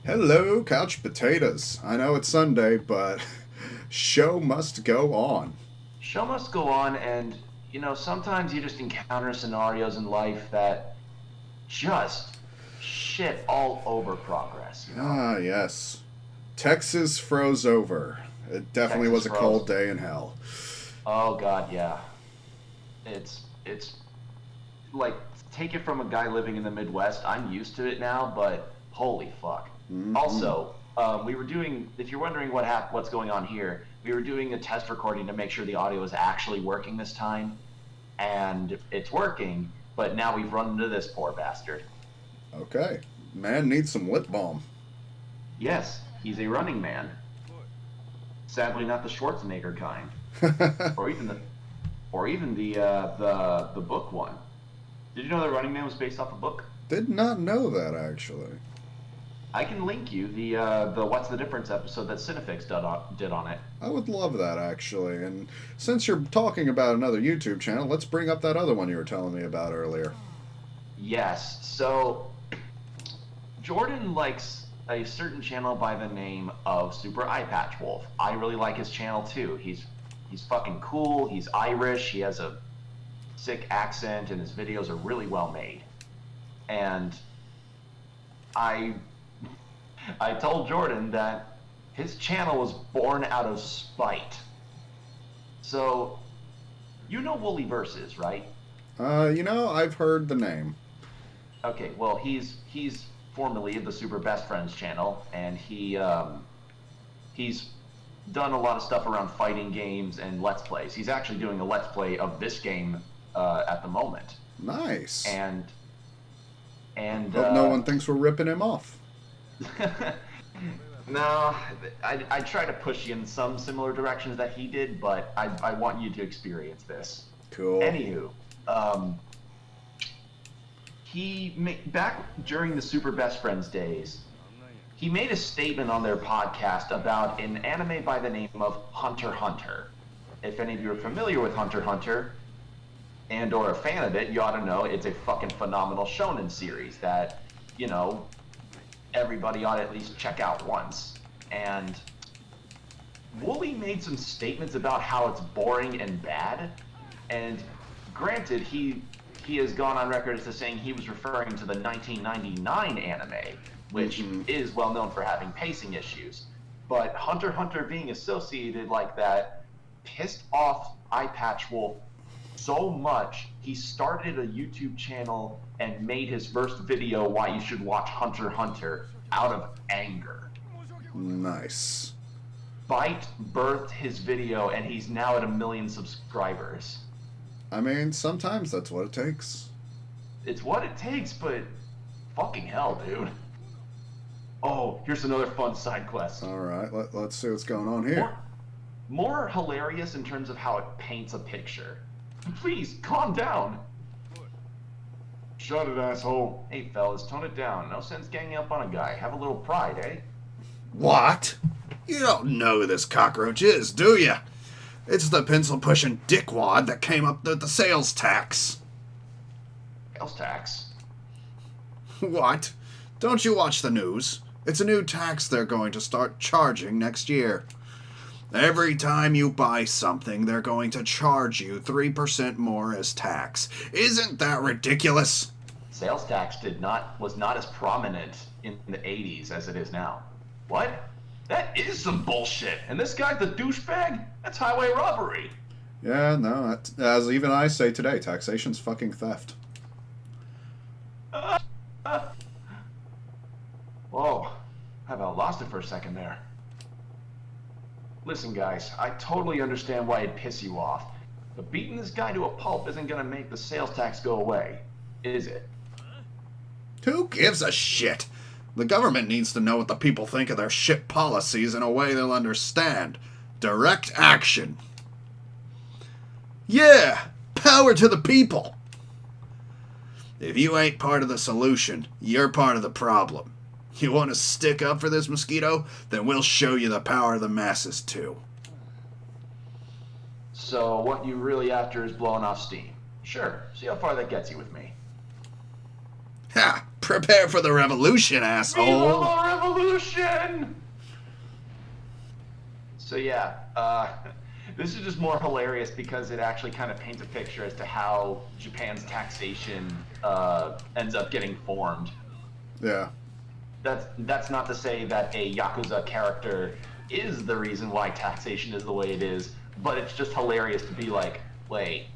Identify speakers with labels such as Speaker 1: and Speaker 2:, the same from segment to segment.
Speaker 1: Hello, couch potatoes. I know it's Sunday, but show must go on.
Speaker 2: Show must go on, and sometimes you just encounter scenarios in life that just shit all over progress.
Speaker 1: Ah, yes. Texas froze over. It definitely
Speaker 2: Texas
Speaker 1: was a cold
Speaker 2: froze.
Speaker 1: day in hell.
Speaker 2: Oh god, yeah. It's like, take it from a guy living in the Midwest. I'm used to it now, but holy fuck.
Speaker 1: Mm-hmm.
Speaker 2: Also, we were doing. If you're wondering what's going on here, we were doing a test recording to make sure the audio is actually working this time, and it's working. But now we've run into this poor bastard.
Speaker 1: Okay. Man needs some lip balm.
Speaker 2: Yes, he's a running man. Sadly, not the Schwarzenegger kind, or even the, or even the book one. Did you know that Running Man was based off a book?
Speaker 1: Did not know that, actually.
Speaker 2: I can link you the What's the Difference episode that Cinefix did on it.
Speaker 1: I would love that, actually. And since you're talking about another YouTube channel, let's bring up that other one you were telling me about earlier.
Speaker 2: Yes, so Jordan likes a certain channel by the name of Super Eye Patch Wolf. I really like his channel too. He's fucking cool. He's Irish. He has a sick accent, and his videos are really well made. And I I told Jordan that his channel was born out of spite. So you know Wooly Versus, right?
Speaker 1: I've heard the name.
Speaker 2: Okay, well he's formerly the Super Best Friends channel, and he's done a lot of stuff around fighting games and Let's Plays. He's actually doing a Let's Play of this game at the moment,
Speaker 1: Nice.
Speaker 2: and and
Speaker 1: Hope no one thinks we're ripping him off.
Speaker 2: no, I try to push you in some similar directions that he did, but I want you to experience this.
Speaker 1: Cool.
Speaker 2: Anywho, um, back during the Super Best Friends days, he made a statement on their podcast about an anime by the name of Hunter x Hunter. If any of you are familiar with Hunter x Hunter and or a fan of it, you ought to know it's a fucking phenomenal shonen series that, you know, everybody ought to at least check out once. And Wooly made some statements about how it's boring and bad. And granted, he has gone on record as to saying he was referring to the 1999 anime, which
Speaker 1: Mm-hmm.
Speaker 2: is well known for having pacing issues. But Hunter x Hunter being associated like that pissed off Eye Patch Wolf so much he started a YouTube channel and made his first video why you should watch Hunter x Hunter out of anger.
Speaker 1: Nice.
Speaker 2: Byte birthed his video, and he's now at 1 million subscribers.
Speaker 1: I mean, sometimes that's what it takes.
Speaker 2: It's what it takes, but fucking hell, dude. Oh, here's another fun side quest.
Speaker 1: All right, let's see what's going on here.
Speaker 2: More hilarious in terms of how it paints a picture. Please, calm down. Shut it, asshole. Hey, fellas, tone it down. No sense ganging up on a guy. Have a little pride, eh?
Speaker 1: What? You don't know who this cockroach is, do you? It's the pencil-pushing dickwad that came up with the sales tax.
Speaker 2: Sales tax?
Speaker 1: What? Don't you watch the news? It's a new tax they're going to start charging next year. Every time you buy something, they're going to charge you 3% more as tax. Isn't that ridiculous?
Speaker 2: Sales tax was not as prominent in the 80s as it is now. What? That is some bullshit. And this guy's the douchebag? That's highway robbery.
Speaker 1: Yeah, no, as even I say today, taxation's fucking theft.
Speaker 2: Whoa, I about lost it for a second there. Listen, guys, I totally understand why it'd piss you off, but beating this guy to a pulp isn't gonna make the sales tax go away, is it?
Speaker 1: Who gives a shit? The government needs to know what the people think of their shit policies in a way they'll understand. Direct action. Yeah, power to the people. If you ain't part of the solution, you're part of the problem. You want to stick up for this mosquito? Then we'll show you the power of the masses too.
Speaker 2: So what you really after is blowing off steam. Sure, see how far that gets you with me.
Speaker 1: Ha! Prepare for the revolution, asshole!
Speaker 2: Viva la revolution! So yeah, this is just more hilarious because it actually kind of paints a picture as to how Japan's taxation ends up getting formed.
Speaker 1: Yeah.
Speaker 2: That's not to say that a Yakuza character is the reason why taxation is the way it is, but it's just hilarious to be like, wait.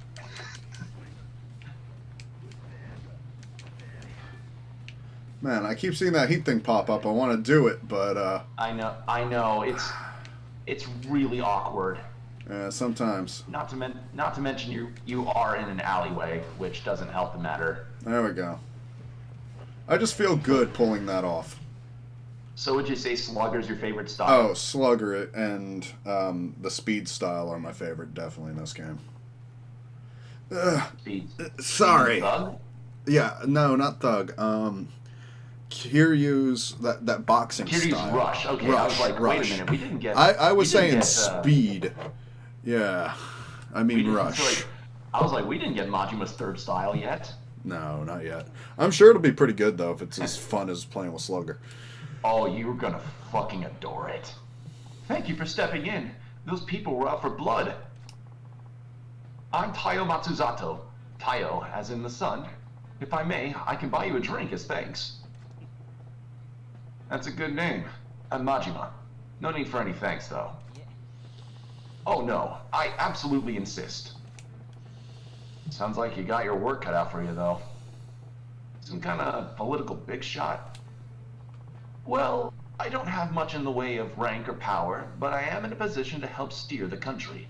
Speaker 1: Man, I keep seeing that heat thing pop up. I want to do it, but
Speaker 2: I know, it's really awkward.
Speaker 1: Sometimes.
Speaker 2: Not to mention you are in an alleyway, which doesn't help the matter.
Speaker 1: There we go. I just feel good pulling that off.
Speaker 2: So would you say Slugger's your favorite style?
Speaker 1: Oh, Slugger and the Speed style are my favorite, definitely, in this game.
Speaker 2: Speed.
Speaker 1: Sorry.
Speaker 2: Thug?
Speaker 1: Yeah, no, not Thug. Kiryu's that boxing
Speaker 2: Kiryu's
Speaker 1: style.
Speaker 2: Rush. Okay,
Speaker 1: Rush,
Speaker 2: I was like,
Speaker 1: Rush.
Speaker 2: wait a minute, we didn't get.
Speaker 1: I was
Speaker 2: we didn't
Speaker 1: saying
Speaker 2: get,
Speaker 1: Speed. Yeah, I mean Rush.
Speaker 2: Like, I was like, we didn't get Majima's third style yet.
Speaker 1: No, not yet. I'm sure it'll be pretty good though if it's as fun as playing with Slugger.
Speaker 2: Oh, you're gonna fucking adore it. Thank you for stepping in. Those people were out for blood. I'm Taiyo Matsuzato. Taiyo, as in the sun. If I may, I can buy you a drink as thanks. That's a good name. I'm Majima. No need for any thanks, though. Oh no, I absolutely insist. Sounds like you got your work cut out for you, though. Some kind of political big shot. Well, I don't have much in the way of rank or power, but I am in a position to help steer the country.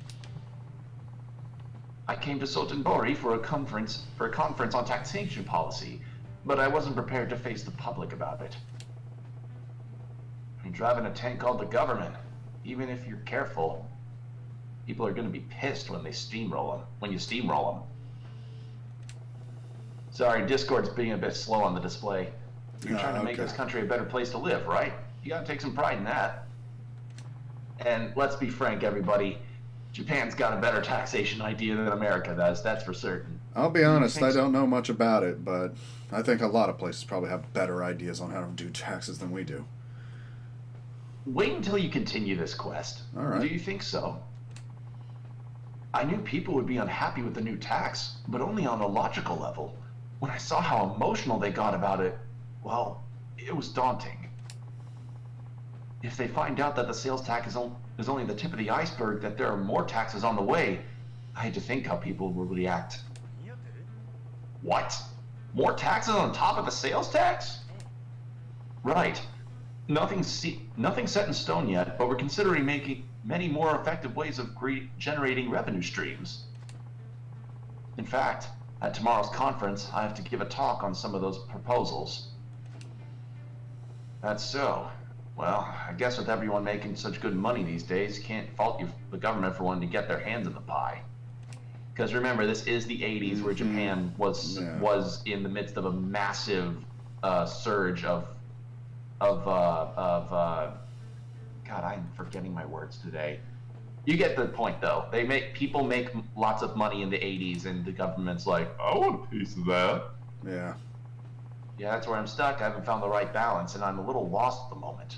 Speaker 2: I came to Sotenbori for a conference on taxation policy, but I wasn't prepared to face the public about it. I'm driving a tank called the government. Even if you're careful, people are going to be pissed when you steamroll them. Sorry, Discord's being a bit slow on the display. You're trying to make this country a better place to live, right? You gotta take some pride in that. And let's be frank, everybody. Japan's got a better taxation idea than America does, that's for certain.
Speaker 1: I'll be honest, I don't know much about it, but I think a lot of places probably have better ideas on how to do taxes than we do.
Speaker 2: Wait until you continue this quest.
Speaker 1: All right.
Speaker 2: Do you think so? I knew people would be unhappy with the new tax, but only on a logical level. When I saw how emotional they got about it, well, it was daunting. If they find out that the sales tax is only the tip of the iceberg, that there are more taxes on the way, I had to think how people will react. What? More taxes on top of the sales tax? Right. Nothing set in stone yet, but we're considering making many more effective ways of generating revenue streams. In fact, at tomorrow's conference, I have to give a talk on some of those proposals. That's so. Well, I guess with everyone making such good money these days, can't fault the government for wanting to get their hands in the pie. Because remember, this is the 80s where Japan was in the midst of a massive surge of God, I'm forgetting my words today. You get the point, though. People make lots of money in the 80s, and the government's like, I want a piece of that.
Speaker 1: Yeah.
Speaker 2: Yeah, that's where I'm stuck. I haven't found the right balance, and I'm a little lost at the moment.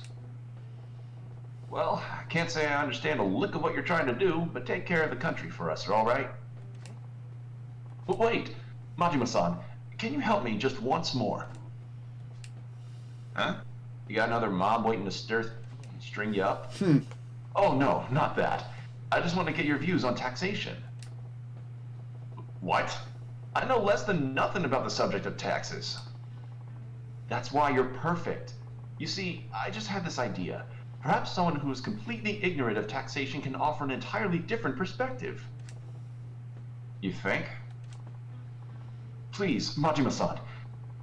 Speaker 2: Well, I can't say I understand a lick of what you're trying to do, but take care of the country for us, all right? But wait, Majima-san, can you help me just once more? Huh? You got another mob waiting to string you up? Oh no, not that. I just want to get your views on taxation. What? I know less than nothing about the subject of taxes. That's why you're perfect. You see, I just had this idea. Perhaps someone who is completely ignorant of taxation can offer an entirely different perspective. You think? Please, Majima-san.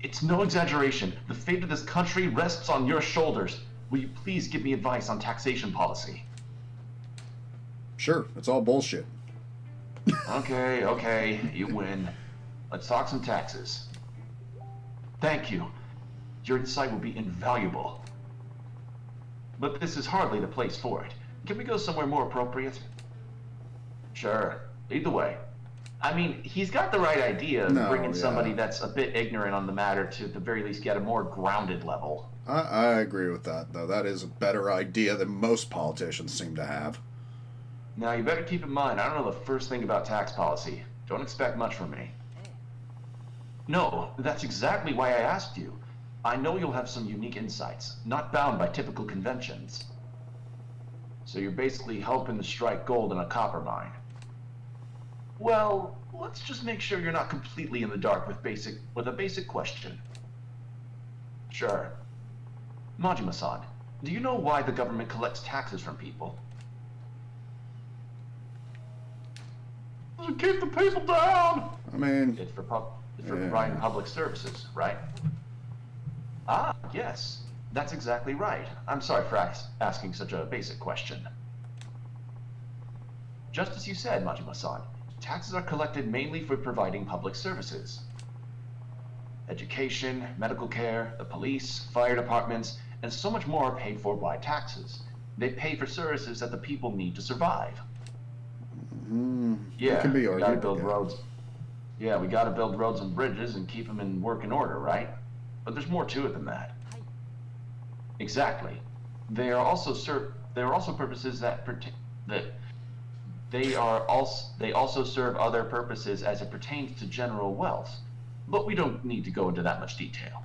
Speaker 2: It's no exaggeration. The fate of this country rests on your shoulders. Will you please give me advice on taxation policy?
Speaker 1: Sure, it's all bullshit.
Speaker 2: Okay, you win. Let's talk some taxes. Thank you. Your insight will be invaluable. But this is hardly the place for it. Can we go somewhere more appropriate? Sure. Lead the way. I mean, he's got the right idea of
Speaker 1: No,
Speaker 2: bringing somebody
Speaker 1: yeah.
Speaker 2: that's a bit ignorant on the matter to at the very least get a more grounded level.
Speaker 1: I agree with that, though. That is a better idea than most politicians seem to have.
Speaker 2: Now, you better keep in mind, I don't know the first thing about tax policy. Don't expect much from me. No, that's exactly why I asked you. I know you'll have some unique insights, not bound by typical conventions. So you're basically hoping to strike gold in a copper mine. Well, let's just make sure you're not completely in the dark with a basic question. Sure. Majima-san, do you know why the government collects taxes from people? To keep the people down!
Speaker 1: I mean,
Speaker 2: It's for providing public services, right? Ah, yes. That's exactly right. I'm sorry for asking such a basic question. Just as you said, Majima-san, taxes are collected mainly for providing public services. Education, medical care, the police, fire departments, and so much more are paid for by taxes. They pay for services that the people need to survive.
Speaker 1: it can be
Speaker 2: We gotta
Speaker 1: argued.
Speaker 2: build
Speaker 1: Yeah.
Speaker 2: roads. Yeah, we gotta build roads and bridges and keep them in working order, right? But there's more to it than that. Exactly. They are also purposes that they also serve other purposes as it pertains to general wealth. But we don't need to go into that much detail.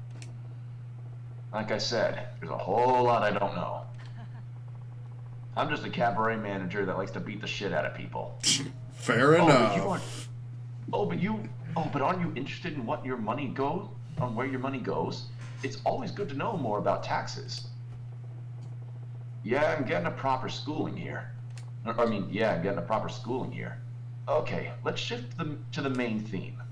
Speaker 2: Like I said, there's a whole lot I don't know. I'm just a cabaret manager that likes to beat the shit out of people.
Speaker 1: Fair enough.
Speaker 2: But aren't you interested in what your money goes, on where your money goes? It's always good to know more about taxes. Yeah, I'm getting a proper schooling here. I'm getting a proper schooling here. Okay, let's shift to the main theme.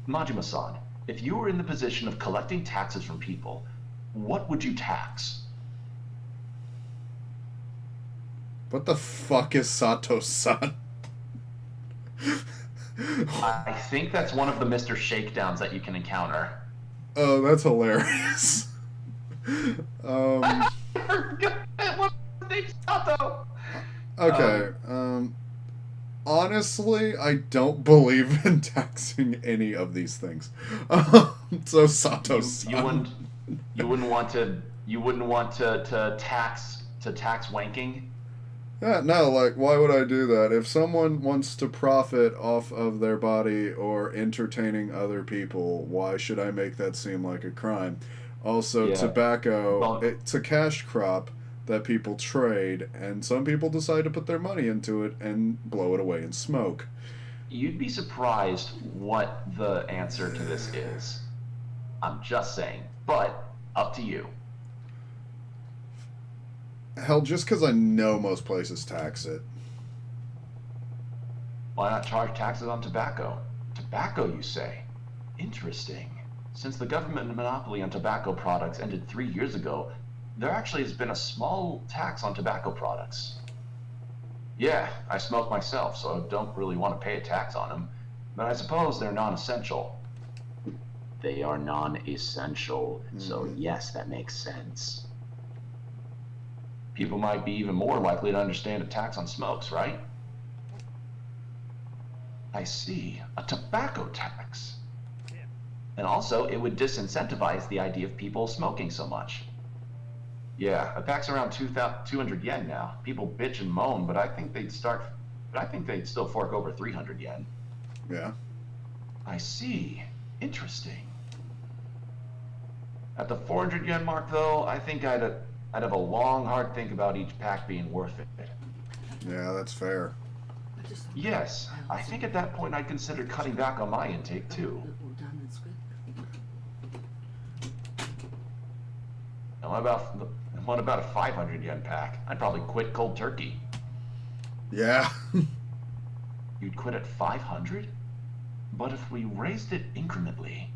Speaker 2: Majima-san, if you were in the position of collecting taxes from people, what would you tax?
Speaker 1: What the fuck is Sato-san?
Speaker 2: I think that's one of the Mr. Shakedowns that you can encounter.
Speaker 1: Oh, that's hilarious.
Speaker 2: I forgot what name's Sato.
Speaker 1: Okay. Honestly, I don't believe in taxing any of these things. So Sato-san.
Speaker 2: You wouldn't want to tax wanking.
Speaker 1: Yeah, no, like, why would I do that? If someone wants to profit off of their body or entertaining other people, why should I make that seem like a crime? Also,
Speaker 2: Yeah.
Speaker 1: tobacco,
Speaker 2: Well-
Speaker 1: it's a cash crop that people trade, and some people decide to put their money into it and blow it away in smoke.
Speaker 2: You'd be surprised what the answer to this is. I'm just saying, but up to you.
Speaker 1: Hell, just because I know most places tax it.
Speaker 2: Why not charge taxes on tobacco? Tobacco, you say? Interesting. Since the government monopoly on tobacco products ended 3 years ago, there actually has been a small tax on tobacco products. Yeah, I smoke myself, so I don't really want to pay a tax on them, but I suppose they're non-essential. They are non-essential, so yes, that makes sense. People might be even more likely to understand a tax on smokes, right? I see. A tobacco tax. And also, it would disincentivize the idea of people smoking so much. Yeah, a pack's around 200 yen now. People bitch and moan, but I think they'd still fork over 300 yen.
Speaker 1: Yeah.
Speaker 2: I see. Interesting. At the 400 yen mark, though, I think I'd have a long, hard think about each pack being worth it.
Speaker 1: Yeah, that's fair.
Speaker 2: Yes, I think at that point I'd consider cutting back on my intake, too. And what about a 500 yen pack? I'd probably quit cold turkey.
Speaker 1: Yeah.
Speaker 2: You'd quit at 500? But if we raised it incrementally...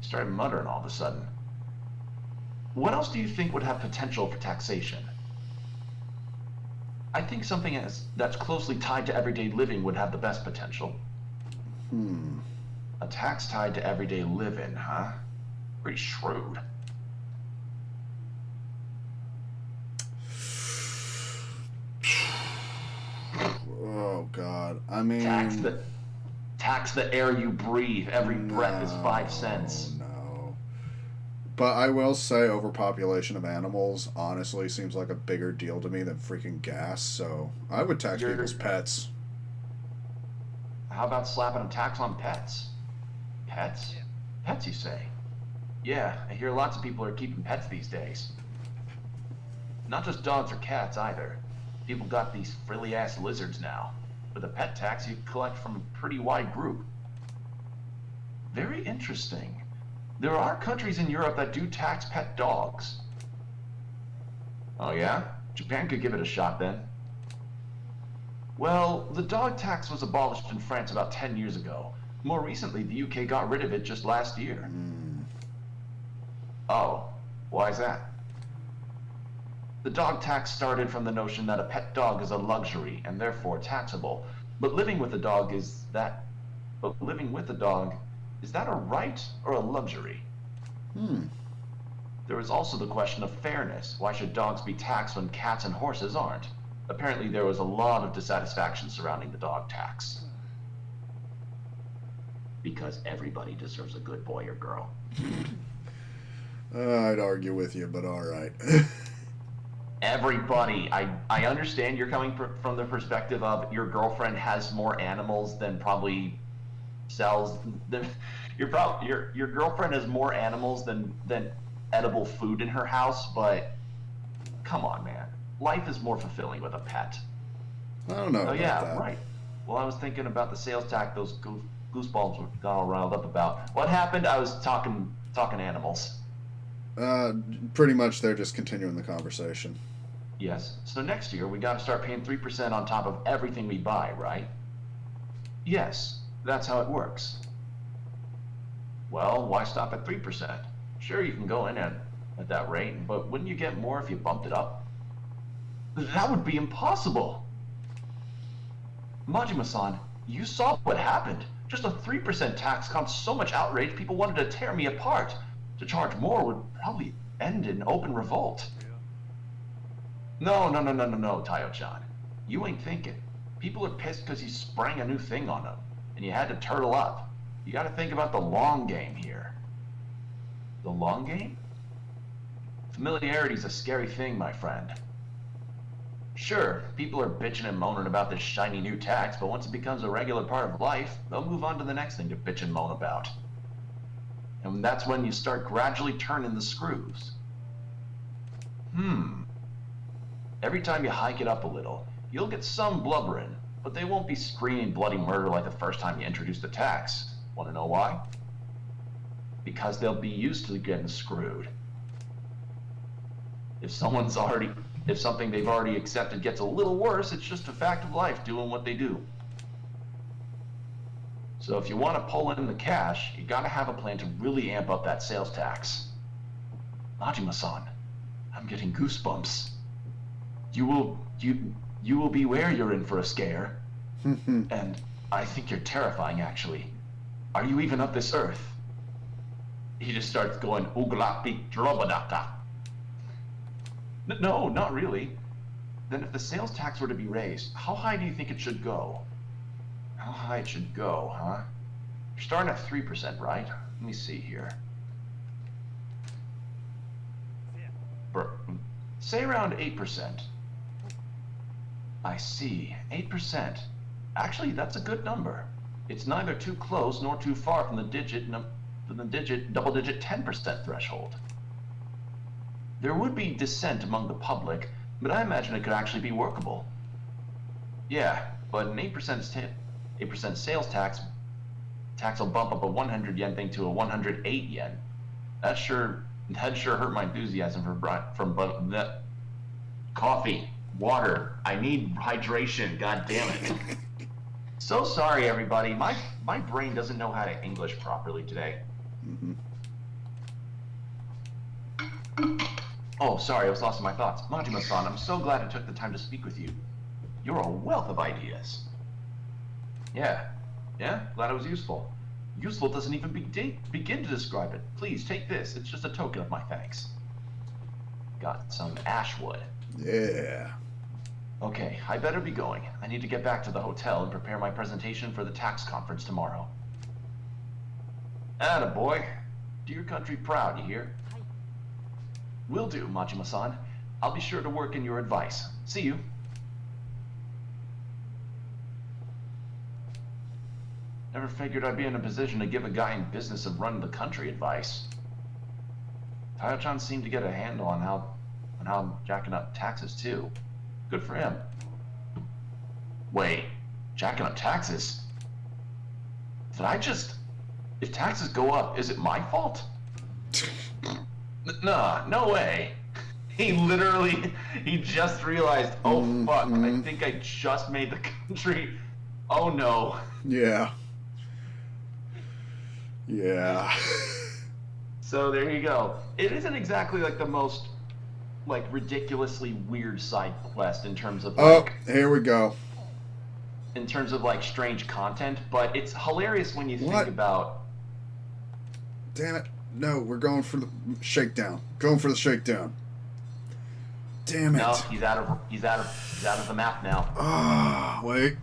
Speaker 2: Started muttering all of a sudden. What else do you think would have potential for taxation? I think something that's closely tied to everyday living would have the best potential. A tax tied to everyday living, huh? Pretty shrewd.
Speaker 1: Oh,
Speaker 2: Tax the air you breathe. Every breath is 5 cents.
Speaker 1: No. But I will say overpopulation of animals honestly seems like a bigger deal to me than freaking gas, so I would tax people's pets.
Speaker 2: How about slapping a tax on pets? Pets? Pets, you say? Yeah, I hear lots of people are keeping pets these days. Not just dogs or cats either. People got these frilly-ass lizards now. With a pet tax, you collect from a pretty wide group. Very interesting. There are countries in Europe that do tax pet dogs. Oh yeah? Japan could give it a shot then. Well, the dog tax was abolished in France about 10 years ago. More recently, the UK got rid of it just last year. Oh, why is that? The dog tax started from the notion that a pet dog is a luxury and therefore taxable. But living with a dog is that a right or a luxury? There is also the question of fairness. Why should dogs be taxed when cats and horses aren't? Apparently there was a lot of dissatisfaction surrounding the dog tax. Because everybody deserves a good boy or girl.
Speaker 1: I'd argue with you, but alright.
Speaker 2: Everybody. I understand you're coming from the perspective of your girlfriend has more animals than probably sells. Your girlfriend has more animals than edible food in her house, but come on, man. Life is more fulfilling with a pet.
Speaker 1: I don't know about that.
Speaker 2: Right. Well, I was thinking about the sales tax those gooseballs got all riled up about. What happened? I was talking animals.
Speaker 1: Pretty much they're just continuing the conversation.
Speaker 2: Yes. So next year, we got to start paying 3% on top of everything we buy, right? Yes. That's how it works. Well, why stop at 3%? Sure, you can go in at that rate, but wouldn't you get more if you bumped it up? That would be impossible. Majima-san, you saw what happened. Just a 3% tax caused so much outrage, people wanted to tear me apart. To charge more would probably end in open revolt. No, Tayo-chan. You ain't thinking. People are pissed because you sprang a new thing on them, and you had to turtle up. You gotta think about the long game here. The long game? Familiarity's a scary thing, my friend. Sure, people are bitching and moaning about this shiny new tax, but once it becomes a regular part of life, they'll move on to the next thing to bitch and moan about. And that's when you start gradually turning the screws. Every time you hike it up a little, you'll get some blubbering, but they won't be screaming bloody murder like the first time you introduce the tax. Want to know why? Because they'll be used to getting screwed. If something they've already accepted gets a little worse, it's just a fact of life doing what they do. So if you want to pull in the cash, you gotta have a plan to really amp up that sales tax. Majima-san, I'm getting goosebumps. You will beware you're in for a scare. And I think you're terrifying, actually. Are you even of this earth? He just starts going, Uglapik Drobadaka. No, not really. Then if the sales tax were to be raised, how high do you think it should go? How high it should go, huh? You're starting at 3%, right? Let me see here. Say around 8%. I see, 8%. Actually, that's a good number. It's neither too close nor too far from the double-digit 10% threshold. There would be dissent among the public, but I imagine it could actually be workable. Yeah, but an 8% sales tax will bump up a 100 yen thing to a 108 yen. That sure hurt my enthusiasm from that coffee, water. I need hydration. God damn it. So sorry, everybody. My brain doesn't know how to English properly today. Oh, sorry, I was lost in my thoughts. Majima-san, I'm so glad I took the time to speak with you. You're a wealth of ideas. Yeah, glad it was useful. Useful doesn't even begin to describe it. Please, take this. It's just a token of my thanks. Got some ash wood.
Speaker 1: Yeah.
Speaker 2: Okay, I better be going. I need to get back to the hotel and prepare my presentation for the tax conference tomorrow. Attaboy. Do your country proud, you hear? Will do, Majima-san. I'll be sure to work in your advice. See you. Never figured I'd be in a position to give a guy in business of running the country advice. Tayo-chan seemed to get a handle on how I'm jacking up taxes too. Good for him. Wait, jacking up taxes? If taxes go up, is it my fault? Nah, no way. He just realized, oh fuck, I think I just made the country. Oh no.
Speaker 1: Yeah. Yeah.
Speaker 2: So there you go. It isn't exactly like the most like ridiculously weird side quest in terms of like,
Speaker 1: here we go.
Speaker 2: In terms of like strange content, but it's hilarious when you think about.
Speaker 1: Damn it. No, we're going for the shakedown. Going for the shakedown. Damn it.
Speaker 2: No, he's out of the map now.
Speaker 1: Ah, wait.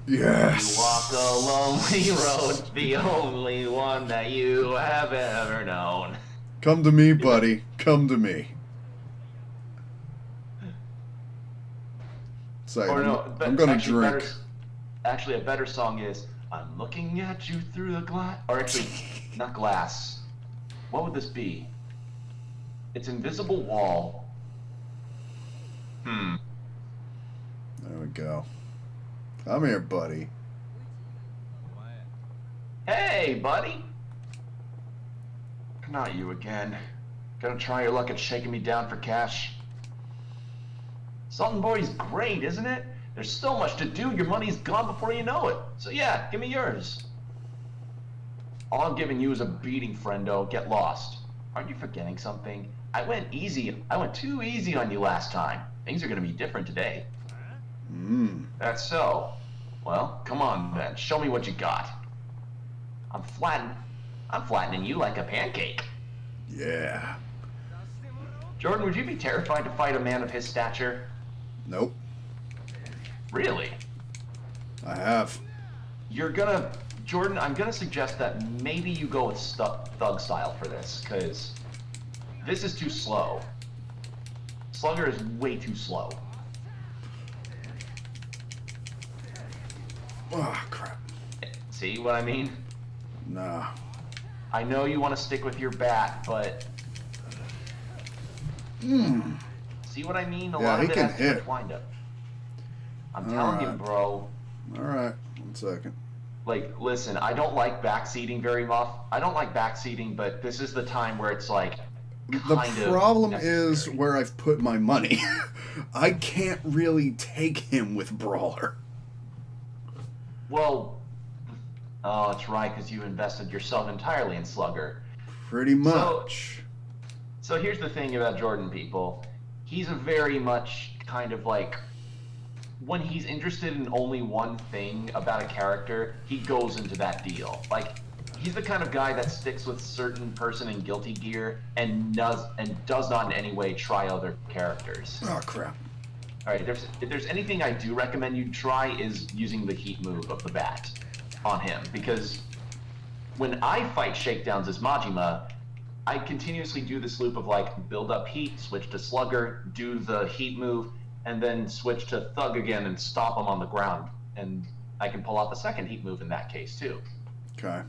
Speaker 1: Yes.
Speaker 2: You walk a lonely road, the only one that you have ever known.
Speaker 1: Come to me, buddy. Come to me. So I'm gonna drink.
Speaker 2: Actually, a better song is "I'm looking at you through the glass," or actually, not glass. What would this be? It's invisible wall.
Speaker 1: There we go. Come here, buddy.
Speaker 2: Hey, buddy. Not you again. Gonna try your luck at shaking me down for cash. Salt and Body's great, isn't it? There's so much to do, your money's gone before you know it. So yeah, give me yours. All I'm giving you is a beating, friendo. Get lost. Aren't you forgetting something? I went too easy on you last time. Things are gonna be different today. That's so. Well, come on then. Show me what you got. I'm flattening you like a pancake.
Speaker 1: Yeah.
Speaker 2: Jordan, would you be terrified to fight a man of his stature?
Speaker 1: Nope.
Speaker 2: Really?
Speaker 1: I have.
Speaker 2: Jordan, I'm gonna suggest that maybe you go with thug style for this, because this is too slow. Slugger is way too slow.
Speaker 1: Oh, crap.
Speaker 2: See what I mean?
Speaker 1: Nah.
Speaker 2: I know you want to stick with your bat, but... See what I mean? A lot of it has too much wind up. I'm telling you, bro.
Speaker 1: Alright, 1 second.
Speaker 2: Like, listen, I don't like backseating very much. I don't like backseating, but this is the time where it's like...
Speaker 1: The problem is where I've put my money. I can't really take him with Brawler.
Speaker 2: Well, oh, that's right, because you invested yourself entirely in Slugger.
Speaker 1: Pretty much.
Speaker 2: So here's the thing about Jordan, people. He's a very much kind of like, when he's interested in only one thing about a character, he goes into that deal. Like, he's the kind of guy that sticks with certain person in Guilty Gear and does not in any way try other characters.
Speaker 1: Oh, crap.
Speaker 2: Alright, if there's anything I do recommend you try is using the heat move of the bat on him, because when I fight shakedowns as Majima, I continuously do this loop of like build up heat, switch to Slugger, do the heat move, and then switch to Thug again and stop him on the ground. And I can pull out the second heat move in that case too.
Speaker 1: Okay.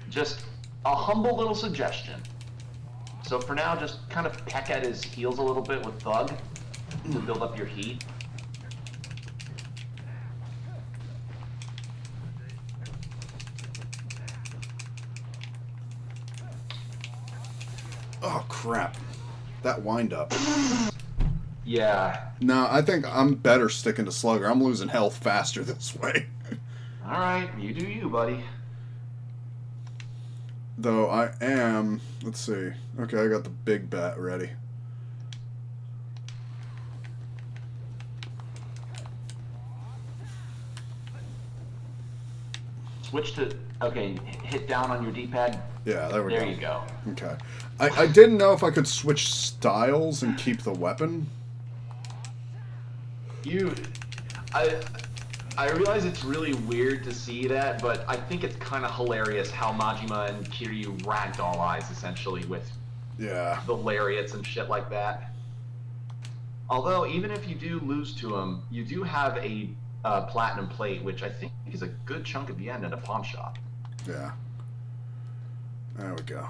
Speaker 2: Just a humble little suggestion. So for now, just kind of peck at his heels a little bit with Thug to build up your heat.
Speaker 1: Oh, crap. That wind up.
Speaker 2: Yeah.
Speaker 1: No, I think I'm better sticking to Slugger. I'm losing health faster this way.
Speaker 2: Alright, you do you, buddy.
Speaker 1: Though I am... Let's see. Okay, I got the big bat ready.
Speaker 2: Switch to... Okay, hit down on your D-pad.
Speaker 1: Yeah, there we go.
Speaker 2: There you go.
Speaker 1: Okay. I didn't know if I could switch styles and keep the weapon.
Speaker 2: You, I, I realize it's really weird to see that, but I think it's kind of hilarious how Majima and Kiryu ragdoll eyes essentially with
Speaker 1: Yeah.
Speaker 2: the lariats and shit like that. Although, even if you do lose to him, you do have a platinum plate, which I think is a good chunk of yen at a pawn shop.
Speaker 1: Yeah. There we go.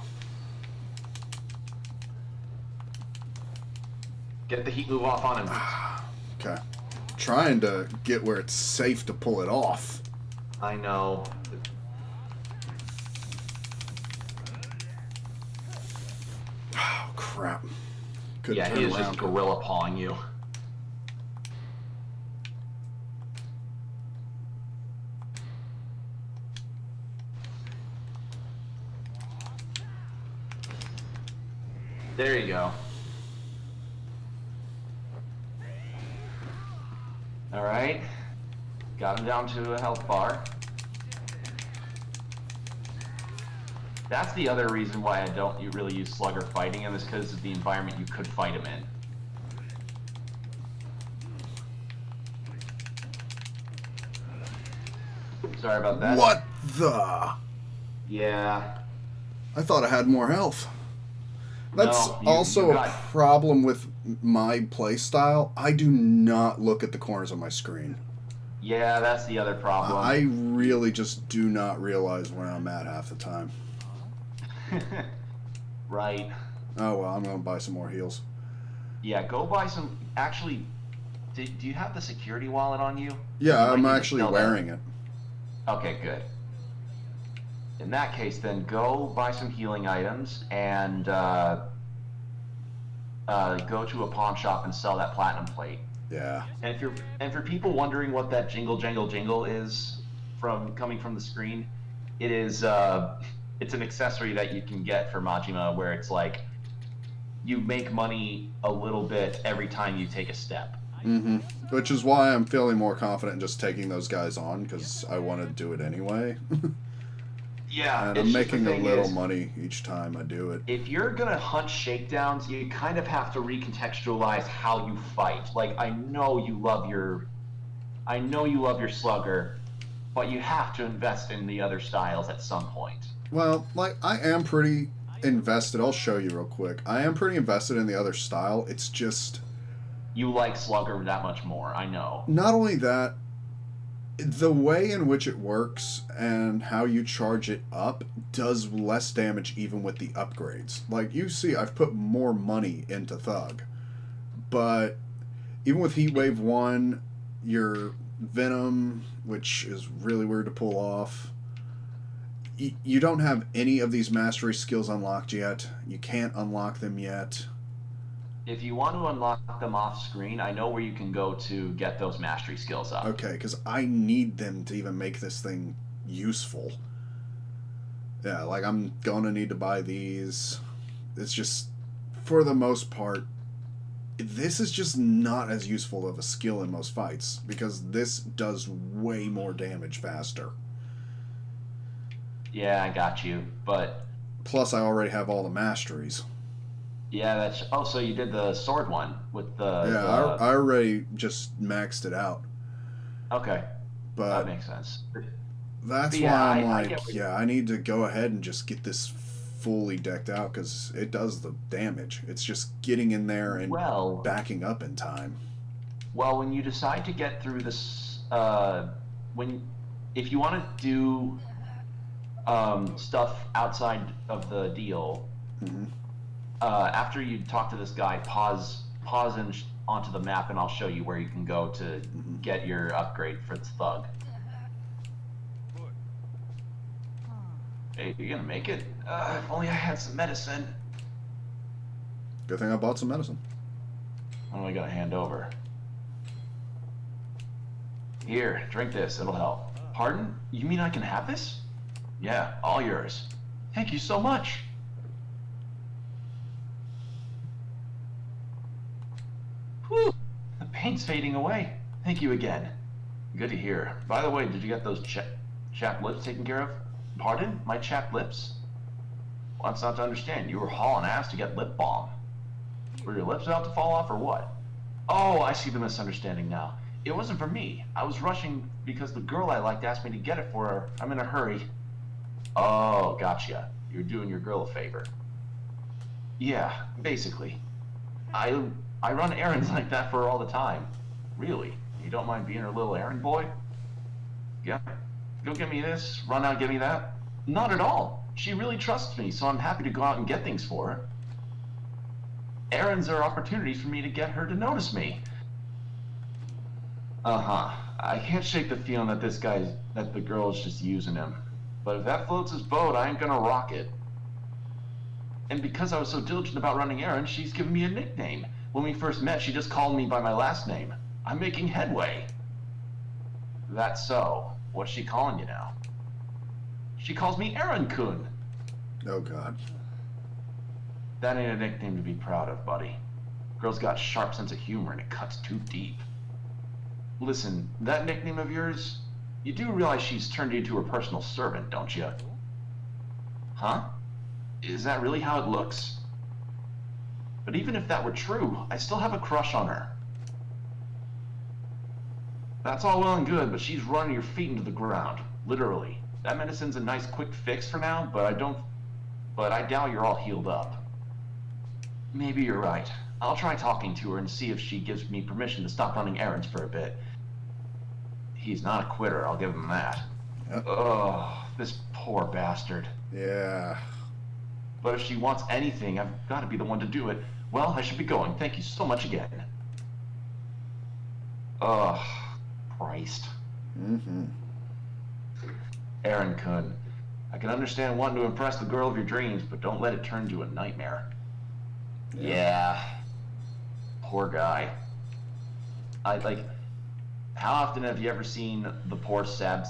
Speaker 2: Get the heat move off on him.
Speaker 1: Okay. Trying to get where it's safe to pull it off.
Speaker 2: I know.
Speaker 1: Oh, crap. Couldn't
Speaker 2: Yeah,
Speaker 1: turn
Speaker 2: he is
Speaker 1: around.
Speaker 2: just gorilla pawing you. There you go. Alright. Got him down to a health bar. That's the other reason why I don't really use slugger fighting him, is because of the environment you could fight him in. Sorry about that.
Speaker 1: What the?
Speaker 2: Yeah.
Speaker 1: I thought I had more health. That's
Speaker 2: No,
Speaker 1: also
Speaker 2: you
Speaker 1: a
Speaker 2: got...
Speaker 1: problem with my playstyle. I do not look at the corners of my screen.
Speaker 2: Yeah, that's the other problem.
Speaker 1: I really just do not realize where I'm at half the time.
Speaker 2: Right.
Speaker 1: Oh well, I'm gonna buy some more heals.
Speaker 2: Yeah, go buy some... Actually, do you have the security wallet on you?
Speaker 1: Yeah,
Speaker 2: You
Speaker 1: I'm
Speaker 2: might need to
Speaker 1: actually
Speaker 2: sell
Speaker 1: wearing it.
Speaker 2: that. Okay, good. In that case, then go buy some healing items and go to a pawn shop and sell that platinum plate.
Speaker 1: Yeah.
Speaker 2: And for people wondering what that jingle jangle jingle is coming from the screen, it is it's an accessory that you can get for Majima where it's like you make money a little bit every time you take a step.
Speaker 1: Mm-hmm. Which is why I'm feeling more confident in just taking those guys on, because I want to do it anyway.
Speaker 2: Yeah,
Speaker 1: and I'm making a little money each time I do it.
Speaker 2: If you're gonna hunt shakedowns, you kind of have to recontextualize how you fight. Like, I know you love your slugger, but you have to invest in the other styles at some point.
Speaker 1: Well, like, I am pretty invested. I'll show you real quick. I am pretty invested in the other style. It's just...
Speaker 2: You like slugger that much more, I know.
Speaker 1: Not only that, the way in which it works and how you charge it up does less damage even with the upgrades. Like, you see, I've put more money into Thug. But even with Heatwave 1, your Venom, which is really weird to pull off, you don't have any of these mastery skills unlocked yet. You can't unlock them yet.
Speaker 2: If you want to unlock them off screen, I know where you can go to get those mastery skills up.
Speaker 1: Okay, because I need them to even make this thing useful. Yeah, like, I'm gonna need to buy these. It's just, for the most part, this is just not as useful of a skill in most fights, because this does way more damage faster.
Speaker 2: Yeah, I got you, but...
Speaker 1: Plus, I already have all the masteries.
Speaker 2: Yeah, that's... Oh, so you did the sword one with the...
Speaker 1: Yeah, I already just maxed it out.
Speaker 2: Okay,
Speaker 1: but
Speaker 2: that makes sense.
Speaker 1: That's
Speaker 2: But yeah,
Speaker 1: why I'm
Speaker 2: I
Speaker 1: I need to go ahead and just get this fully decked out, because it does the damage. It's just getting in there and backing up in time.
Speaker 2: Well, when you decide to get through this... if you want to do stuff outside of the deal...
Speaker 1: Mm-hmm.
Speaker 2: After you talk to this guy, pause and onto the map, and I'll show you where you can go to get your upgrade for the Thug. Hey, you gonna make it? If only I had some medicine.
Speaker 1: Good thing I bought some medicine.
Speaker 2: What am I gonna hand over? Here, drink this. It'll help. Pardon? You mean I can have this? Yeah, all yours. Thank you so much. Whew, the pain's fading away. Thank you again. Good to hear. By the way, did you get those chapped lips taken care of? Pardon? My chapped lips? Well, that's not to understand. You were hauling ass to get lip balm. Were your lips about to fall off or what? Oh, I see the misunderstanding now. It wasn't for me. I was rushing because the girl I liked asked me to get it for her. I'm in a hurry. Oh, gotcha. You're doing your girl a favor. Yeah, basically. I I run errands like that for her all the time. Really? You don't mind being her little errand boy? Yeah. Go get me this, run out, get me that? Not at all. She really trusts me, so I'm happy to go out and get things for her. Errands are opportunities for me to get her to notice me. Uh-huh. I can't shake the feeling that that the girl is just using him. But if that floats his boat, I ain't gonna rock it. And because I was so diligent about running errands, she's given me a nickname. When we first met, she just called me by my last name. I'm making headway. That's so. What's she calling you now? She calls me Aaron-kun.
Speaker 1: Oh, God.
Speaker 2: That ain't a nickname to be proud of, buddy. Girl's got a sharp sense of humor and it cuts too deep. Listen, that nickname of yours, you do realize she's turned you into her personal servant, don't you? Huh? Is that really how it looks? But even if that were true, I still have a crush on her. That's all well and good, but she's running your feet into the ground, literally. That medicine's a nice quick fix for now, but I doubt you're all healed up. Maybe you're right. I'll try talking to her and see if she gives me permission to stop running errands for a bit. He's not a quitter, I'll give him that.
Speaker 1: Yep.
Speaker 2: Oh, this poor bastard.
Speaker 1: Yeah.
Speaker 2: But if she wants anything, I've got to be the one to do it. Well, I should be going. Thank you so much again. Ugh, Christ.
Speaker 1: Mm-hmm.
Speaker 2: Aaron-kun, I can understand wanting to impress the girl of your dreams, but don't let it turn into a nightmare. Yeah. Poor guy. How often have you ever seen the poor sad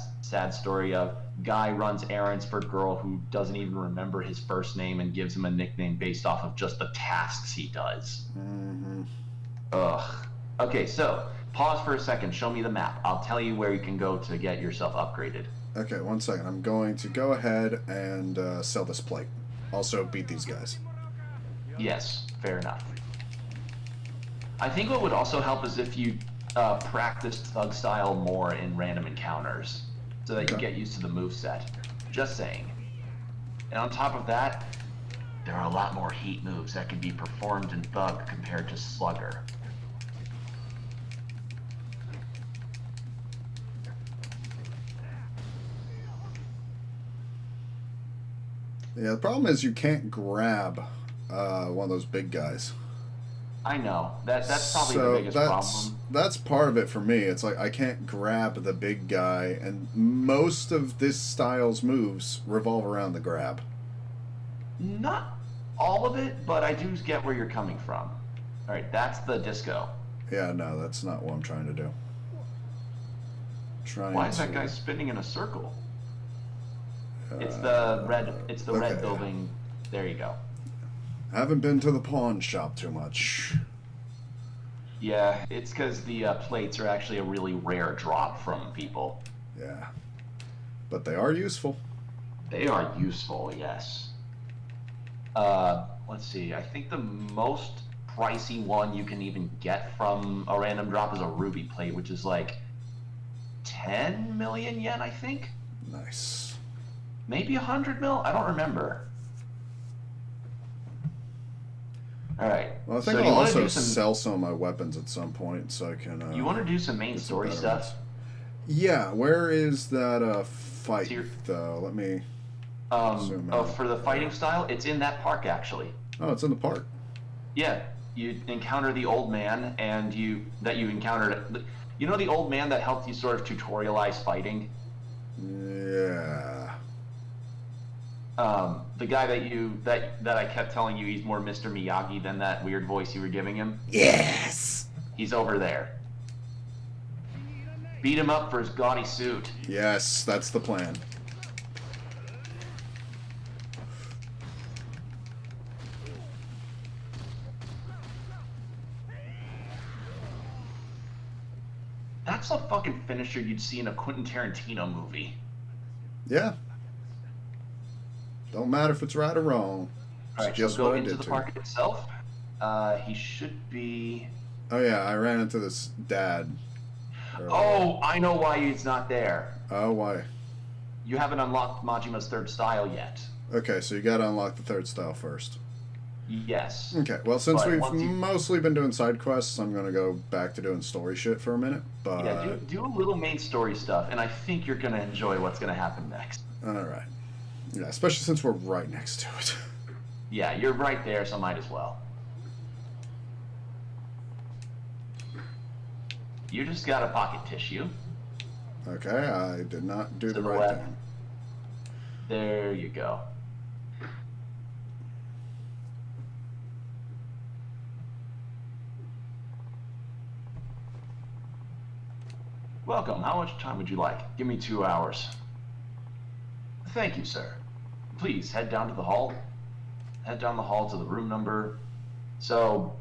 Speaker 2: story of guy runs errands for a girl who doesn't even remember his first name and gives him a nickname based off of just the tasks he does?
Speaker 1: Mm-hmm.
Speaker 2: Ugh. Okay, so pause for a second. Show me the map. I'll tell you where you can go to get yourself upgraded.
Speaker 1: Okay, 1 second. I'm going to go ahead and sell this plate. Also, beat these guys.
Speaker 2: Yes, fair enough. I think what would also help is if you practiced thug style more in random encounters, so that you get used to the moveset. Just saying. And on top of that, there are a lot more heat moves that can be performed in Thug compared to Slugger.
Speaker 1: Yeah, the problem is you can't grab one of those big guys.
Speaker 2: I know. That's probably the biggest problem.
Speaker 1: That's part of it for me. It's like I can't grab the big guy, and most of this style's moves revolve around the grab.
Speaker 2: Not all of it, but I do get where you're coming from. Alright, that's the disco.
Speaker 1: Yeah, no, that's not what I'm trying to do.
Speaker 2: Why is that guy spinning in a circle? It's the red building. There you go.
Speaker 1: Haven't been to the pawn shop too much.
Speaker 2: Yeah, it's because the plates are actually a really rare drop from people.
Speaker 1: Yeah. But they are useful.
Speaker 2: They are useful, yes. Let's see. I think the most pricey one you can even get from a random drop is a ruby plate, which is like 10 million yen, I think?
Speaker 1: Nice.
Speaker 2: Maybe 100 mil? I don't remember. Alright.
Speaker 1: Well, I think I'll also sell some of my weapons at some point so I can...
Speaker 2: you want to do some main story stuff?
Speaker 1: Ones. Yeah, where is that fight, though? Let me zoom out.
Speaker 2: For the fighting style, it's in that park, actually.
Speaker 1: Oh, it's in the park.
Speaker 2: Yeah, you encounter the old man, and you encountered... You know the old man that helped you sort of tutorialize fighting?
Speaker 1: Yeah.
Speaker 2: The guy that I kept telling you he's more Mr. Miyagi than that weird voice you were giving him?
Speaker 1: Yes!
Speaker 2: He's over there. Beat him up for his gaudy suit.
Speaker 1: Yes, that's the plan.
Speaker 2: That's a fucking finisher you'd see in a Quentin Tarantino movie.
Speaker 1: Yeah. Don't matter if it's right or wrong.
Speaker 2: Alright, so go into the park itself. He should be
Speaker 1: Oh yeah, I ran into this dad.
Speaker 2: Oh, I know why he's not there.
Speaker 1: Oh, why?
Speaker 2: You haven't unlocked Majima's third style yet.
Speaker 1: Okay, so you gotta unlock the third style first.
Speaker 2: Yes.
Speaker 1: Okay, well, since
Speaker 2: But
Speaker 1: we've mostly been doing side quests, I'm gonna go back to doing story shit for a minute. But
Speaker 2: yeah, do a little main story stuff, and I think you're gonna enjoy what's gonna happen next.
Speaker 1: all right, yeah, especially since we're right next to it.
Speaker 2: Yeah, you're right there, so might as well. You just got a pocket tissue.
Speaker 1: Okay, I did not do the right
Speaker 2: left.
Speaker 1: thing.
Speaker 2: There you go. Welcome. How much time would you like? Give me 2 hours. Thank you, sir. Please head down to the hall. Head down the hall to the room number. So,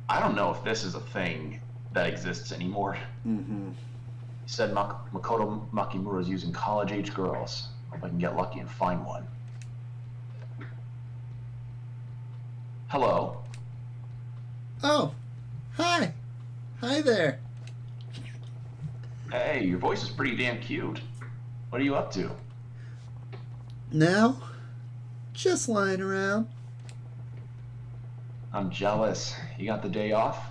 Speaker 2: I don't know if this is a thing that exists anymore.
Speaker 1: Mm-hmm.
Speaker 2: He said Makoto Makimura is using college-age girls. Hope I can get lucky and find one. Hello.
Speaker 1: Oh, hi. Hi there.
Speaker 2: Hey, your voice is pretty damn cute. What are you up to?
Speaker 1: Now, just lying around.
Speaker 2: I'm jealous. You got the day off?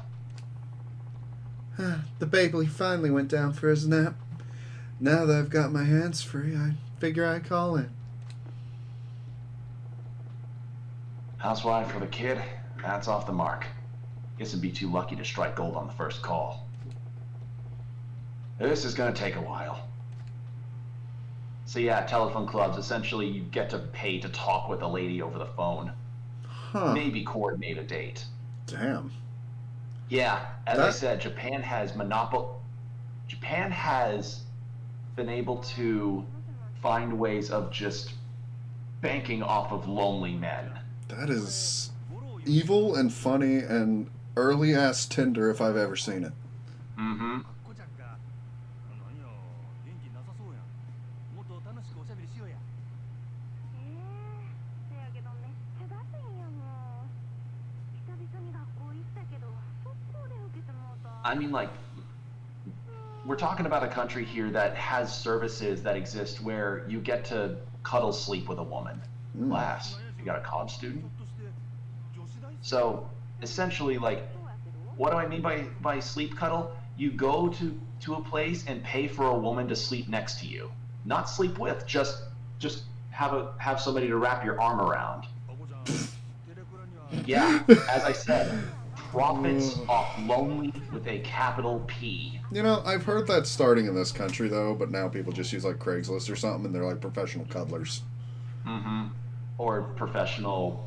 Speaker 1: The baby finally went down for his nap. Now that I've got my hands free, I figure I'd call in.
Speaker 2: Housewife for the kid? That's off the mark. Guess it'd be too lucky to strike gold on the first call. This is gonna take a while. So yeah, telephone clubs, essentially you get to pay to talk with a lady over the phone.
Speaker 1: Huh.
Speaker 2: Maybe coordinate a date.
Speaker 1: Damn.
Speaker 2: Yeah, as I said, Japan has been able to find ways of just banking off of lonely men.
Speaker 1: That is evil and funny and early-ass Tinder if I've ever seen it.
Speaker 2: Mm-hmm. I mean, like, we're talking about a country here that has services that exist where you get to cuddle sleep with a woman. Class. You got a college student? So, essentially, like, what do I mean by sleep cuddle? You go to a place and pay for a woman to sleep next to you. Not sleep with, just have somebody to wrap your arm around. Yeah, as I said, profits off lonely with a capital P.
Speaker 1: You know, I've heard that starting in this country, though, but now people just use, like, Craigslist or something, and they're, like, professional cuddlers.
Speaker 2: Mm-hmm. Or professional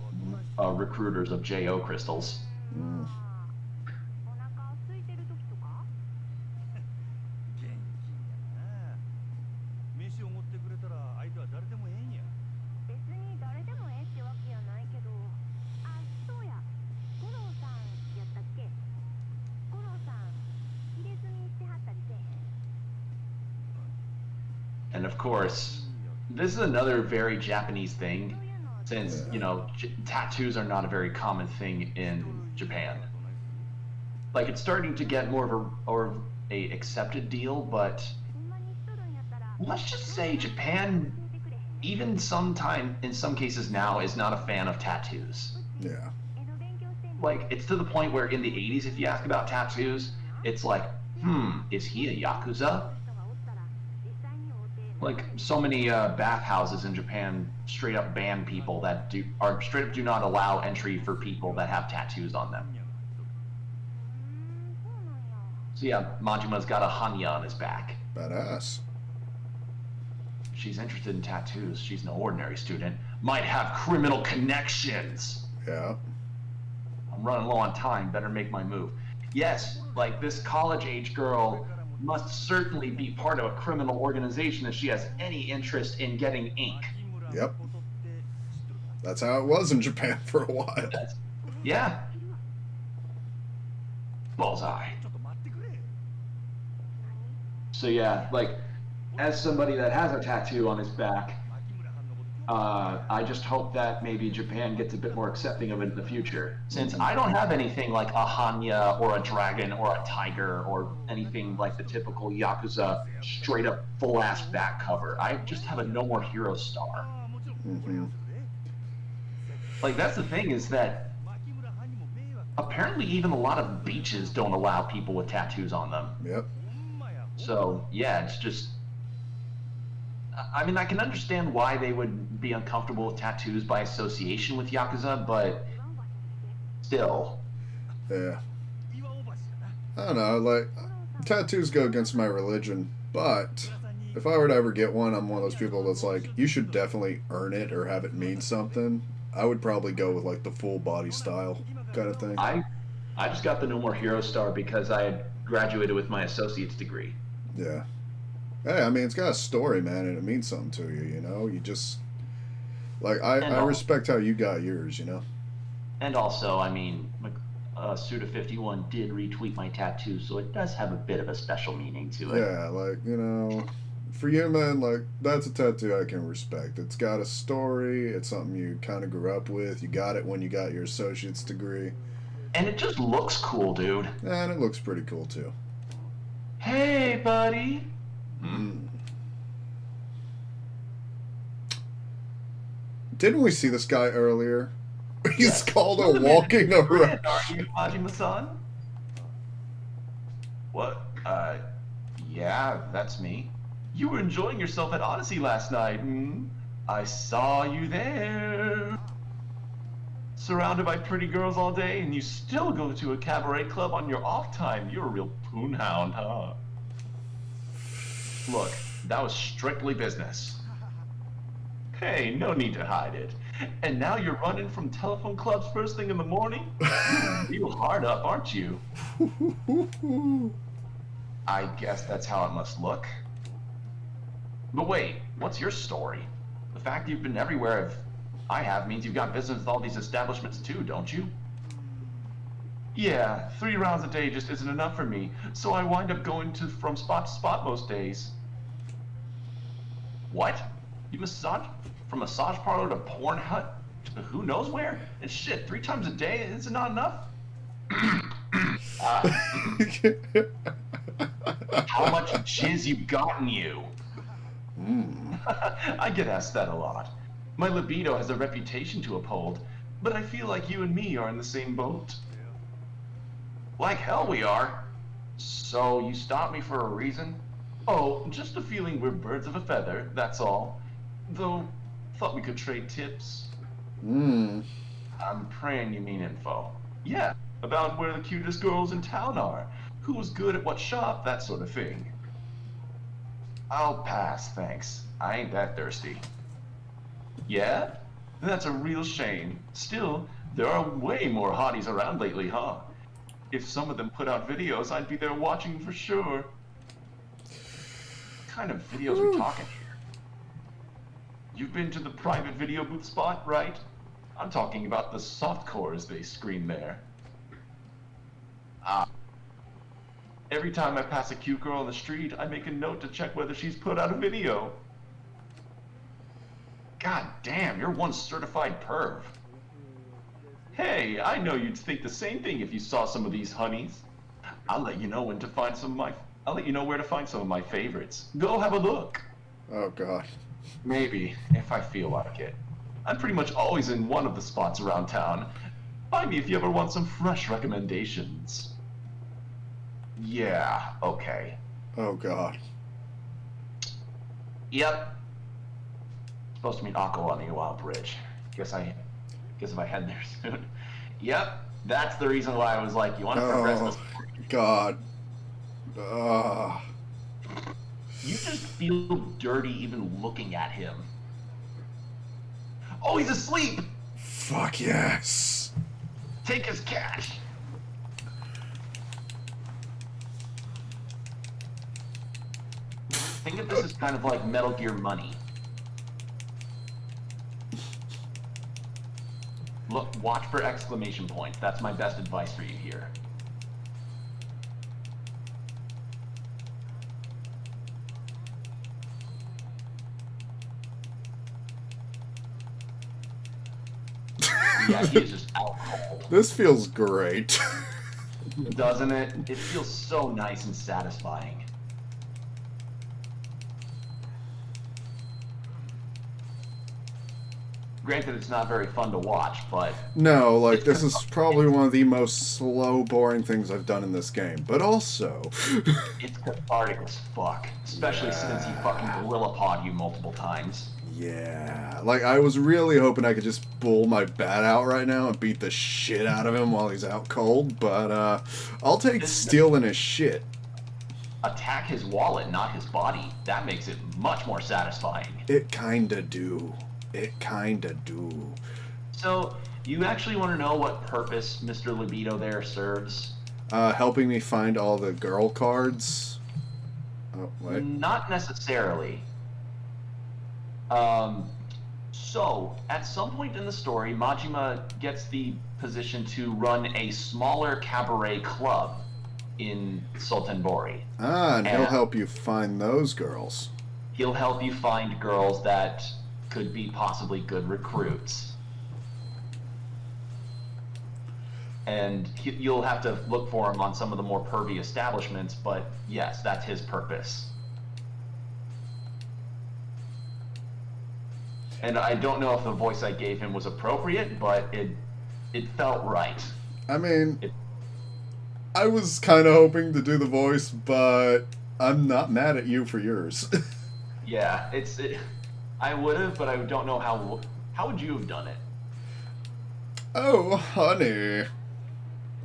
Speaker 2: recruiters of J.O. crystals.
Speaker 1: Mm.
Speaker 2: And of course, this is another very Japanese thing, since, you know, tattoos are not a very common thing in Japan. Like, it's starting to get more of a accepted deal, but let's just say Japan, even in some cases now, is not a fan of tattoos.
Speaker 1: Yeah.
Speaker 2: Like, it's to the point where in the 80s, if you ask about tattoos, it's like, is he a Yakuza? Like, so many bathhouses in Japan straight up ban people that do not allow entry for people that have tattoos on them. So yeah, Majima's got a Hanya on his back.
Speaker 1: Badass.
Speaker 2: She's interested in tattoos. She's no ordinary student. Might have criminal connections.
Speaker 1: Yeah.
Speaker 2: I'm running low on time. Better make my move. Yes, like, this college-age girl must certainly be part of a criminal organization if she has any interest in getting ink.
Speaker 1: Yep. That's how it was in Japan for a while.
Speaker 2: Yeah. Bullseye. So yeah, like, as somebody that has a tattoo on his back, I just hope that maybe Japan gets a bit more accepting of it in the future. Since I don't have anything like a Hanya or a dragon or a tiger or anything like the typical Yakuza straight up full ass back cover. I just have a No More Hero star.
Speaker 1: Mm-hmm.
Speaker 2: Like, that's the thing, is that apparently even a lot of beaches don't allow people with tattoos on them.
Speaker 1: Yep.
Speaker 2: So, yeah, it's just. I mean, I can understand why they would be uncomfortable with tattoos by association with Yakuza, but still.
Speaker 1: Yeah. I don't know, like, tattoos go against my religion, but if I were to ever get one, I'm one of those people that's like, you should definitely earn it or have it mean something. I would probably go with, like, the full body style kind of thing.
Speaker 2: I just got the No More Hero star because I had graduated with my associate's degree.
Speaker 1: Yeah. Hey, I mean, it's got a story, man, and it means something to you, you know? You just. Like, I respect how you got yours, you know?
Speaker 2: And also, I mean, Suda51 did retweet my tattoo, so it does have a bit of a special meaning to it.
Speaker 1: Yeah, like, you know, for you, man, like, that's a tattoo I can respect. It's got a story, it's something you kind of grew up with, you got it when you got your associate's degree.
Speaker 2: And it just looks cool, dude.
Speaker 1: And it looks pretty cool, too.
Speaker 2: Hey, buddy.
Speaker 1: Didn't we see this guy earlier? He's
Speaker 2: Yes.
Speaker 1: called a walking around.
Speaker 2: Are you Majima-san? What? Yeah, that's me. You were enjoying yourself at Odyssey last night, hmm? I saw you there. Surrounded by pretty girls all day, and you still go to a cabaret club on your off time. You're a real poonhound, huh? Look, that was strictly business. Hey, no need to hide it. And now you're running from telephone clubs first thing in the morning? You're real hard up, aren't you? I guess that's how it must look. But wait, what's your story? The fact you've been everywhere I have means you've got business with all these establishments too, don't you? Yeah, 3 rounds a day just isn't enough for me, so I wind up going from spot to spot most days. What? You from massage parlor to porn hut to who knows where? And shit, 3 times a day, is it not enough? How much jizz you got in you? I get asked that a lot. My libido has a reputation to uphold, but I feel like you and me are in the same boat. Like hell we are. So you stopped me for a reason? Oh, just a feeling we're birds of a feather, that's all. Though, thought we could trade tips. I'm praying you mean info. Yeah, about where the cutest girls in town are, who's good at what shop, that sort of thing. I'll pass, thanks. I ain't that thirsty. Yeah? That's a real shame. Still, there are way more hotties around lately, huh? If some of them put out videos, I'd be there watching for sure. What kind of videos are we talking here? You've been to the private video booth spot, right? I'm talking about the softcores they screen there. Every time I pass a cute girl on the street, I make a note to check whether she's put out a video. God damn, you're one certified perv. Hey, I know you'd think the same thing if you saw some of these honeys. I'll let you know where to find some of my favorites. Go have a look.
Speaker 1: Oh, God.
Speaker 2: Maybe, if I feel like it. I'm pretty much always in one of the spots around town. Find me if you ever want some fresh recommendations. Yeah, okay.
Speaker 1: Oh, God.
Speaker 2: Yep. Supposed to meet Akko on the Iwao Bridge. Guess if I head there soon. Yep, that's the reason why I was like, you want to progress this?
Speaker 1: God.
Speaker 2: You just feel dirty even looking at him. Oh, he's asleep!
Speaker 1: Fuck yes.
Speaker 2: Take his cash. Think of this as kind of like Metal Gear Money. Look, watch for exclamation points. That's my best advice for you here. Yeah, he is just out cold.
Speaker 1: This feels great.
Speaker 2: Doesn't it? It feels so nice and satisfying. Granted, it's not very fun to watch, but...
Speaker 1: No, like, this is probably one of the most slow, boring things I've done in this game. But also...
Speaker 2: it's cathartic as fuck. Especially since he fucking gorilla pawed you multiple times.
Speaker 1: Yeah. Like, I was really hoping I could just pull my bat out right now and beat the shit out of him while he's out cold. But, I'll take stealing his shit.
Speaker 2: Attack his wallet, not his body. That makes it much more satisfying.
Speaker 1: It kinda do. It kinda do.
Speaker 2: So, you actually want to know what purpose Mr. Libido there serves?
Speaker 1: Helping me find all the girl cards. Oh, wait.
Speaker 2: Not necessarily. So, at some point in the story, Majima gets the position to run a smaller cabaret club in Sultanbori.
Speaker 1: And he'll help you find those girls.
Speaker 2: He'll help you find girls that could be possibly good recruits. And you'll have to look for him on some of the more pervy establishments, but yes, that's his purpose. And I don't know if the voice I gave him was appropriate, but it felt right.
Speaker 1: I mean, I was kind of hoping to do the voice, but I'm not mad at you for yours.
Speaker 2: Yeah, I would have, but I don't know how. How would you have done it?
Speaker 1: Oh, honey.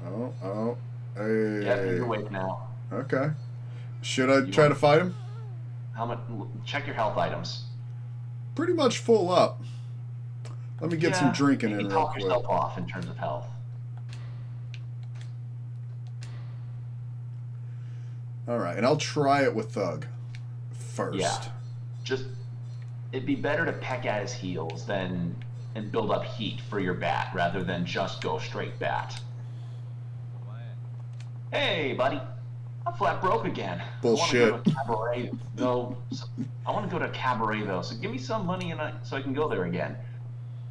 Speaker 1: Oh, hey.
Speaker 2: Yeah, you're awake now.
Speaker 1: Okay. Should I try to fight him?
Speaker 2: How much? Check your health items.
Speaker 1: Pretty much full up. Let me get some drinking in real quick.
Speaker 2: You can talk yourself off in terms of health.
Speaker 1: All right, and I'll try it with Thug first.
Speaker 2: Yeah. It'd be better to peck at his heels and build up heat for your bat rather than just go straight bat. Hey, buddy. I'm flat broke again.
Speaker 1: Bullshit.
Speaker 2: I want to go to a cabaret, though. I want to go to a cabaret, though, so give me some money so I can go there again.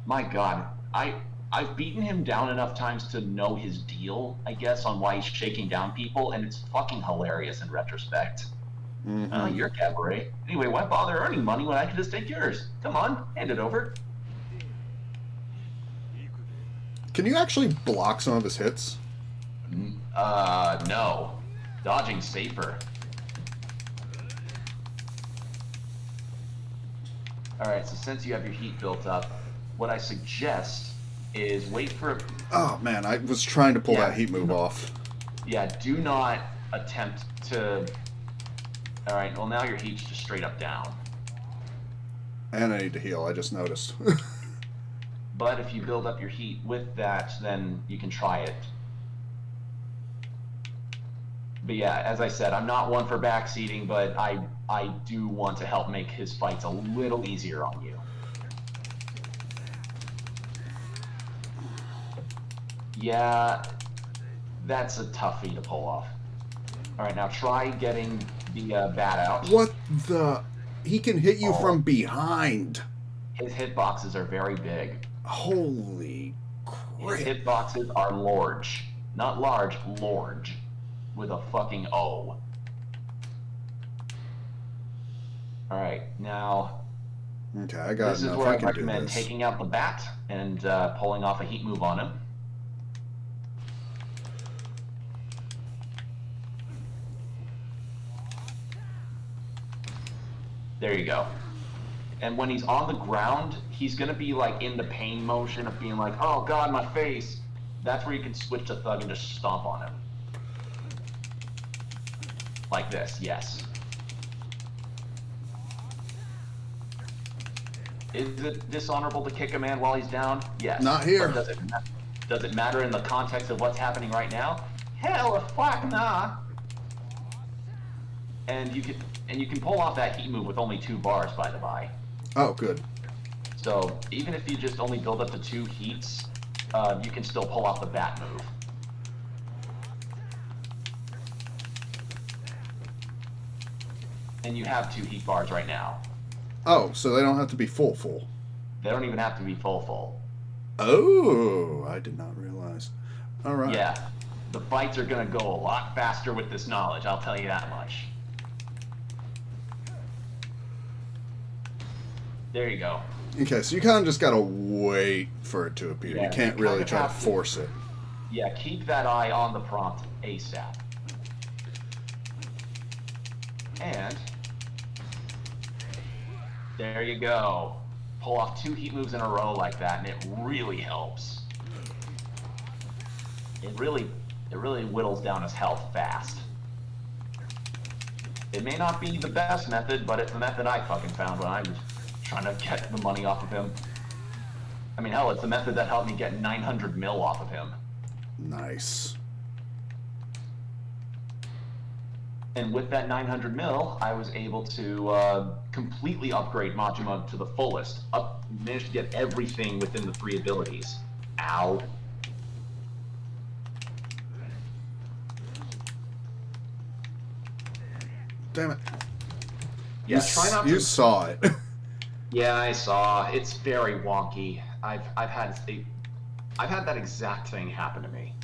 Speaker 2: My God, I've beaten him down enough times to know his deal, I guess, on why he's shaking down people, and it's fucking hilarious in retrospect.
Speaker 1: Mm-hmm.
Speaker 2: Your cabaret. Anyway, why bother earning money when I can just take yours? Come on, hand it over.
Speaker 1: Can you actually block some of his hits?
Speaker 2: No. Dodging's safer. Alright, so since you have your heat built up, what I suggest is wait for...
Speaker 1: Oh, man, I was trying to pull that heat move off.
Speaker 2: Yeah, do not attempt to... Alright, well now your heat's just straight up down.
Speaker 1: And I need to heal, I just noticed.
Speaker 2: But if you build up your heat with that, then you can try it. But yeah, as I said, I'm not one for backseating, but I do want to help make his fights a little easier on you. Yeah, that's a toughie to pull off. Alright, now try getting the bat out.
Speaker 1: What the... He can hit you from behind.
Speaker 2: His hitboxes are very big.
Speaker 1: Holy crap.
Speaker 2: His hitboxes are large. Not large, large. With a fucking O. Alright, now...
Speaker 1: Okay, I got
Speaker 2: this is where I recommend taking out the bat and pulling off a heat move on him. There you go. And when he's on the ground, he's going to be like in the pain motion of being like, oh god, my face. That's where you can switch to Thug and just stomp on him. Like this, yes. Is it dishonorable to kick a man while he's down? Yes.
Speaker 1: Not here.
Speaker 2: But does it matter in the context of what's happening right now? Hell, the fuck nah. And you can pull off that heat move with only 2 bars, by the by.
Speaker 1: Oh, good.
Speaker 2: So even if you just only build up to 2 heats, you can still pull off the bat move. And you have 2 heat bars right now.
Speaker 1: Oh, so they don't have to be full.
Speaker 2: They don't even have to be full.
Speaker 1: Oh, I did not realize. All right.
Speaker 2: Yeah, the fights are gonna go a lot faster with this knowledge, I'll tell you that much. There you go.
Speaker 1: Okay, so you kind of just gotta wait for it to appear.
Speaker 2: Yeah,
Speaker 1: you can't
Speaker 2: you
Speaker 1: really
Speaker 2: kind of
Speaker 1: try to
Speaker 2: have to.
Speaker 1: force it.
Speaker 2: Yeah, keep that eye on the prompt ASAP. And there you go. Pull off 2 heat moves in a row like that, and it really helps. It really whittles down his health fast. It may not be the best method, but it's the method I fucking found when I was trying to get the money off of him. I mean, hell, it's the method that helped me get 900 mil off of him.
Speaker 1: Nice.
Speaker 2: And with that 900 mil, I was able to completely upgrade Majima to the fullest. Managed to get everything within the 3 abilities. Ow.
Speaker 1: Damn it.
Speaker 2: Yeah, try not to.
Speaker 1: You saw it.
Speaker 2: Yeah, I saw. It's very wonky. I've had that exact thing happen to me.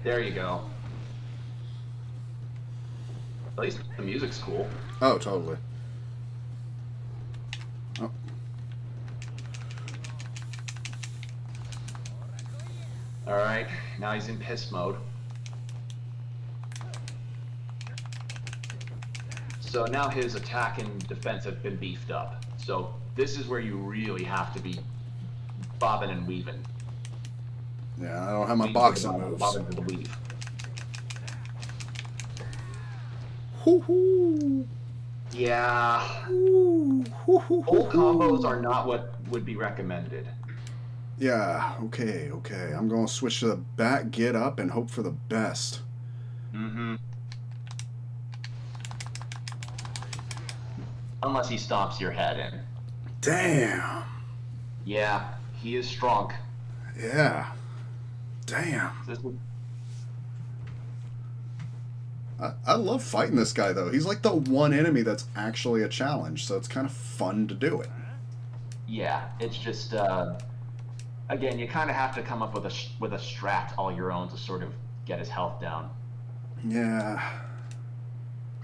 Speaker 2: There you go. At least the music's cool.
Speaker 1: Oh, totally. Oh.
Speaker 2: Alright, now he's in piss mode. So now his attack and defense have been beefed up. So this is where you really have to be bobbing and weaving.
Speaker 1: Yeah, I don't have my boxing moves.
Speaker 2: Bobbing to the weave.
Speaker 1: Hoo-hoo.
Speaker 2: Yeah. Full combos are not what would be recommended.
Speaker 1: Yeah, okay. I'm going to switch to the back, get up, and hope for the best.
Speaker 2: Mm-hmm. Unless he stomps your head in.
Speaker 1: Damn.
Speaker 2: Yeah, he is strong.
Speaker 1: Yeah. Damn. I love fighting this guy, though. He's like the one enemy that's actually a challenge, so it's kind of fun to do it.
Speaker 2: Yeah, it's just, again, you kind of have to come up with a strat all your own to sort of get his health down.
Speaker 1: Yeah.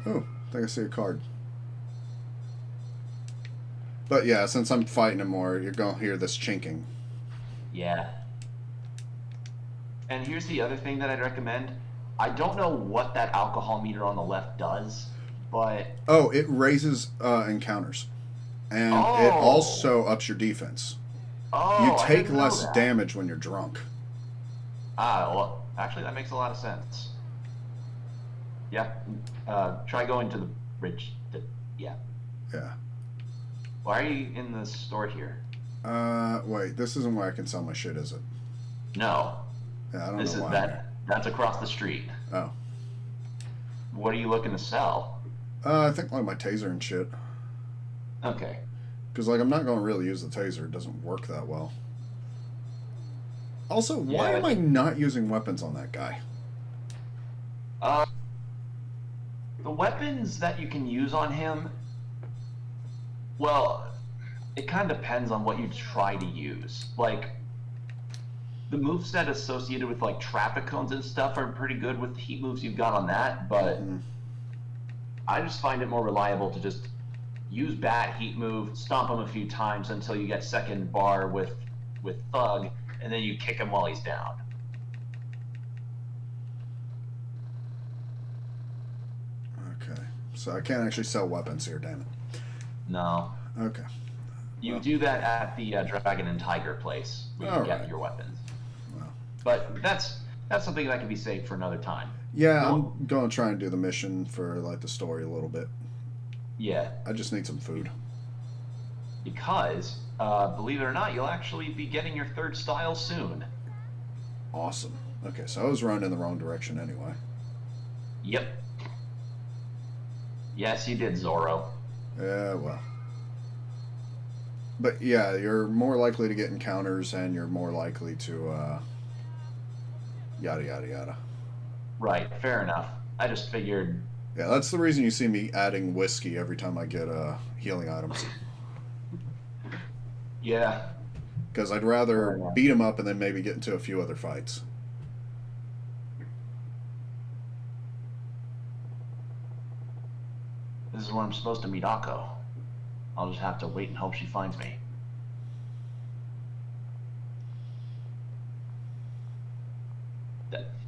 Speaker 1: Oh, I think I see a card. But yeah, since I'm fighting him more, you're going to hear this chinking.
Speaker 2: Yeah. And here's the other thing that I'd recommend. I don't know what that alcohol meter on the left does, but...
Speaker 1: Oh, it raises encounters. And it also ups your defense.
Speaker 2: Oh,
Speaker 1: you take
Speaker 2: I didn't know
Speaker 1: less
Speaker 2: that.
Speaker 1: damage when you're drunk.
Speaker 2: Ah, well, actually, that makes a lot of sense. Yeah, try going to the bridge. Yeah.
Speaker 1: Yeah.
Speaker 2: Why are you in the store here?
Speaker 1: Wait, this isn't where I can sell my shit, is it?
Speaker 2: No.
Speaker 1: Yeah, I don't
Speaker 2: This
Speaker 1: know
Speaker 2: is
Speaker 1: why. I'm here.
Speaker 2: that's across the street.
Speaker 1: Oh.
Speaker 2: What are you looking to sell?
Speaker 1: I think like my taser and shit.
Speaker 2: Okay.
Speaker 1: Because like I'm not going to really use the taser. It doesn't work that well. Also, why
Speaker 2: Yeah,
Speaker 1: am I not using weapons on that guy?
Speaker 2: The weapons that you can use on him, well, it kind of depends on what you try to use. Like, the moveset associated with like traffic cones and stuff are pretty good with the heat moves you've got on that, but I just find it more reliable to just use bat, heat move, stomp him a few times until you get second bar with Thug, and then you kick him while he's down.
Speaker 1: Okay. So I can't actually sell weapons here, damn it.
Speaker 2: No.
Speaker 1: Okay.
Speaker 2: You do that at the Dragon and Tiger place where you get your weapons.
Speaker 1: Well.
Speaker 2: But that's something that can be saved for another time.
Speaker 1: Yeah, I'm going to try and do the mission for like the story a little bit.
Speaker 2: Yeah.
Speaker 1: I just need some food.
Speaker 2: Because, believe it or not, you'll actually be getting your third style soon.
Speaker 1: Awesome. Okay, so I was running in the wrong direction anyway.
Speaker 2: Yep. Yes, you did, Zorro.
Speaker 1: Yeah, well. But yeah, you're more likely to get encounters and you're more likely to, yada, yada, yada.
Speaker 2: Right, fair enough. I just figured...
Speaker 1: Yeah, that's the reason you see me adding whiskey every time I get healing items.
Speaker 2: Yeah.
Speaker 1: Because I'd rather
Speaker 2: Fair enough.
Speaker 1: beat him up and then maybe get into a few other fights.
Speaker 2: This is where I'm supposed to meet Akko. I'll just have to wait and hope she finds me.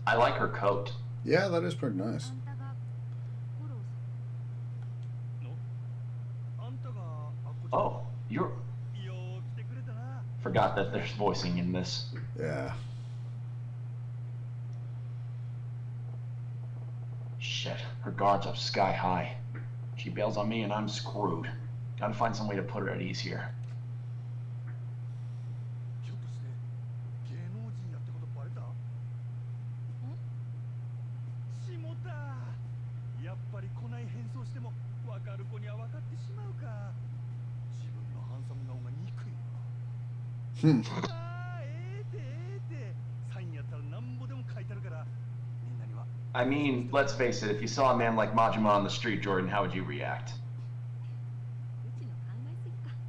Speaker 2: I like her coat.
Speaker 1: Yeah, that is pretty nice.
Speaker 2: Oh, you're... Forgot that there's voicing in this.
Speaker 1: Yeah.
Speaker 2: Shit, her guard's up sky high. She bails on me and I'm screwed. Gotta find some way to put her at ease here.
Speaker 1: Hmm.
Speaker 2: I mean, let's face it, if you saw a man like Majima on the street, Jordan, how would you react?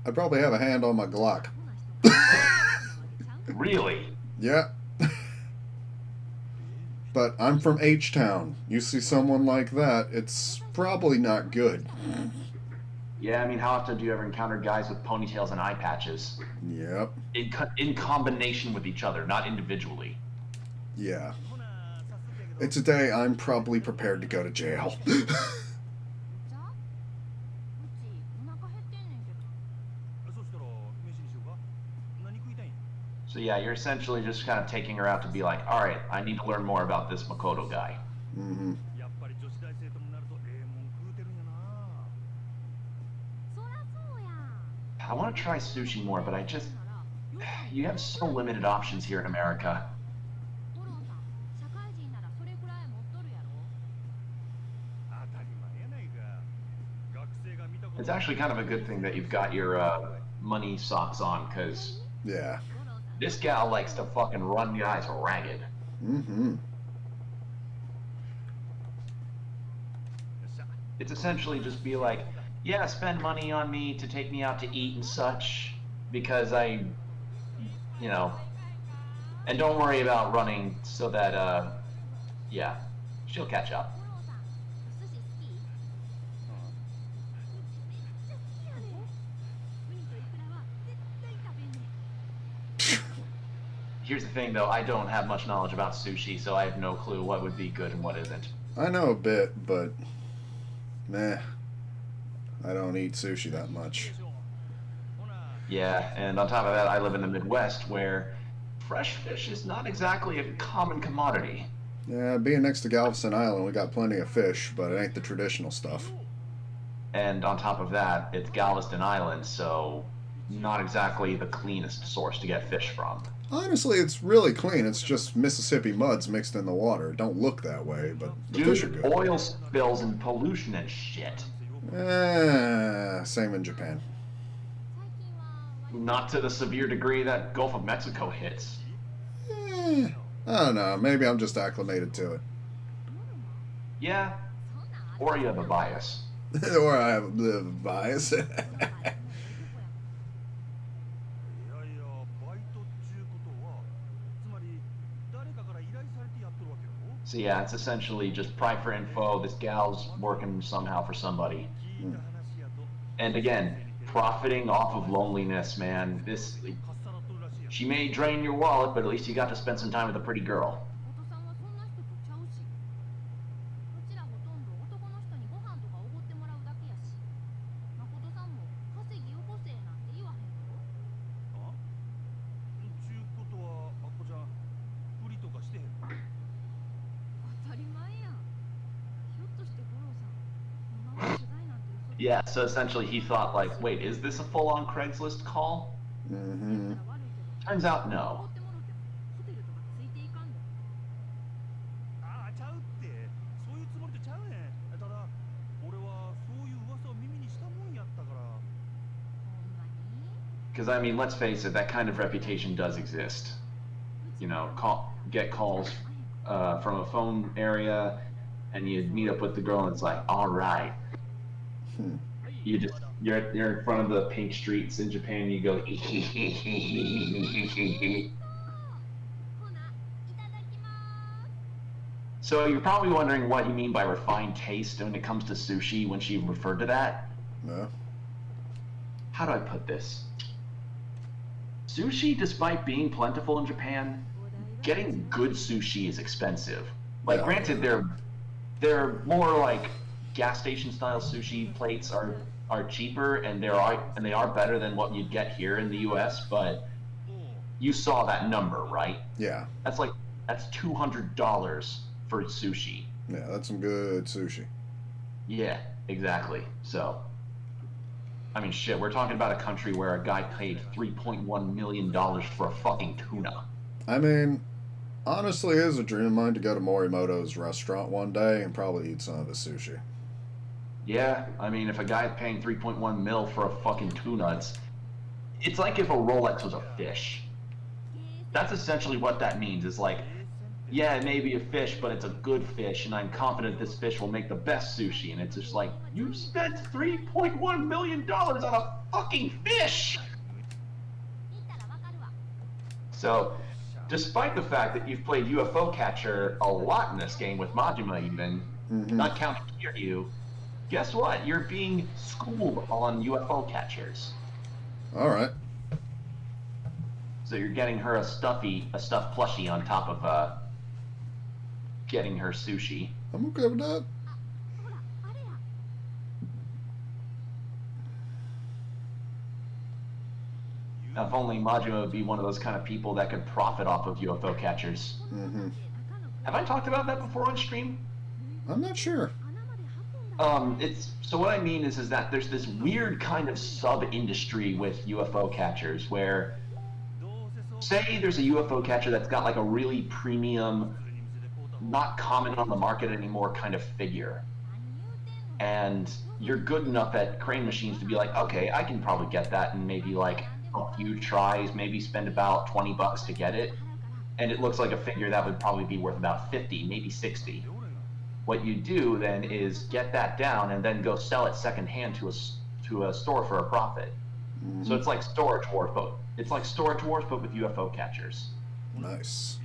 Speaker 1: I'd probably have a hand on my Glock.
Speaker 2: Really?
Speaker 1: Yeah. But I'm from H-Town. You see someone like that, it's probably not good.
Speaker 2: Yeah, I mean, how often do you ever encounter guys with ponytails and eye patches?
Speaker 1: Yep.
Speaker 2: In combination with each other, not individually.
Speaker 1: Yeah. It's a day I'm probably prepared to go to jail.
Speaker 2: So yeah, you're essentially just kind of taking her out to be like, alright, I need to learn more about this Makoto guy.
Speaker 1: Mm-hmm.
Speaker 2: I want to try sushi more, but you have so limited options here in America. It's actually kind of a good thing that you've got your money socks on, because
Speaker 1: Yeah.
Speaker 2: this gal likes to fucking run guys ragged.
Speaker 1: Mm-hmm.
Speaker 2: It's essentially just be like, yeah, spend money on me to take me out to eat and such, because and don't worry about running so that, yeah, she'll catch up. Here's the thing, though, I don't have much knowledge about sushi, so I have no clue what would be good and what isn't.
Speaker 1: I know a bit, but meh. I don't eat sushi that much.
Speaker 2: Yeah, and on top of that, I live in the Midwest, where fresh fish is not exactly a common commodity.
Speaker 1: Yeah, being next to Galveston Island, we got plenty of fish, but it ain't the traditional stuff.
Speaker 2: And on top of that, it's Galveston Island, so not exactly the cleanest source to get fish from.
Speaker 1: Honestly, it's really clean. It's just Mississippi muds mixed in the water. It don't look that way, but the fish are
Speaker 2: Dude,
Speaker 1: good.
Speaker 2: oil spills and pollution and shit.
Speaker 1: Same in Japan.
Speaker 2: Not to the severe degree that Gulf of Mexico hits.
Speaker 1: I don't know. Maybe I'm just acclimated to it.
Speaker 2: Yeah, or you have a bias.
Speaker 1: Or I have a bit of a bias.
Speaker 2: So yeah, it's essentially just pry for info. This gal's working somehow for somebody. And again, profiting off of loneliness, man. She may drain your wallet, but at least you got to spend some time with a pretty girl. Yeah, so essentially he thought like, wait, is this a full-on Craigslist call?
Speaker 1: Mm-hmm.
Speaker 2: Turns out no. Because I mean, let's face it, that kind of reputation does exist. You know, get calls from a phone area, and you meet up with the girl, and it's like, all right. You just You're in front of the pink streets in Japan. And you go. So you're probably wondering what you mean by refined taste when it comes to sushi when she referred to that.
Speaker 1: No.
Speaker 2: How do I put this? Sushi, despite being plentiful in Japan, getting good sushi is expensive. Like,
Speaker 1: Yeah.
Speaker 2: granted, they're more like gas station style sushi plates are cheaper and they are better than what you'd get here in the U.S. But you saw that number, right?
Speaker 1: Yeah.
Speaker 2: That's $200 for sushi.
Speaker 1: Yeah, that's some good sushi.
Speaker 2: Yeah, exactly. So, I mean, shit, we're talking about a country where a guy paid $3.1 million for a fucking tuna.
Speaker 1: I mean, honestly, it is a dream of mine to go to Morimoto's restaurant one day and probably eat some of his sushi.
Speaker 2: Yeah, I mean, if a guy's paying 3.1 mil for a fucking tuna, it's like if a Rolex was a fish. That's essentially what that means. Is like, yeah, it may be a fish, but it's a good fish, and I'm confident this fish will make the best sushi. And it's just like, you spent $3.1 million on a fucking fish! So, despite the fact that you've played UFO catcher a lot in this game with Majima even, not counting Kiryu, guess what? You're being schooled on UFO catchers.
Speaker 1: Alright.
Speaker 2: So you're getting her a stuffed plushie on top of getting her sushi.
Speaker 1: I'm okay with that.
Speaker 2: Now, if only Majima would be one of those kind of people that could profit off of UFO catchers. Have I talked about that before on stream?
Speaker 1: I'm not sure.
Speaker 2: So what I mean is that there's this weird kind of sub-industry with UFO catchers where, say there's a UFO catcher that's got like a really premium, not common on the market anymore kind of figure. And you're good enough at crane machines to be like, okay, I can probably get that in maybe like a few tries, maybe spend about $20 to get it. And it looks like a figure that would probably be worth about 50, maybe 60. What you do then is get that down and then go sell it secondhand to a store for a profit. So it's like Storage Wars, but with UFO catchers.
Speaker 1: Nice.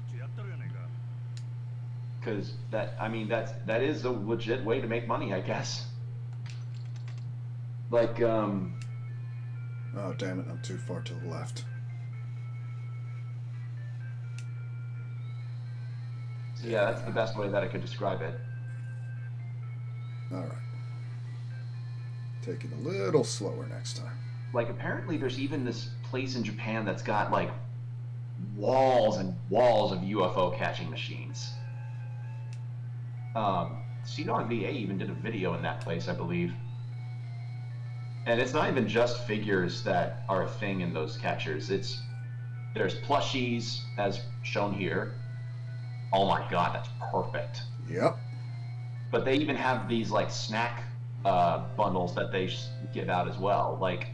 Speaker 2: Because that is a legit way to make money, I guess. Like
Speaker 1: Oh damn it! I'm too far to the left.
Speaker 2: So yeah, that's the best way that I could describe it.
Speaker 1: Alright. Take it a little slower next time.
Speaker 2: Like, apparently there's even this place in Japan that's got, like, walls and walls of UFO catching machines. CDOG VA even did a video in that place, I believe. And it's not even just figures that are a thing in those catchers. There's plushies, as shown here. Oh my god, that's perfect.
Speaker 1: Yep.
Speaker 2: But they even have these like snack bundles that they give out as well. Like,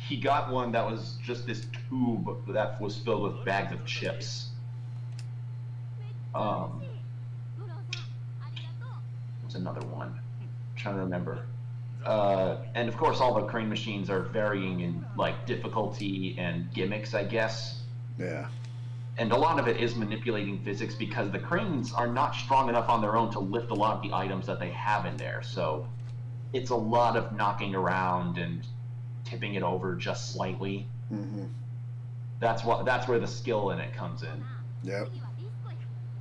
Speaker 2: he got one that was just this tube that was filled with bags of chips. What's another one? I'm trying to remember. And of course, all the crane machines are varying in like difficulty and gimmicks, I guess.
Speaker 1: Yeah.
Speaker 2: And a lot of it is manipulating physics because the cranes are not strong enough on their own to lift a lot of the items that they have in there. So it's a lot of knocking around and tipping it over just slightly. That's where the skill in it comes in.
Speaker 1: Yep.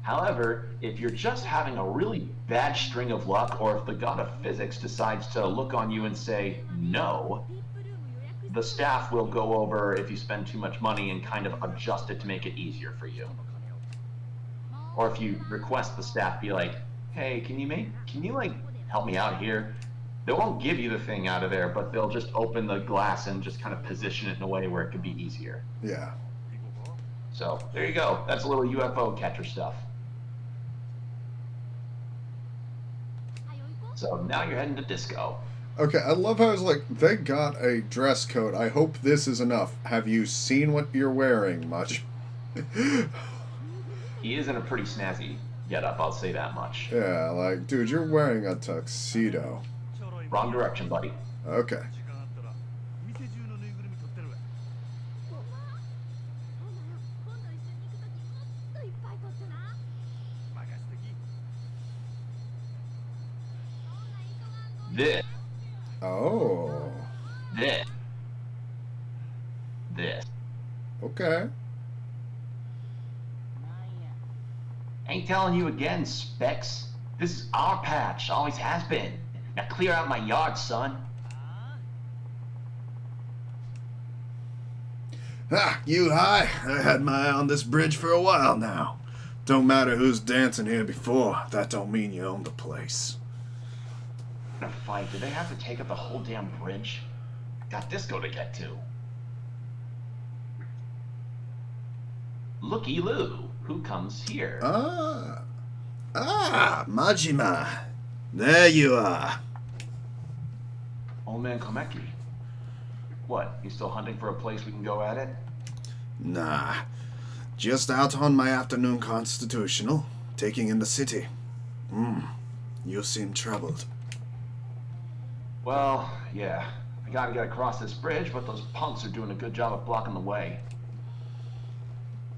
Speaker 2: However, if you're just having a really bad string of luck, or if the god of physics decides to look on you and say no, the staff will go over if you spend too much money and kind of adjust it to make it easier for you. Or if you request the staff be like, hey, can you like help me out here? They won't give you the thing out of there, but they'll just open the glass and just kind of position it in a way where it could be easier.
Speaker 1: Yeah.
Speaker 2: So there you go. That's a little UFO catcher stuff. So now you're heading to disco.
Speaker 1: Okay, I love how it's like, they got a dress code. I hope this is enough. Have you seen what you're wearing much?
Speaker 2: He is in a pretty snazzy getup, I'll say that much.
Speaker 1: Yeah, like, dude, you're wearing a tuxedo.
Speaker 2: Wrong direction, buddy.
Speaker 1: Okay.
Speaker 2: This.
Speaker 1: Oh.
Speaker 2: This. This.
Speaker 1: Okay.
Speaker 2: Ain't telling you again, Specs. This is our patch, always has been. Now clear out my yard, son.
Speaker 1: Ah, you high? I had my eye on this bridge for a while now. Don't matter who's dancing here before. That don't mean you own the place.
Speaker 2: In a fight, did they have to take up the whole damn bridge? Got disco to get to. Looky-loo, who comes here?
Speaker 1: Majima. There you are.
Speaker 2: Old man Komeki. What, you still hunting for a place we can go at it?
Speaker 1: Nah. Just out on my afternoon constitutional, taking in the city. You seem troubled.
Speaker 2: Well, yeah. I gotta get across this bridge, but those punks are doing a good job of blocking the way.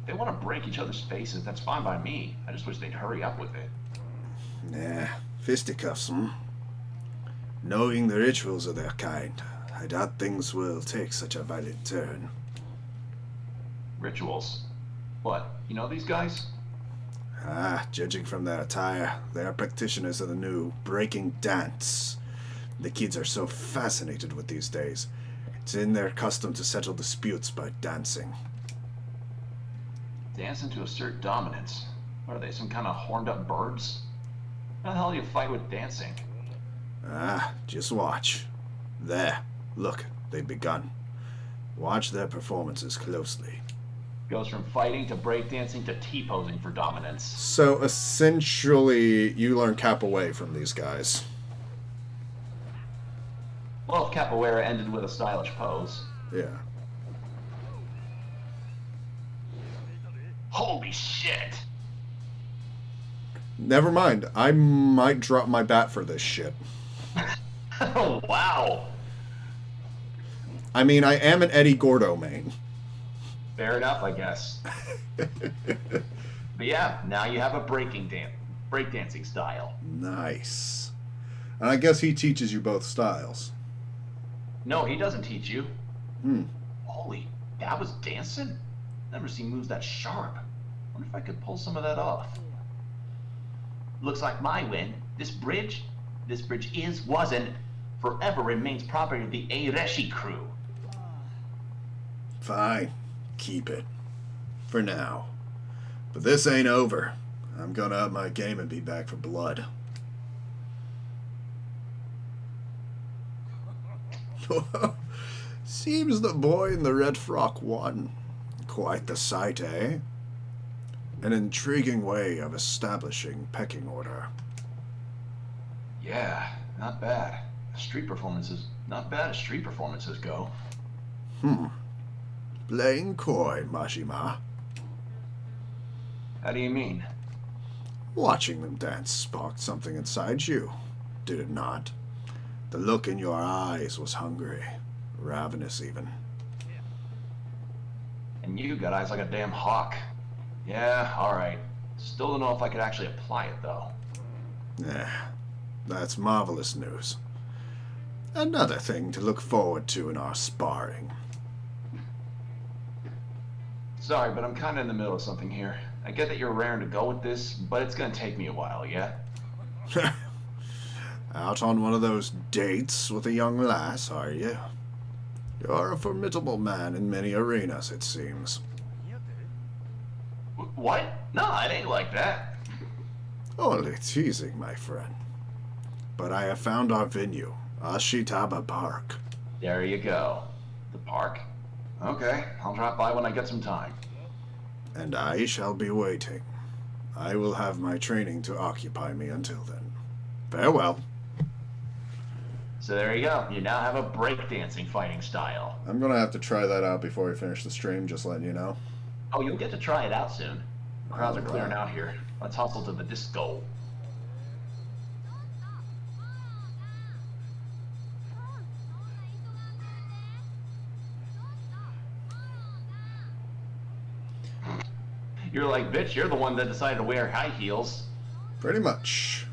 Speaker 2: If they want to break each other's faces, that's fine by me. I just wish they'd hurry up with it.
Speaker 1: Nah, fisticuffs, Knowing the rituals of their kind, I doubt things will take such a violent turn.
Speaker 2: Rituals? What, you know these guys?
Speaker 1: Judging from their attire, they are practitioners of the new breaking dance. The kids are so fascinated with these days. It's in their custom to settle disputes by dancing.
Speaker 2: Dancing to assert dominance. What are they, some kind of horned up birds? How the hell do you fight with dancing?
Speaker 1: Just watch. There. Look, they've begun. Watch their performances closely.
Speaker 2: Goes from fighting to breakdancing to T-posing for dominance.
Speaker 1: So essentially, you learn capoeira from these guys.
Speaker 2: Well, if capoeira ended with a stylish pose.
Speaker 1: Yeah.
Speaker 2: Holy shit!
Speaker 1: Never mind. I might drop my bat for this shit.
Speaker 2: Oh, wow!
Speaker 1: I mean, I am an Eddie Gordo main.
Speaker 2: Fair enough, I guess. But yeah, now you have a breakdancing style.
Speaker 1: Nice. And I guess he teaches you both styles.
Speaker 2: No, he doesn't teach you. Holy, that was dancing? Never seen moves that sharp. Wonder if I could pull some of that off. Looks like my win. This bridge wasn't, forever remains property of the Eireshi crew.
Speaker 1: Fine. Keep it. For now. But this ain't over. I'm gonna up my game and be back for blood. Seems the boy in the red frock won. Quite the sight, eh? An intriguing way of establishing pecking order.
Speaker 2: Yeah, not bad. Street performances, not bad as street performances go.
Speaker 1: Playing coy, Majima.
Speaker 2: How do you mean?
Speaker 1: Watching them dance sparked something inside you, did it not? The look in your eyes was hungry, ravenous even.
Speaker 2: And you got eyes like a damn hawk. Yeah, alright. Still don't know if I could actually apply it, though.
Speaker 1: That's marvelous news. Another thing to look forward to in our sparring.
Speaker 2: Sorry, but I'm kinda in the middle of something here. I get that you're raring to go with this, but it's gonna take me a while, yeah?
Speaker 1: Out on one of those dates with a young lass, are you? You're a formidable man in many arenas, it seems.
Speaker 2: What? No, it ain't like that.
Speaker 1: Only teasing, my friend. But I have found our venue, Ashitaba Park.
Speaker 2: There you go. The park? Okay, I'll drop by when I get some time.
Speaker 1: And I shall be waiting. I will have my training to occupy me until then. Farewell.
Speaker 2: So there you go. You now have a breakdancing fighting style.
Speaker 1: I'm gonna have to try that out before we finish the stream, just letting you know.
Speaker 2: Oh, you'll get to try it out soon. The crowds are clearing out here. Let's hustle to the disco. You're like, bitch, you're the one that decided to wear high heels.
Speaker 1: Pretty much.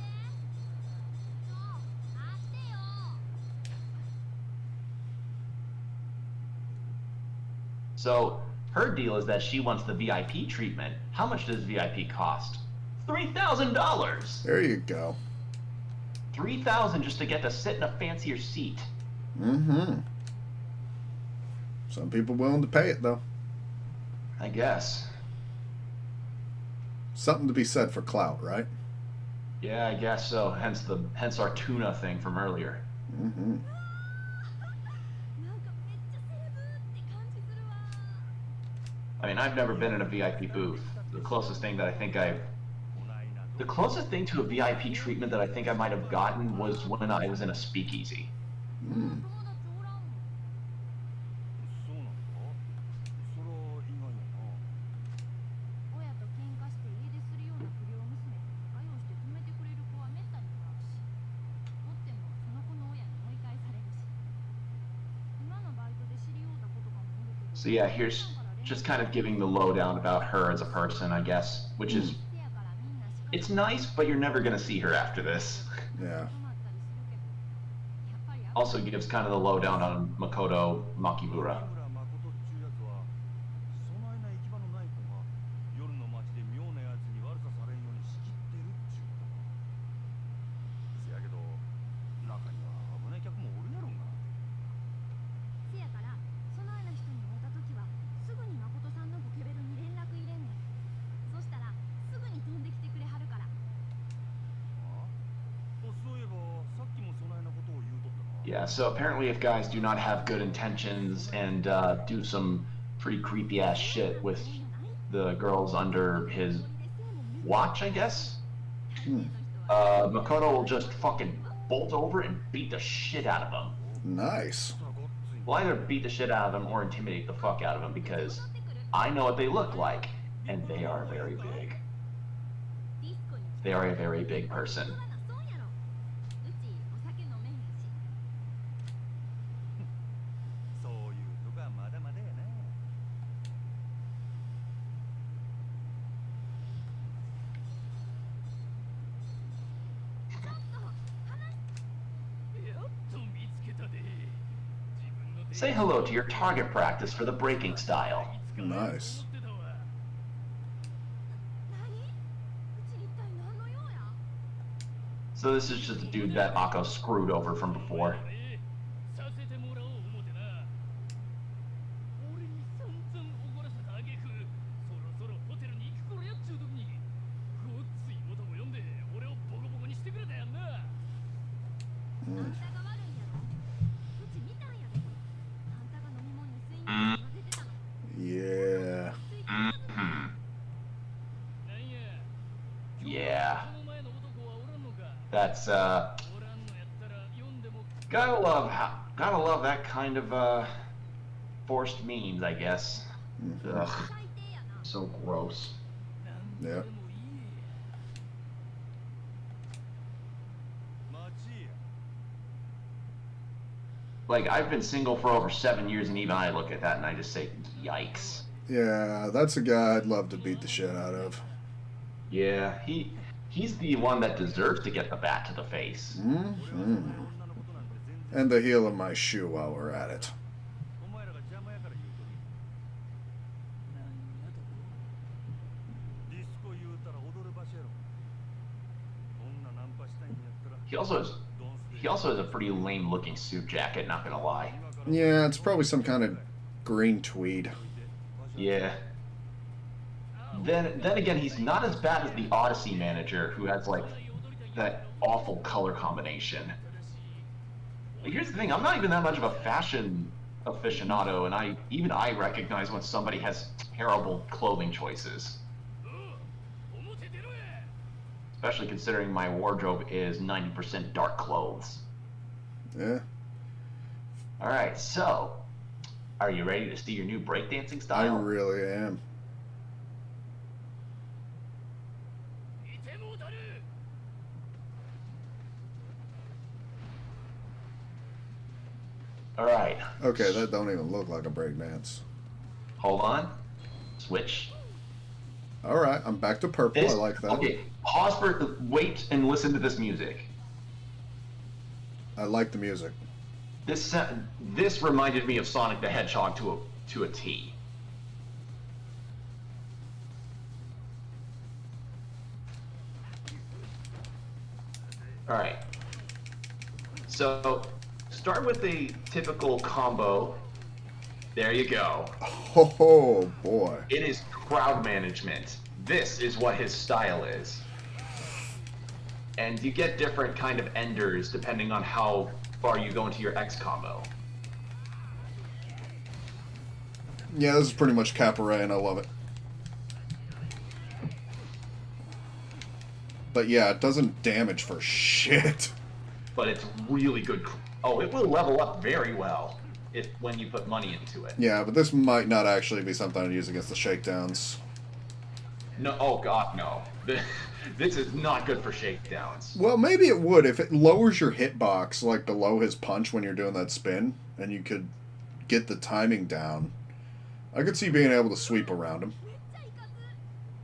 Speaker 2: So her deal is that she wants the VIP treatment. How much does VIP cost? $3,000.
Speaker 1: There you go.
Speaker 2: $3,000 just to get to sit in a fancier seat.
Speaker 1: Mm-hmm. Some people willing to pay it, though.
Speaker 2: I guess.
Speaker 1: Something to be said for clout, right?
Speaker 2: Yeah, I guess so. Hence our tuna thing from earlier.
Speaker 1: Mm-hmm.
Speaker 2: I mean, I've never been in a VIP booth. The closest thing to a VIP treatment that I think I might have gotten was when I was in a speakeasy.
Speaker 1: Mm.
Speaker 2: So yeah, here's just kind of giving the lowdown about her as a person, I guess, which is, it's nice, but you're never gonna see her after this.
Speaker 1: Yeah.
Speaker 2: Also gives kind of the lowdown on Makoto Makimura. Yeah, so apparently if guys do not have good intentions and do some pretty creepy ass shit with the girls under his watch, I guess, Makoto will just fucking bolt over and beat the shit out of them.
Speaker 1: Nice.
Speaker 2: Will either beat the shit out of them or intimidate the fuck out of them, because I know what they look like, and they are very big. They are a very big person. Say hello to your target practice for the breaking style.
Speaker 1: Nice.
Speaker 2: So this is just a dude that Akko screwed over from before.
Speaker 1: Yeah.
Speaker 2: Mm-hmm. Yeah. That's gotta love that kind of forced memes, I guess.
Speaker 1: Mm-hmm.
Speaker 2: Ugh. So gross.
Speaker 1: Yeah.
Speaker 2: Like, I've been single for over 7 years, and even I look at that and I just say, yikes.
Speaker 1: Yeah, that's a guy I'd love to beat the shit out of.
Speaker 2: Yeah, he's the one that deserves to get the bat to the face.
Speaker 1: Mm-hmm. And the heel of my shoe while we're at it. He also has a pretty lame looking suit jacket, not gonna lie. Yeah, it's probably some kind of green tweed.
Speaker 2: Yeah. Then again, he's not as bad as the Odyssey manager, who has like that awful color combination. Like, here's the thing: I'm not even that much of a fashion aficionado, and even I recognize when somebody has terrible clothing choices. Especially considering my wardrobe is 90% dark clothes.
Speaker 1: Yeah.
Speaker 2: All right, so are you ready to see your new breakdancing
Speaker 1: I
Speaker 2: style?
Speaker 1: really am.
Speaker 2: All right.
Speaker 1: Okay, that don't even look like a breakdance.
Speaker 2: Hold on. Switch.
Speaker 1: All right, I'm back to purple. I like that.
Speaker 2: Okay, wait and listen to this music.
Speaker 1: I like the music.
Speaker 2: This reminded me of Sonic the Hedgehog to a T. All right. So, start with a typical combo. There you go.
Speaker 1: Oh boy.
Speaker 2: It is crowd management. This is what his style is. And you get different kind of enders depending on how far you go into your X combo.
Speaker 1: Yeah, this is pretty much cabaret, and I love it. But yeah, it doesn't damage for shit.
Speaker 2: But it's really good. Oh, it will level up very well when you put money into it.
Speaker 1: Yeah, but this might not actually be something I'd use against the shakedowns.
Speaker 2: No, oh god, no. This is not good for shakedowns.
Speaker 1: Well, maybe it would if it lowers your hitbox, like below his punch when you're doing that spin, and you could get the timing down. I could see being able to sweep around him.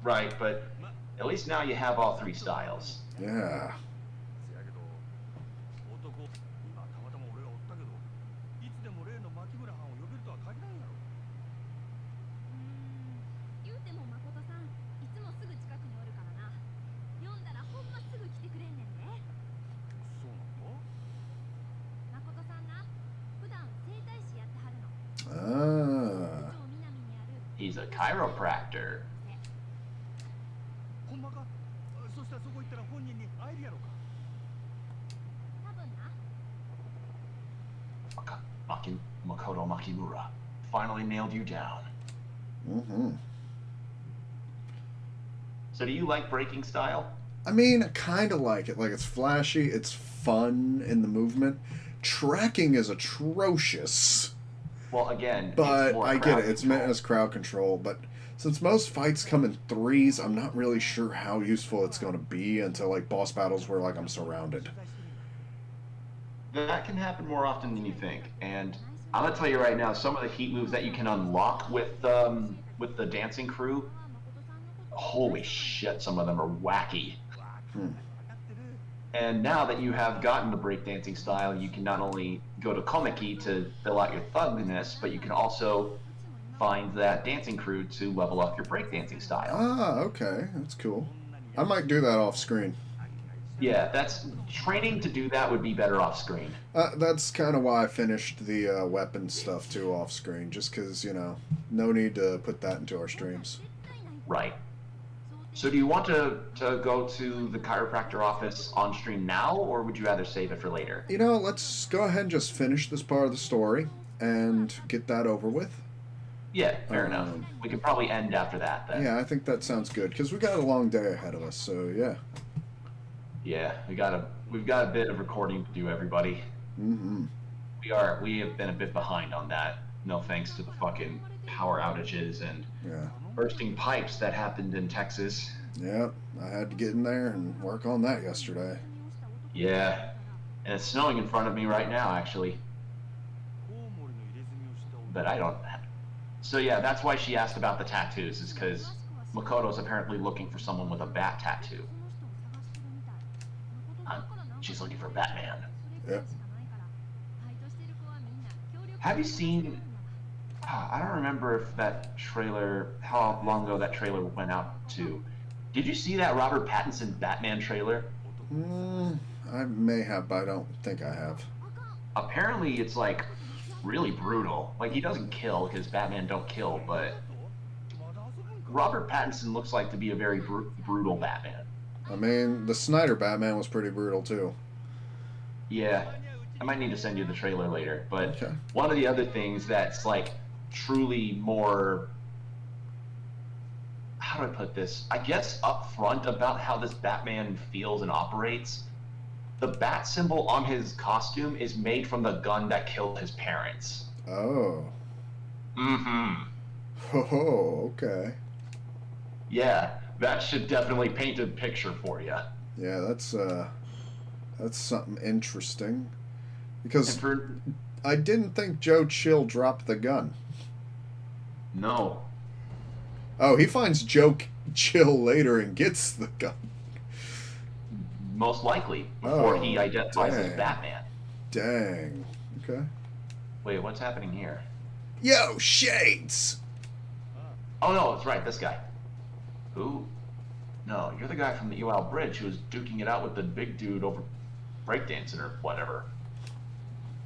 Speaker 2: Right, but at least now you have all three styles.
Speaker 1: Yeah. Ah.
Speaker 2: He's a chiropractor. Makoto Makimura finally nailed you down.
Speaker 1: Mm-hmm.
Speaker 2: So do you like breaking style?
Speaker 1: I mean, I kind of like it. Like, it's flashy, it's fun in the movement. Tracking is atrocious.
Speaker 2: Well, again,
Speaker 1: but I get it. It's meant
Speaker 2: control.
Speaker 1: as crowd control. But since most fights come in threes, I'm not really sure how useful it's going to be until, like, boss battles where, like, I'm surrounded.
Speaker 2: That can happen more often than you think. And I'm gonna tell you right now, some of the heat moves that you can unlock with the dancing crew, holy shit, some of them are wacky. And now that you have gotten the breakdancing style, you can not only go to Komeki to fill out your thugness, but you can also find that dancing crew to level up your breakdancing style.
Speaker 1: Ah, okay. That's cool. I might do that off screen.
Speaker 2: Yeah, that's training to do that would be better off screen.
Speaker 1: That's kind of why I finished the weapon stuff too off screen, just because, you know, no need to put that into our streams.
Speaker 2: Right. So do you want to go to the chiropractor office on stream now, or would you rather save it for later?
Speaker 1: You know, let's go ahead and just finish this part of the story and get that over with.
Speaker 2: Yeah, fair enough. We could probably end after that then.
Speaker 1: Yeah, I think that sounds good, because we got a long day ahead of us, so yeah.
Speaker 2: Yeah, we've got a bit of recording to do, everybody.
Speaker 1: Mm-hmm.
Speaker 2: We have been a bit behind on that. No thanks to the fucking power outages and bursting pipes that happened in Texas.
Speaker 1: Yeah, I had to get in there and work on that yesterday.
Speaker 2: Yeah, and it's snowing in front of me right now, actually. But I don't. So yeah, that's why she asked about the tattoos, is because Makoto's apparently looking for someone with a bat tattoo. She's looking for Batman.
Speaker 1: Yep.
Speaker 2: Have you seen... I don't remember if that trailer... how long ago that trailer went out to. Did you see that Robert Pattinson Batman trailer?
Speaker 1: I may have, but I don't think I have.
Speaker 2: Apparently it's, like, really brutal. Like, he doesn't kill, because Batman don't kill, but... Robert Pattinson looks like to be a very brutal Batman.
Speaker 1: I mean, the Snyder Batman was pretty brutal, too.
Speaker 2: Yeah, I might need to send you the trailer later, but
Speaker 1: Okay.
Speaker 2: One of the other things that's, like, truly more, how do I put this? I guess upfront about how this Batman feels and operates. The bat symbol on his costume is made from the gun that killed his parents.
Speaker 1: Oh.
Speaker 2: Mm-hmm.
Speaker 1: Oh, okay.
Speaker 2: Yeah, that should definitely paint a picture for you.
Speaker 1: Yeah, that's something interesting. Because I didn't think Joe Chill dropped the gun.
Speaker 2: No.
Speaker 1: Oh, he finds Joe chill later and gets the gun.
Speaker 2: Most likely, before he
Speaker 1: Oh,
Speaker 2: identifies as
Speaker 1: dang.
Speaker 2: Batman.
Speaker 1: Dang. Okay.
Speaker 2: Wait, what's happening here?
Speaker 1: Yo, Shades!
Speaker 2: Oh no, it's right, this guy. Who? No, you're the guy from the UL Bridge who was duking it out with the big dude over breakdancing or whatever.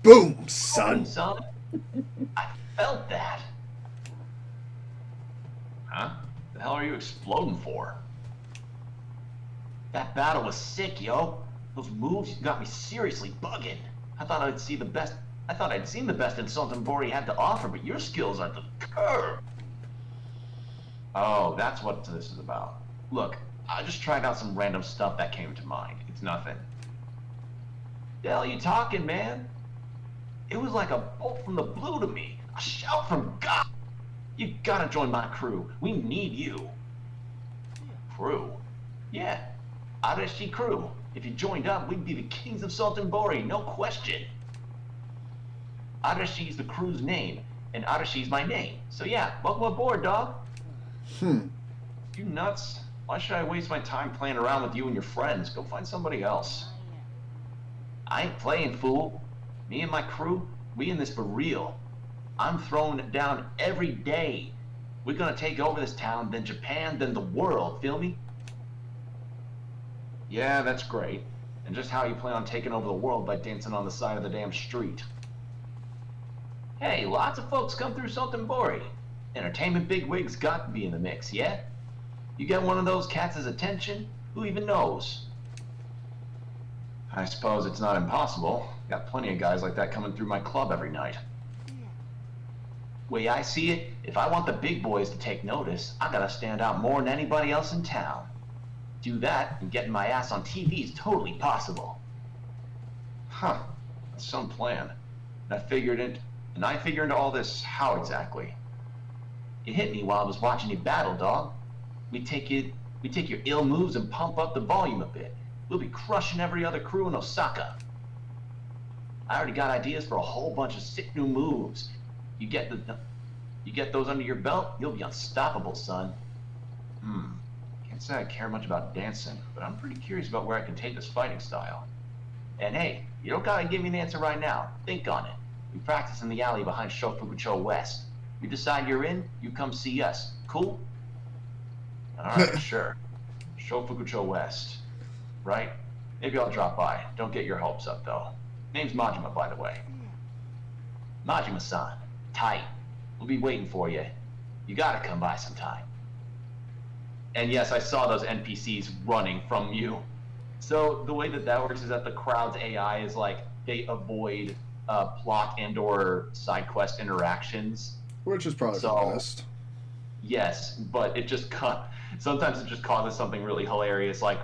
Speaker 1: Boom, son!
Speaker 2: Son? I felt that. Huh? The hell are you exploding for? That battle was sick, yo. Those moves got me seriously bugging. I thought I'd seen the best in something Bori had to offer, but your skills are the curve. Oh, that's what this is about. Look, I just tried out some random stuff that came to mind. It's nothing. The hell are you talking, man? It was like a bolt from the blue to me. A shout from God. You gotta join my crew. We need you. Crew? Yeah. Arashi crew. If you joined up, we'd be the kings of Sultan Bori, no question. Arashi's the crew's name, and Arashi's my name. So yeah, welcome aboard, dog. You nuts? Why should I waste my time playing around with you and your friends? Go find somebody else. I ain't playing, fool. Me and my crew, we in this for real. I'm throwing it down every day. We're gonna take over this town, then Japan, then the world, feel me? Yeah, that's great. And just how you plan on taking over the world by dancing on the side of the damn street. Hey, lots of folks come through Sultan Bori. Entertainment bigwigs got to be in the mix, yeah? You get one of those cats' attention, who even knows? I suppose it's not impossible. Got plenty of guys like that coming through my club every night. Way I see it, if I want the big boys to take notice, I gotta stand out more than anybody else in town. Do that, and getting my ass on TV is totally possible. Huh, that's some plan. And I figured into all this how exactly? It hit me while I was watching you battle, dog. We take your ill moves and pump up the volume a bit. We'll be crushing every other crew in Osaka. I already got ideas for a whole bunch of sick new moves. You get those under your belt, you'll be unstoppable, son. Can't say I care much about dancing, but I'm pretty curious about where I can take this fighting style. And hey, you don't gotta give me an answer right now. Think on it. We practice in the alley behind Shofukucho West. You decide you're in, you come see us. Cool? Alright, sure. Shofukucho West. Right? Maybe I'll drop by. Don't get your hopes up, though. Name's Majima, by the way. Majima-san. Tight. We'll be waiting for you. You gotta come by sometime. And yes, I saw those NPCs running from you. So the way that works is that the crowd's AI is like, they avoid plot and or side quest interactions.
Speaker 1: Which is probably for the best.
Speaker 2: Yes, but sometimes it just causes something really hilarious, like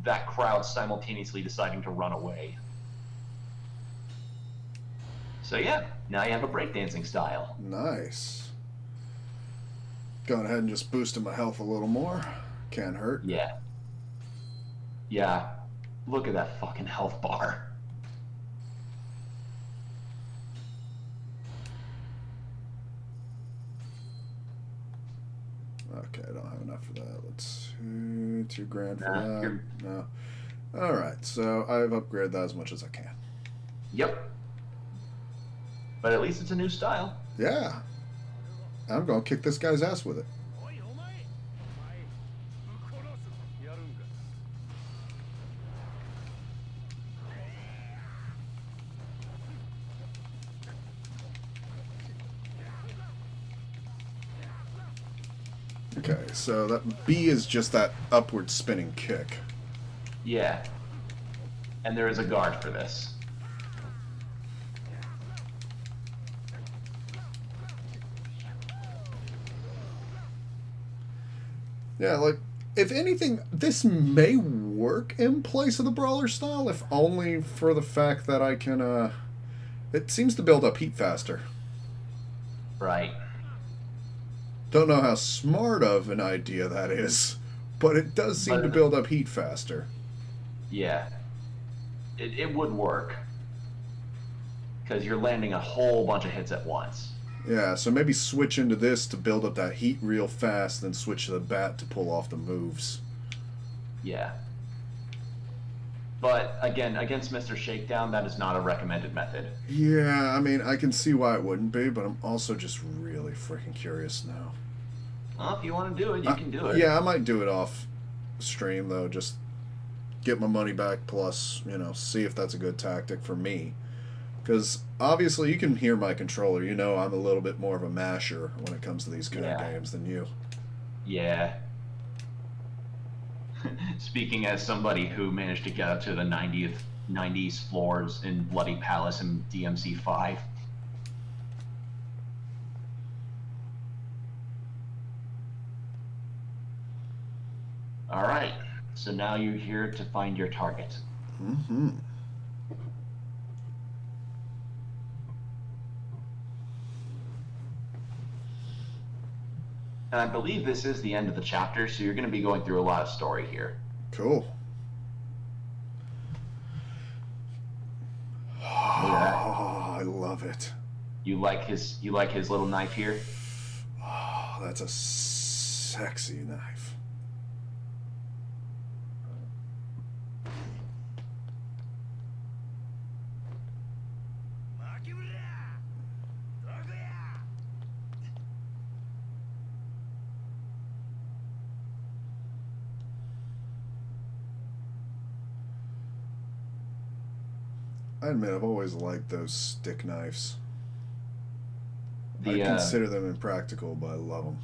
Speaker 2: that crowd simultaneously deciding to run away. So yeah, now you have a breakdancing style.
Speaker 1: Nice. Going ahead and just boosting my health a little more. Can't hurt.
Speaker 2: Yeah. Yeah. Look at that fucking health bar.
Speaker 1: Okay, I don't have enough for that. Let's $2,000 for
Speaker 2: Nah,
Speaker 1: that. No. All right, so I've upgraded that as much as I can.
Speaker 2: Yep. But at least it's a new style.
Speaker 1: Yeah. I'm going to kick this guy's ass with it. Okay, so that B is just that upward spinning kick.
Speaker 2: Yeah. And there is a guard for this.
Speaker 1: Yeah, like, if anything, this may work in place of the brawler style, if only for the fact that I can, it seems to build up heat faster.
Speaker 2: Right.
Speaker 1: Don't know how smart of an idea that is, but it does seem to build up heat faster.
Speaker 2: Yeah. It would work. Because you're landing a whole bunch of hits at once.
Speaker 1: Yeah, so maybe switch into this to build up that heat real fast, then switch to the bat to pull off the moves.
Speaker 2: Yeah. But again, against Mr. Shakedown, that is not a recommended method.
Speaker 1: Yeah, I mean, I can see why it wouldn't be, but I'm also just really freaking curious now.
Speaker 2: Well, if you want to do it, you can do it.
Speaker 1: Yeah, I might do it off stream, though. Just get my money back, plus, see if that's a good tactic for me. Because obviously, you can hear my controller. You know I'm a little bit more of a masher when it comes to these kind of games than you.
Speaker 2: Yeah. Speaking as somebody who managed to get up to the 90s floors in Bloody Palace and DMC5. All right. So now you're here to find your target.
Speaker 1: Mm-hmm.
Speaker 2: And I believe this is the end of the chapter, so you're going to be going through a lot of story here.
Speaker 1: Cool.
Speaker 2: Look at that.
Speaker 1: Oh, I love it.
Speaker 2: You like his little knife here?
Speaker 1: Oh, that's a sexy knife. I admit, I've always liked those stick knives. I consider them impractical, but I love them.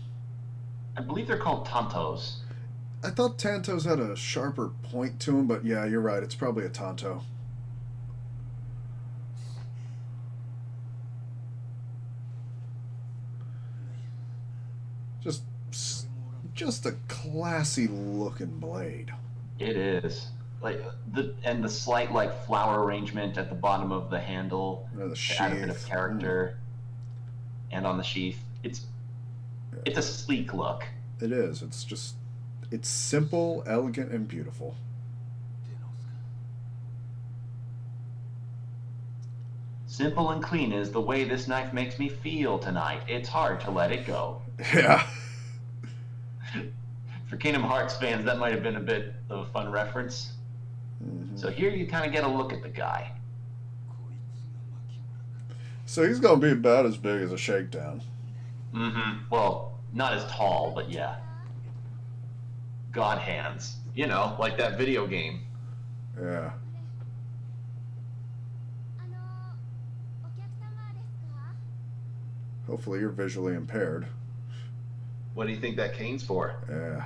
Speaker 2: I believe they're called tantos.
Speaker 1: I thought tantos had a sharper point to them, but yeah, you're right. It's probably a tanto. Just a classy looking blade.
Speaker 2: It is. Like the slight like flower arrangement at the bottom of the handle
Speaker 1: the
Speaker 2: to add a bit of character, and on the sheath, it's a sleek look.
Speaker 1: It is. It's simple, elegant, and beautiful.
Speaker 2: Simple and clean is the way this knife makes me feel tonight. It's hard to let it go.
Speaker 1: Yeah.
Speaker 2: For Kingdom Hearts fans, that might have been a bit of a fun reference.
Speaker 1: Mm-hmm.
Speaker 2: So here you kind of get a look at the guy.
Speaker 1: So he's going to be about as big as a Shakedown.
Speaker 2: Mm-hmm. Well, not as tall, but yeah. God hands. Like that video game.
Speaker 1: Yeah. Hopefully you're visually impaired.
Speaker 2: What do you think that cane's for?
Speaker 1: Yeah.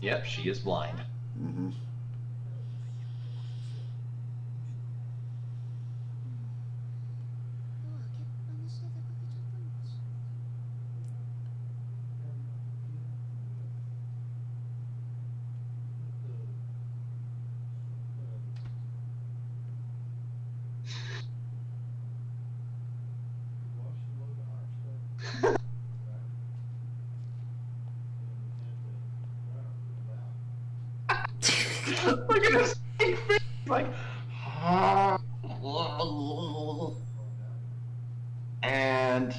Speaker 2: Yep, she is blind.
Speaker 1: Mm-hmm.
Speaker 2: Look at his face, like, and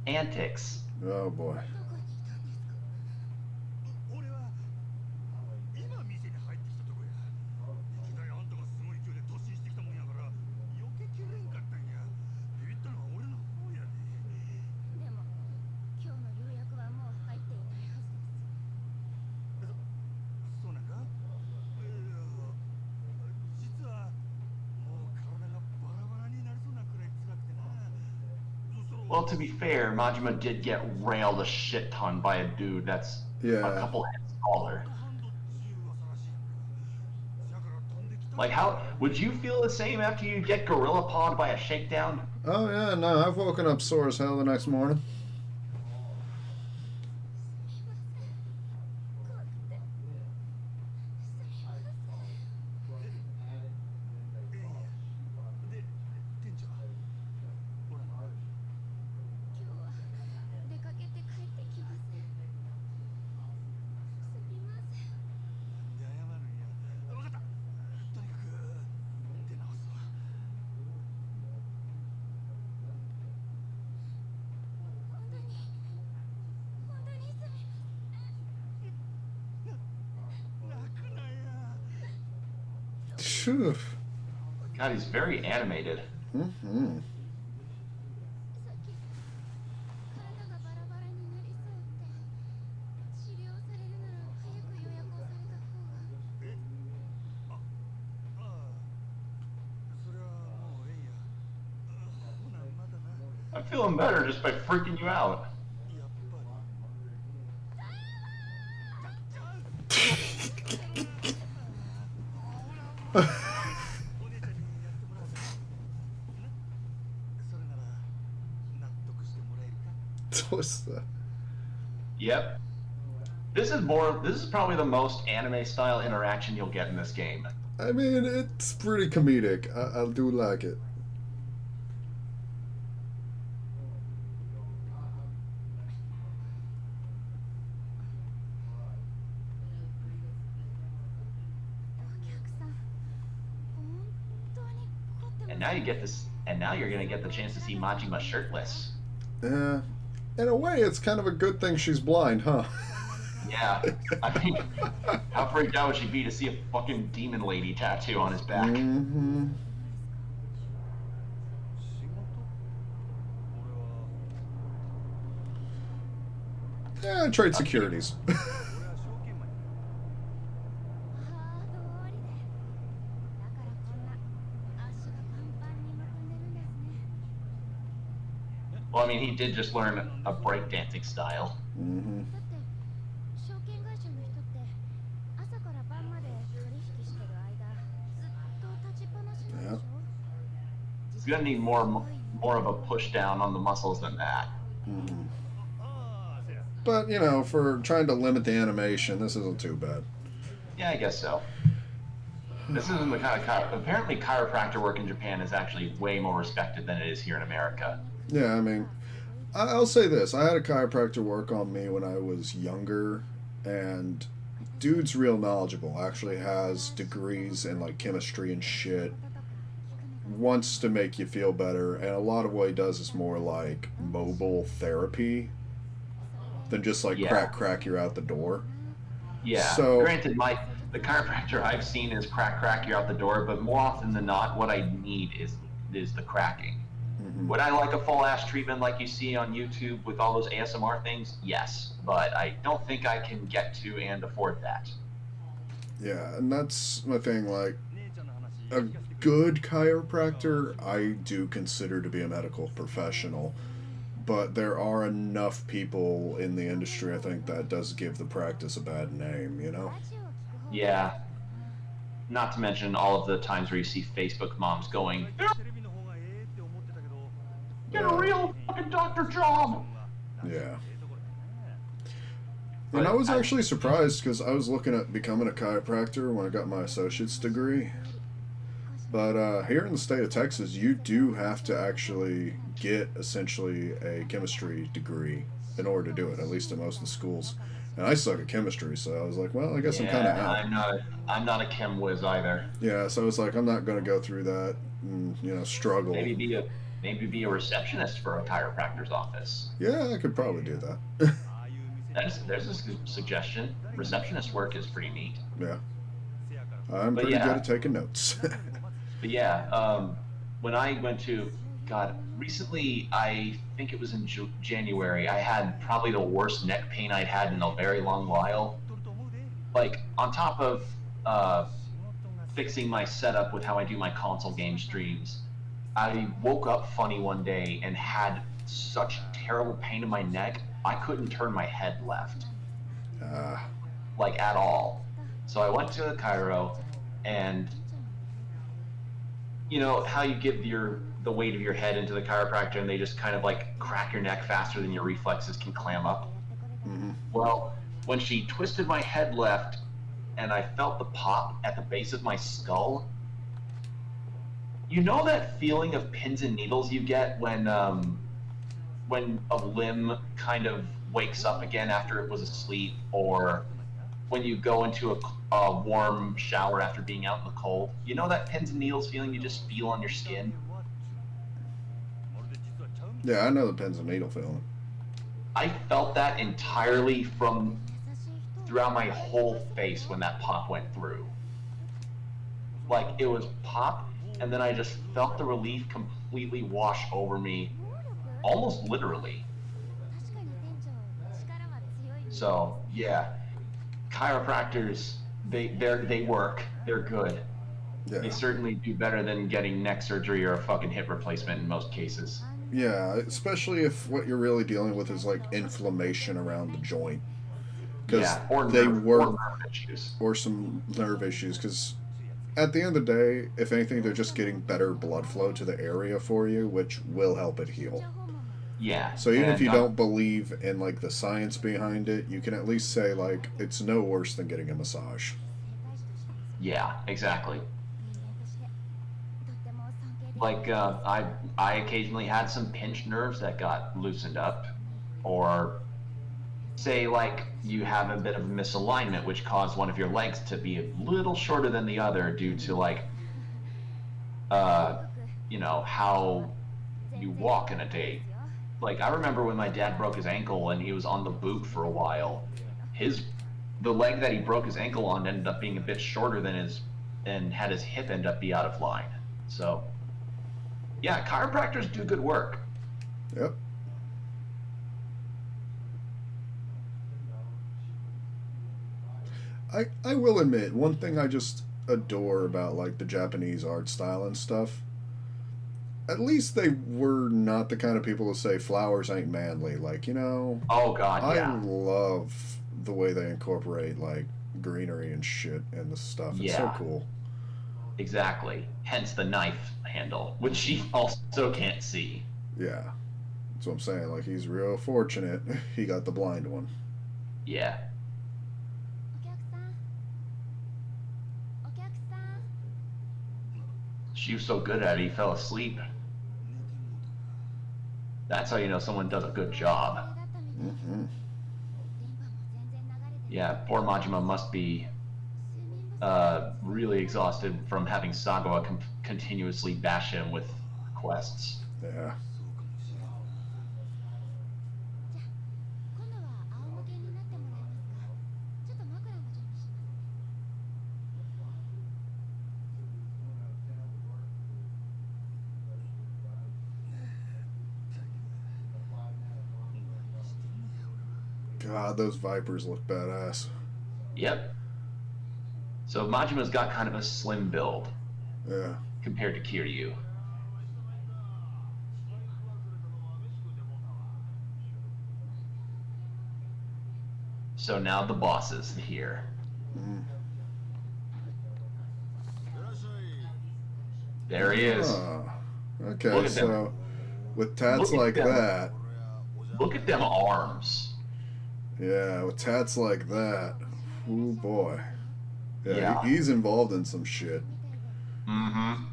Speaker 2: antics.
Speaker 1: Oh boy.
Speaker 2: Well, to be fair, Majima did get railed a shit ton by a dude that's a couple heads taller. Like, how would you feel the same after you get gorilla pawed by a Shakedown?
Speaker 1: Oh yeah, no, I've woken up sore as hell the next morning. Phew.
Speaker 2: God, he's very animated.
Speaker 1: Mm-hmm.
Speaker 2: I'm feeling better just by freaking you out.
Speaker 1: What's that?
Speaker 2: Yep. This is probably the most anime style interaction you'll get in this game.
Speaker 1: I mean, it's pretty comedic. I do like it.
Speaker 2: And now you get this and now you're gonna get the chance to see Majima shirtless.
Speaker 1: Yeah. In a way, it's kind of a good thing she's blind, huh?
Speaker 2: Yeah. I mean, how freaked out would she be to see a fucking demon lady tattoo on his back?
Speaker 1: Mm-hmm. Yeah, trade securities.
Speaker 2: Well, I mean, he did just learn a breakdancing style.
Speaker 1: Mm-hmm. Yeah.
Speaker 2: He's gonna need more of a push down on the muscles than that.
Speaker 1: Mm-hmm. But, you know, for trying to limit the animation, this isn't too bad.
Speaker 2: Yeah, I guess so. This isn't the kind of apparently chiropractor work in Japan is actually way more respected than it is here in America.
Speaker 1: Yeah, I mean, I'll say this. I had a chiropractor work on me when I was younger, and dude's real knowledgeable. Actually has degrees in, like, chemistry and shit. Wants to make you feel better, and a lot of what he does is more like mobile therapy than just, like,
Speaker 2: Yeah.
Speaker 1: crack, you're out the door.
Speaker 2: Yeah.
Speaker 1: So-
Speaker 2: Granted, the chiropractor I've seen is crack, you're out the door, but more often than not, what I need is the cracking.
Speaker 1: Mhm.
Speaker 2: Would I like a full ass treatment like you see on YouTube with all those ASMR things? Yes, but I don't think I can get to and afford that.
Speaker 1: Yeah, and that's my thing. Like, a good chiropractor, I do consider to be a medical professional, but there are enough people in the industry, I think, that does give the practice a bad name, you know?
Speaker 2: Yeah. Not to mention all of the times where you see Facebook moms going, "Get a real fucking doctor job."
Speaker 1: Yeah.
Speaker 2: But
Speaker 1: And I was actually surprised because I was looking at becoming a chiropractor when I got my associate's degree. But here in the state of Texas, you do have to actually get essentially a chemistry degree in order to do it, at least in most of the schools. And I suck at chemistry, so I was like, well, I guess I'm kind of out.
Speaker 2: I'm not a chem whiz either.
Speaker 1: Yeah, so I was like, I'm not going to go through that and, you know, struggle.
Speaker 2: Maybe be a receptionist for a chiropractor's office.
Speaker 1: Yeah, I could probably do that.
Speaker 2: There's a suggestion. Receptionist work is pretty neat.
Speaker 1: Yeah. I'm
Speaker 2: But
Speaker 1: pretty
Speaker 2: yeah.
Speaker 1: good at taking notes.
Speaker 2: But yeah, when I went to, God, recently, I think it was in January, I had probably the worst neck pain I'd had in a very long while. Like, on top of fixing my setup with how I do my console game streams, I woke up funny one day and had such terrible pain in my neck, I couldn't turn my head left. Like, at all. So I went to a chiro, and you know how you give the weight of your head into the chiropractor and they just kind of like crack your neck faster than your reflexes can clam up?
Speaker 1: Mm-hmm.
Speaker 2: Well, when she twisted my head left and I felt the pop at the base of my skull, you know that feeling of pins and needles you get when a limb kind of wakes up again after it was asleep, or when you go into a warm shower after being out in the cold? You know that pins and needles feeling you just feel on your skin?
Speaker 1: Yeah, I know the pins and needle feeling.
Speaker 2: I felt that entirely throughout my whole face when that pop went through. Like, it was pop, and then I just felt the relief completely wash over me, almost literally. So, yeah, chiropractors, they work. They're good. They
Speaker 1: Yeah.
Speaker 2: certainly do better than getting neck surgery or a fucking hip replacement in most cases.
Speaker 1: Yeah, especially if what you're really dealing with is like inflammation around the joint. Because
Speaker 2: Yeah,
Speaker 1: they
Speaker 2: or
Speaker 1: work,
Speaker 2: nerve issues.
Speaker 1: or some nerve issues. Because at the end of the day, if anything, they're just getting better blood flow to the area for you, which will help it heal.
Speaker 2: Yeah,
Speaker 1: So even if
Speaker 2: and
Speaker 1: you don't believe in like the science behind it, you can at least say like it's no worse than getting a massage.
Speaker 2: yeah, exactly. Like I occasionally had some pinched nerves that got loosened up, or say like you have a bit of misalignment, which caused one of your legs to be a little shorter than the other due to like uh, how you walk in a day. Like I remember when my dad broke his ankle and he was on the boot for a while. His the leg that he broke his ankle on ended up being a bit shorter than his and had his hip end up be out of line. So yeah, chiropractors do good work.
Speaker 1: Yep. I will admit one thing I just adore about like the Japanese art style and stuff. At least they were not the kind of people to say flowers ain't manly. Like,
Speaker 2: Oh God,
Speaker 1: I
Speaker 2: yeah,
Speaker 1: love the way they incorporate like greenery and shit in the stuff. It's so
Speaker 2: yeah,
Speaker 1: cool.
Speaker 2: exactly. Hence the knife handle, which she also can't see.
Speaker 1: Yeah. That's what I'm saying. Like he's real fortunate he got the blind one.
Speaker 2: Yeah, she was so good at it, he fell asleep. That's how you know someone does a good job.
Speaker 1: Mm-hmm.
Speaker 2: Yeah, poor Majima must be really exhausted from having Sagawa continuously bash him with requests.
Speaker 1: Yeah. God, those vipers look badass.
Speaker 2: Yep. So Majima's got kind of a slim build
Speaker 1: Yeah.
Speaker 2: compared to Kiryu. So now the boss is here.
Speaker 1: Mm.
Speaker 2: There he is.
Speaker 1: Okay,
Speaker 2: Look at
Speaker 1: so
Speaker 2: them.
Speaker 1: with tats
Speaker 2: Look at
Speaker 1: like
Speaker 2: them.
Speaker 1: that,
Speaker 2: Look at them arms.
Speaker 1: yeah, with tats like that, ooh boy. Yeah,
Speaker 2: Yeah.
Speaker 1: he's involved in some shit.
Speaker 2: Mm-hmm.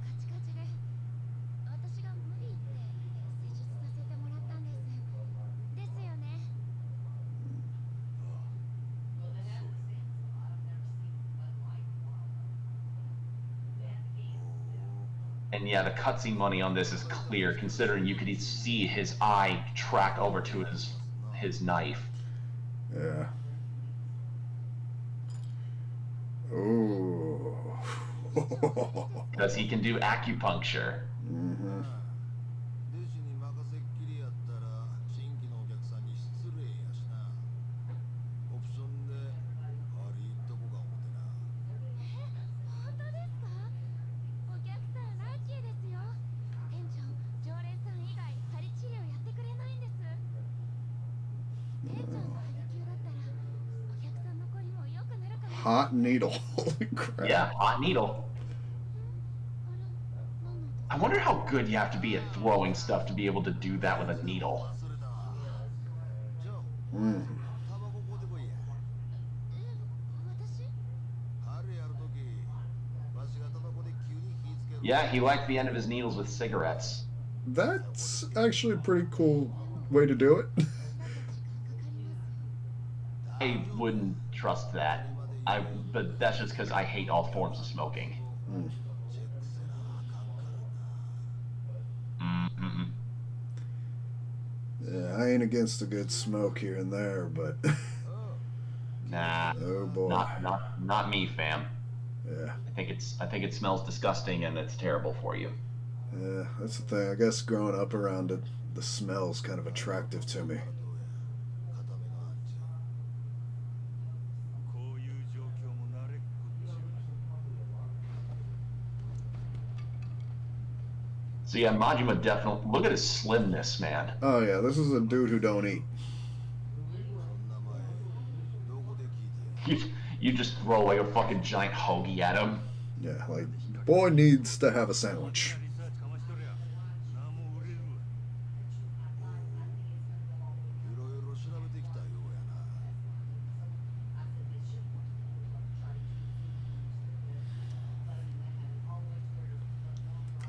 Speaker 2: And yeah, the cutscene money on this is clear, considering you could see his eye track over to his knife.
Speaker 1: Yeah. Ooh.
Speaker 2: Because he can do acupuncture.
Speaker 1: Mm-hmm. Hot needle. Holy crap.
Speaker 2: Yeah, hot needle. I wonder how good you have to be at throwing stuff to be able to do that with a needle.
Speaker 1: Mm.
Speaker 2: Yeah, he liked the end of his needles with cigarettes.
Speaker 1: That's actually a pretty cool way to do it.
Speaker 2: I wouldn't trust that. But that's just because I hate all forms of smoking.
Speaker 1: Mm.
Speaker 2: Mm-mm.
Speaker 1: Yeah, I ain't against a good smoke here and there, but
Speaker 2: Nah,
Speaker 1: oh boy.
Speaker 2: not me, fam.
Speaker 1: Yeah.
Speaker 2: I think it smells disgusting and it's terrible for you.
Speaker 1: Yeah, that's the thing. I guess growing up around it, the smell's kind of attractive to me.
Speaker 2: So yeah, Majima definitely look at his slimness, man.
Speaker 1: Oh yeah, this is a dude who don't eat.
Speaker 2: You, you just throw away a fucking giant hoagie at him.
Speaker 1: Yeah, like boy needs to have a sandwich.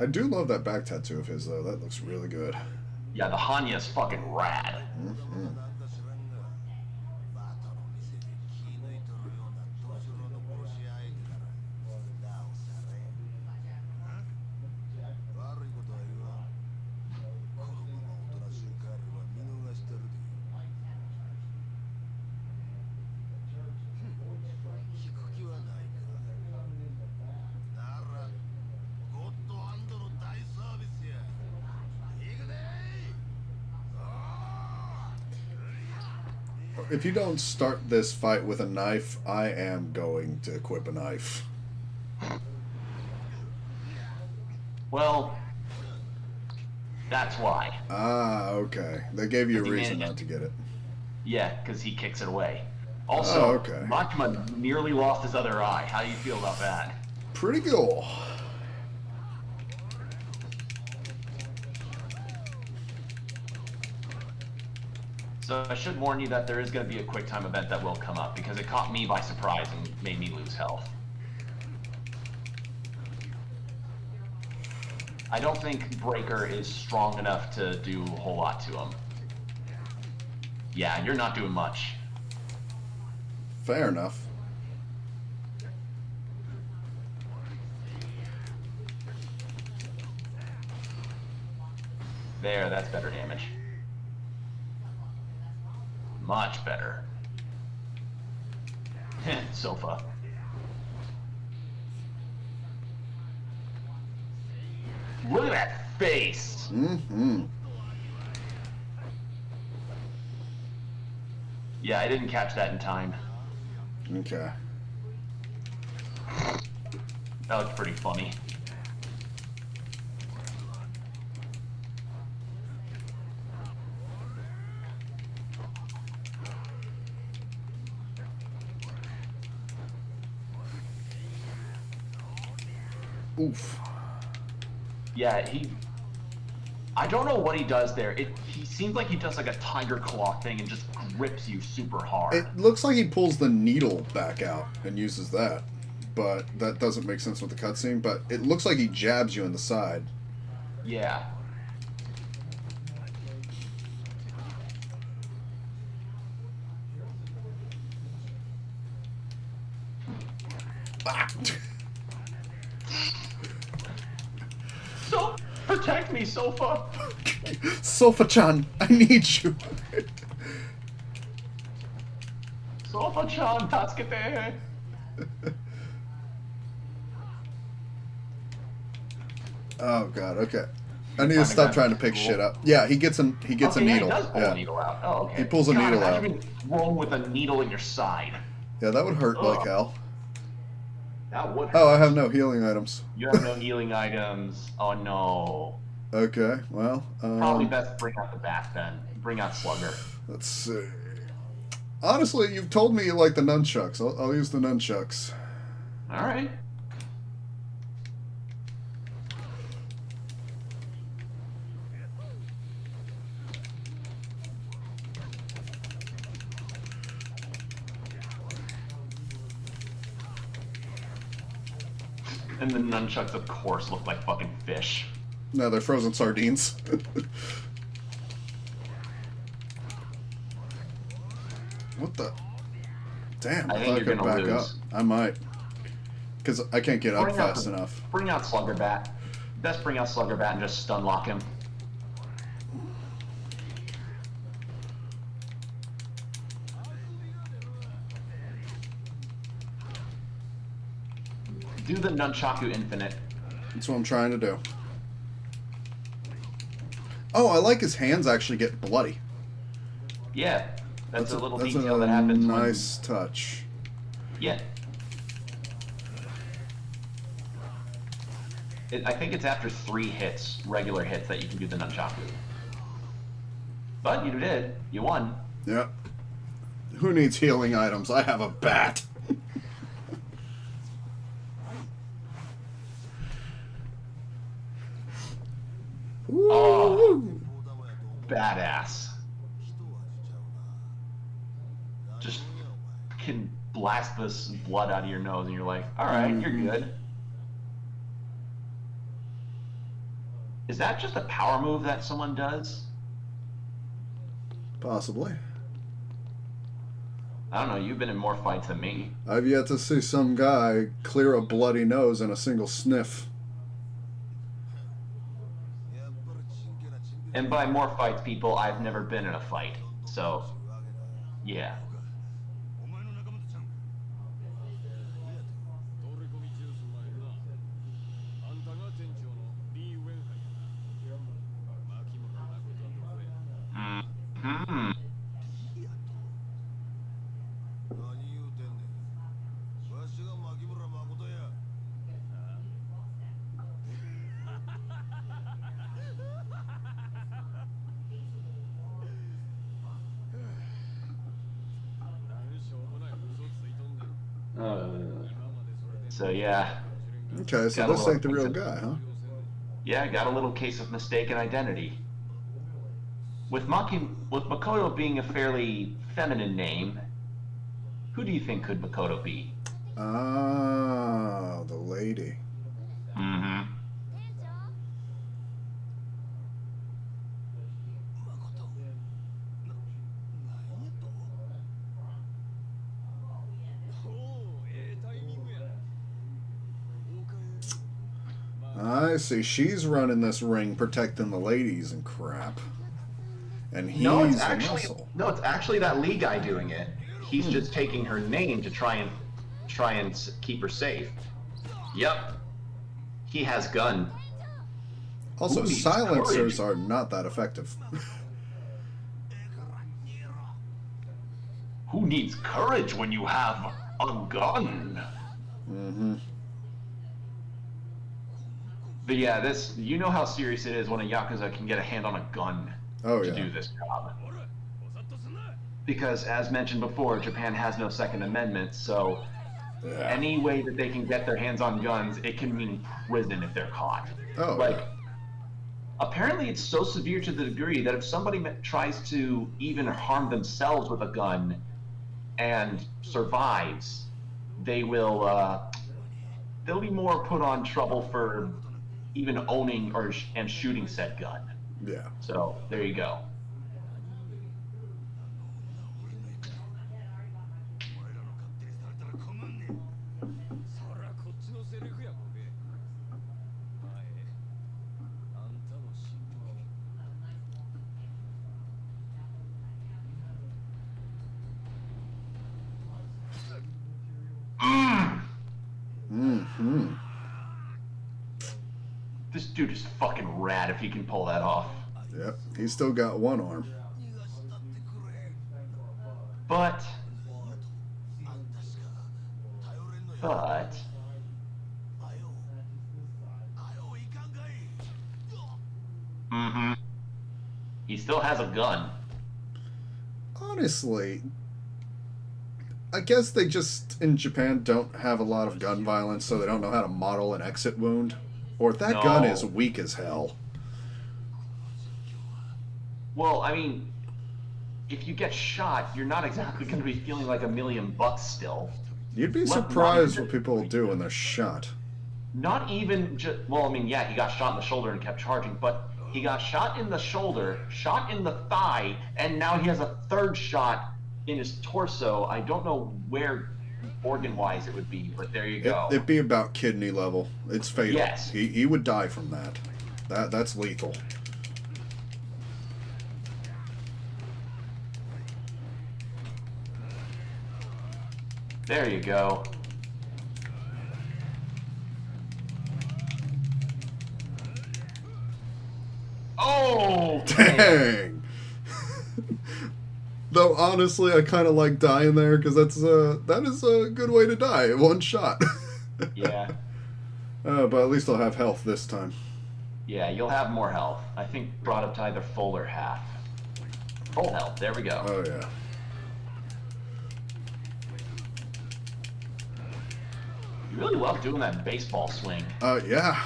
Speaker 1: I do love that back tattoo of his though. That looks really good.
Speaker 2: Yeah, the Hanya is fucking rad.
Speaker 1: Mm-hmm. If you don't start this fight with a knife, I am going to equip a knife.
Speaker 2: Well, that's why.
Speaker 1: Ah, okay. They gave you a
Speaker 2: 'Cause he
Speaker 1: reason
Speaker 2: managed-
Speaker 1: not to get it.
Speaker 2: Yeah, because he kicks it away. Also,
Speaker 1: Oh, okay.
Speaker 2: Majima nearly lost his other eye. How do you feel about that?
Speaker 1: Pretty cool.
Speaker 2: So I should warn you that there is going to be a quick time event that will come up because it caught me by surprise and made me lose health. I don't think Breaker is strong enough to do a whole lot to him. Yeah, you're not doing much.
Speaker 1: Fair enough.
Speaker 2: There, that's better damage. Much better. Sofa. Look at that face!
Speaker 1: Mm-hmm.
Speaker 2: Yeah, I didn't catch that in time.
Speaker 1: Okay.
Speaker 2: That was pretty funny.
Speaker 1: Oof.
Speaker 2: Yeah, I don't know what he does there. He seems like he does like a tiger claw thing and just grips you super hard.
Speaker 1: It looks like he pulls the needle back out and uses that, but that doesn't make sense with the cutscene. But it looks like he jabs you in the side.
Speaker 2: Yeah.
Speaker 1: Ah.
Speaker 2: So protect me, Sofa.
Speaker 1: Sofa-chan, I need you.
Speaker 2: Sofa-chan, tatsukete.
Speaker 1: Oh god, okay. I need to stop trying to pick shit up. Yeah, he gets a
Speaker 2: Okay,
Speaker 1: needle.
Speaker 2: Yeah, he does pull a needle out. Oh, okay.
Speaker 1: He pulls a
Speaker 2: God,
Speaker 1: needle out.
Speaker 2: imagine being thrown with a needle in your side.
Speaker 1: Yeah, that would hurt like
Speaker 2: Ugh.
Speaker 1: hell.
Speaker 2: That would.
Speaker 1: Oh, I have no healing items.
Speaker 2: You have no healing items. Oh no.
Speaker 1: Okay, well,
Speaker 2: Probably best bring out the bat then. Bring out Slugger.
Speaker 1: let's see. Honestly, you've told me you like the nunchucks. I'll use the nunchucks.
Speaker 2: All right. And the nunchucks, of course, look like fucking fish.
Speaker 1: No, they're frozen sardines. What the? Damn, I
Speaker 2: I think
Speaker 1: thought I
Speaker 2: you're
Speaker 1: could
Speaker 2: gonna
Speaker 1: back up.
Speaker 2: lose.
Speaker 1: I might. Because I can't get up
Speaker 2: Bring out
Speaker 1: fast
Speaker 2: the-
Speaker 1: enough.
Speaker 2: Bring out Slugger Bat. Best bring out Slugger Bat and just stun lock him. Do the nunchaku infinite.
Speaker 1: That's what I'm trying to do. Oh, I like his hands actually get bloody.
Speaker 2: Yeah, that's a little
Speaker 1: that's
Speaker 2: detail
Speaker 1: a
Speaker 2: that happens
Speaker 1: nice touch.
Speaker 2: Yeah. I think it's after 3 hits, regular hits, that you can do the nunchaku. But you did. You won.
Speaker 1: Yep. Who needs healing items? I have a bat.
Speaker 2: Oh, badass. Just can blast this blood out of your nose and you're like, alright, you're good. Is that just a power move that someone does?
Speaker 1: Possibly.
Speaker 2: I don't know, you've been in more fights than me.
Speaker 1: I've yet to see some guy clear a bloody nose in a single sniff.
Speaker 2: And by more fights, people, I've never been in a fight. So, yeah. Mm-hmm. So yeah.
Speaker 1: Okay, so this ain't the real guy, huh?
Speaker 2: Yeah, got a little case of mistaken identity. With Makoto being a fairly feminine name, who do you think could Makoto be?
Speaker 1: Ah, the lady.
Speaker 2: Mm-hmm.
Speaker 1: I see. She's running this ring, protecting the ladies and crap. And he's
Speaker 2: it's
Speaker 1: the
Speaker 2: actually
Speaker 1: muscle.
Speaker 2: no, it's actually that Lee guy doing it. He's just taking her name to try and keep her safe. Yep, he has gun.
Speaker 1: Also, silencers are not that effective.
Speaker 2: Who needs courage when you have a gun?
Speaker 1: Mm-hmm.
Speaker 2: But yeah, this, you know how serious it is when a Yakuza can get a hand on a gun to do this job. Because, as mentioned before, Japan has no Second Amendment, so any way that they can get their hands on guns, it can mean prison if they're caught. Apparently it's so severe to the degree that if somebody tries to even harm themselves with a gun and survives, they will, they'll be more put on trouble for even owning and shooting said gun.
Speaker 1: Yeah.
Speaker 2: So, there you go.
Speaker 1: Mm-hmm.
Speaker 2: This dude is fucking rad if he can pull that off.
Speaker 1: Yep, he's still got one arm.
Speaker 2: But... Mm-hmm. He still has a gun.
Speaker 1: Honestly, I guess they just, in Japan, don't have a lot of gun violence, so they don't know how to model an exit wound. Or that gun is weak as hell.
Speaker 2: Well, I mean, if you get shot, you're not exactly going to be feeling like $1,000,000 still.
Speaker 1: You'd be surprised what people do when they're shot.
Speaker 2: Not even just, well, I mean, yeah, he got shot in the shoulder and kept charging, but he got shot in the shoulder, shot in the thigh, and now he has a third shot in his torso. I don't know where organ-wise it would be, but there you go.
Speaker 1: It'd be about kidney level. It's fatal.
Speaker 2: Yes.
Speaker 1: He would die from that. That's lethal.
Speaker 2: There you go. Oh,
Speaker 1: Dang. Though honestly, I kind of like dying there because that is a good way to die. One shot.
Speaker 2: Yeah.
Speaker 1: But at least I'll have health this time.
Speaker 2: Yeah, you'll have more health. I think brought up to either full or half. Full health. There we go.
Speaker 1: Oh yeah.
Speaker 2: You really love doing that baseball swing.
Speaker 1: Yeah.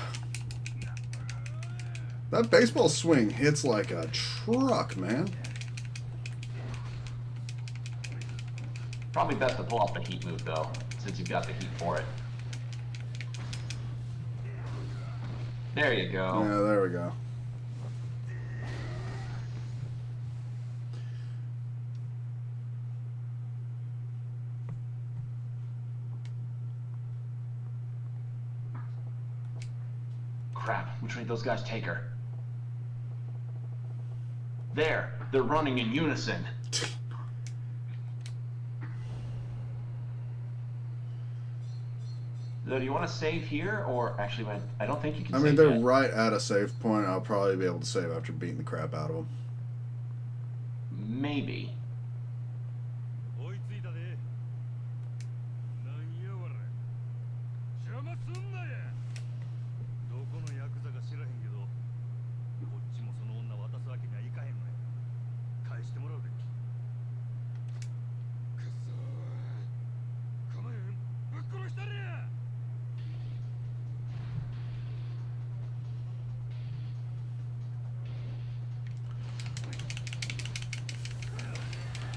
Speaker 1: That baseball swing hits like a truck, man.
Speaker 2: Probably best to pull off the heat move, though, since you've got the heat for it. There you go.
Speaker 1: Yeah, there we go.
Speaker 2: Crap, which way did those guys take her? There, they're running in unison. So do you want to save here, or actually, I don't think you can
Speaker 1: I
Speaker 2: save
Speaker 1: mean, they're
Speaker 2: yet.
Speaker 1: right at a save point. I'll probably be able to save after beating the crap out of them.
Speaker 2: Maybe.
Speaker 3: 追いついたで。なんやわれ。邪魔すんなや。どこのヤクザか知らへんけど、こっちもその女渡すわけにはいかへんのや。返してもらうで。くそー。この辺ぶっ殺したれや。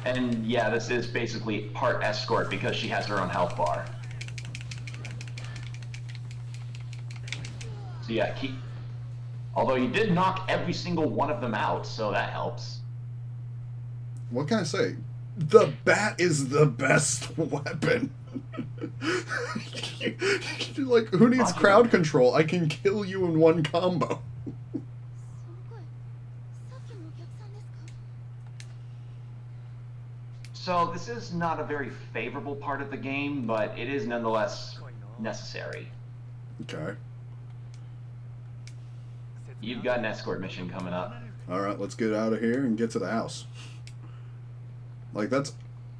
Speaker 2: And yeah, this is basically part escort because she has her own health bar. So yeah, although you did knock every single one of them out, so that helps.
Speaker 1: What can I say? The bat is the best weapon. Like, who needs crowd control? I can kill you in one combo.
Speaker 2: So this is not a very favorable part of the game, but it is nonetheless necessary.
Speaker 1: Okay.
Speaker 2: You've got an escort mission coming up.
Speaker 1: Alright, let's get out of here and get to the house. Like, that's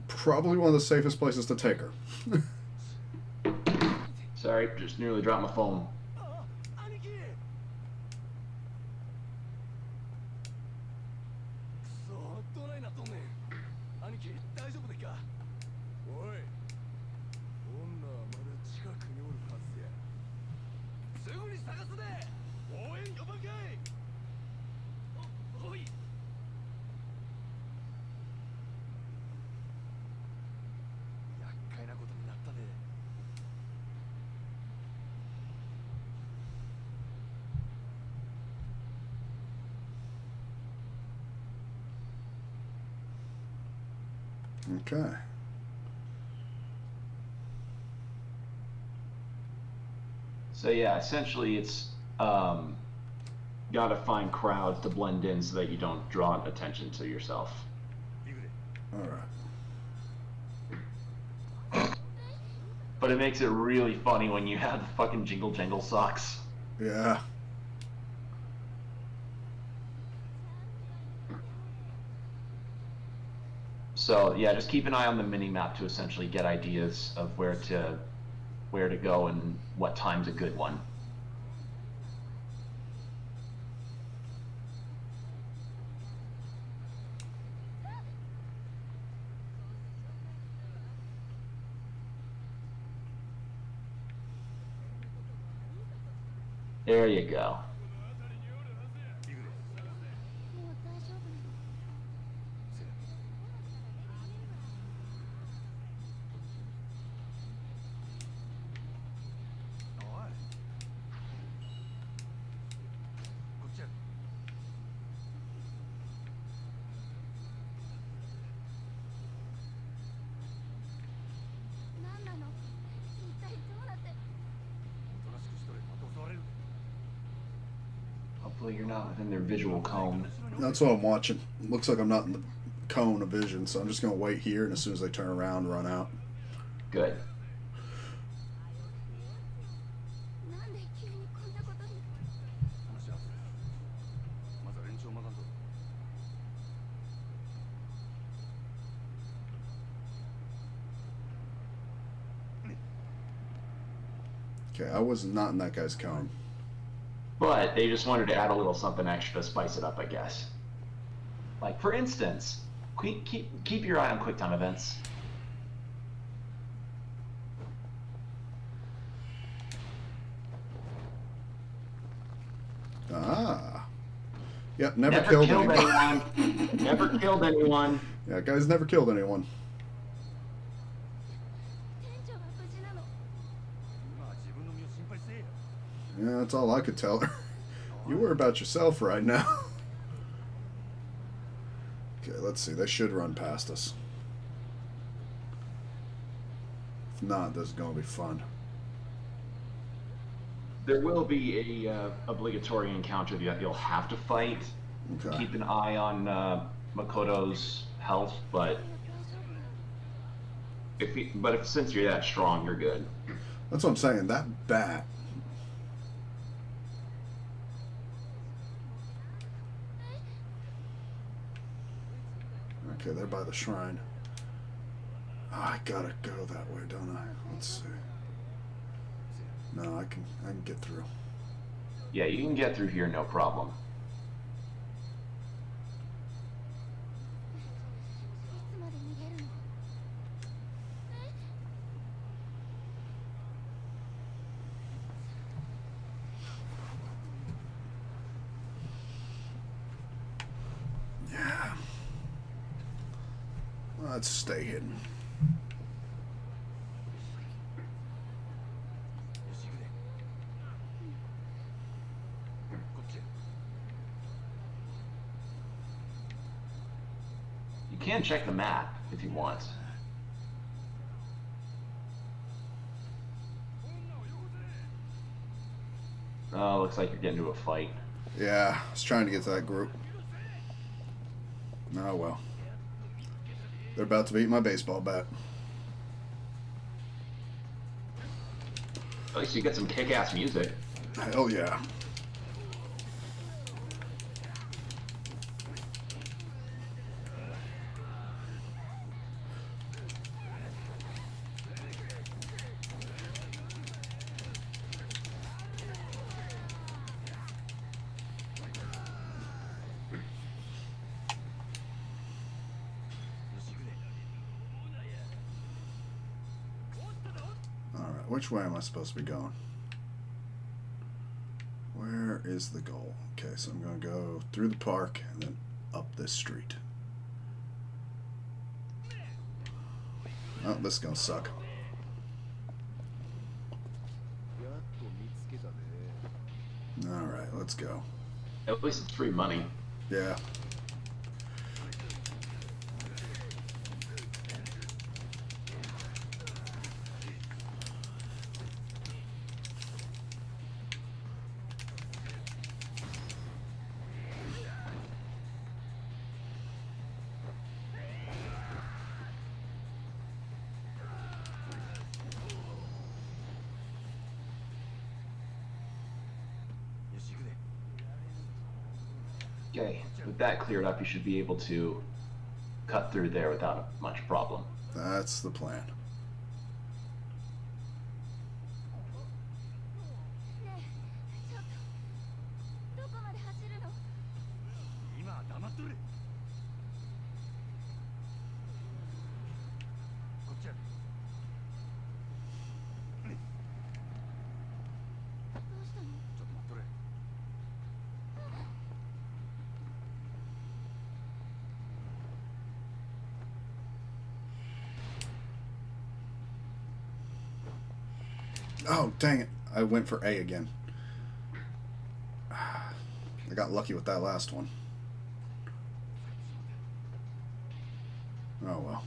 Speaker 1: probably one of the safest places to take her.
Speaker 2: Sorry, just nearly dropped my phone.
Speaker 3: 厄介なことになったで。
Speaker 1: Okay.
Speaker 2: So yeah, essentially it's gotta find crowds to blend in so that you don't draw attention to yourself.
Speaker 1: Alright.
Speaker 2: But it makes it really funny when you have the fucking jingle jangle socks.
Speaker 1: Yeah.
Speaker 2: So yeah, just keep an eye on the mini map to essentially get ideas of where to go and what time's a good one. There you go. Hopefully you're not within their visual cone.
Speaker 1: That's what I'm watching. Looks like I'm not in the cone of vision, so I'm just going to wait here, and as soon as they turn around, run out.
Speaker 2: Good.
Speaker 1: Okay, I was not in that guy's cone.
Speaker 2: But they just wanted to add a little something extra to spice it up, I guess. Like, for instance, keep your eye on QuickTime events.
Speaker 1: Ah. Yep, never killed anyone.
Speaker 2: Never killed anyone.
Speaker 1: Yeah, guy's never killed anyone.
Speaker 3: 今は自分の身を心配せえや
Speaker 1: Yeah, that's all I could tell her. You worry about yourself right now. Okay, let's see. They should run past us. If not, this is going to be fun.
Speaker 2: There will be a obligatory encounter that you'll have to fight.
Speaker 1: Okay.
Speaker 2: Keep an eye on Makoto's health, but since you're that strong, you're good.
Speaker 1: That's what I'm saying. That bat. Okay, they're by the shrine. Oh, I gotta go that way, don't I? Let's see. No, I can get through.
Speaker 2: Yeah, you can get through here, no problem.
Speaker 1: Yeah. Let's stay hidden.
Speaker 2: You can check the map if you want. Oh, looks like you're getting into a fight.
Speaker 1: Yeah, I was trying to get to that group. Oh well. They're about to beat my baseball bat.
Speaker 2: At least you get some kick-ass music.
Speaker 1: Hell yeah. Alright, which way am I supposed to be going? Where is the goal? Okay, so I'm going to go through the park and then up this street. Oh, this is going to suck. Alright, let's go.
Speaker 2: At least it's free money.
Speaker 1: Yeah.
Speaker 2: Okay, with that cleared up, you should be able to cut through there without much problem.
Speaker 1: That's the plan.
Speaker 3: 今は黙っとれこっちやちょっと待っとれ
Speaker 1: Oh, dang it. I went for A again. I got lucky with that last one. Oh well.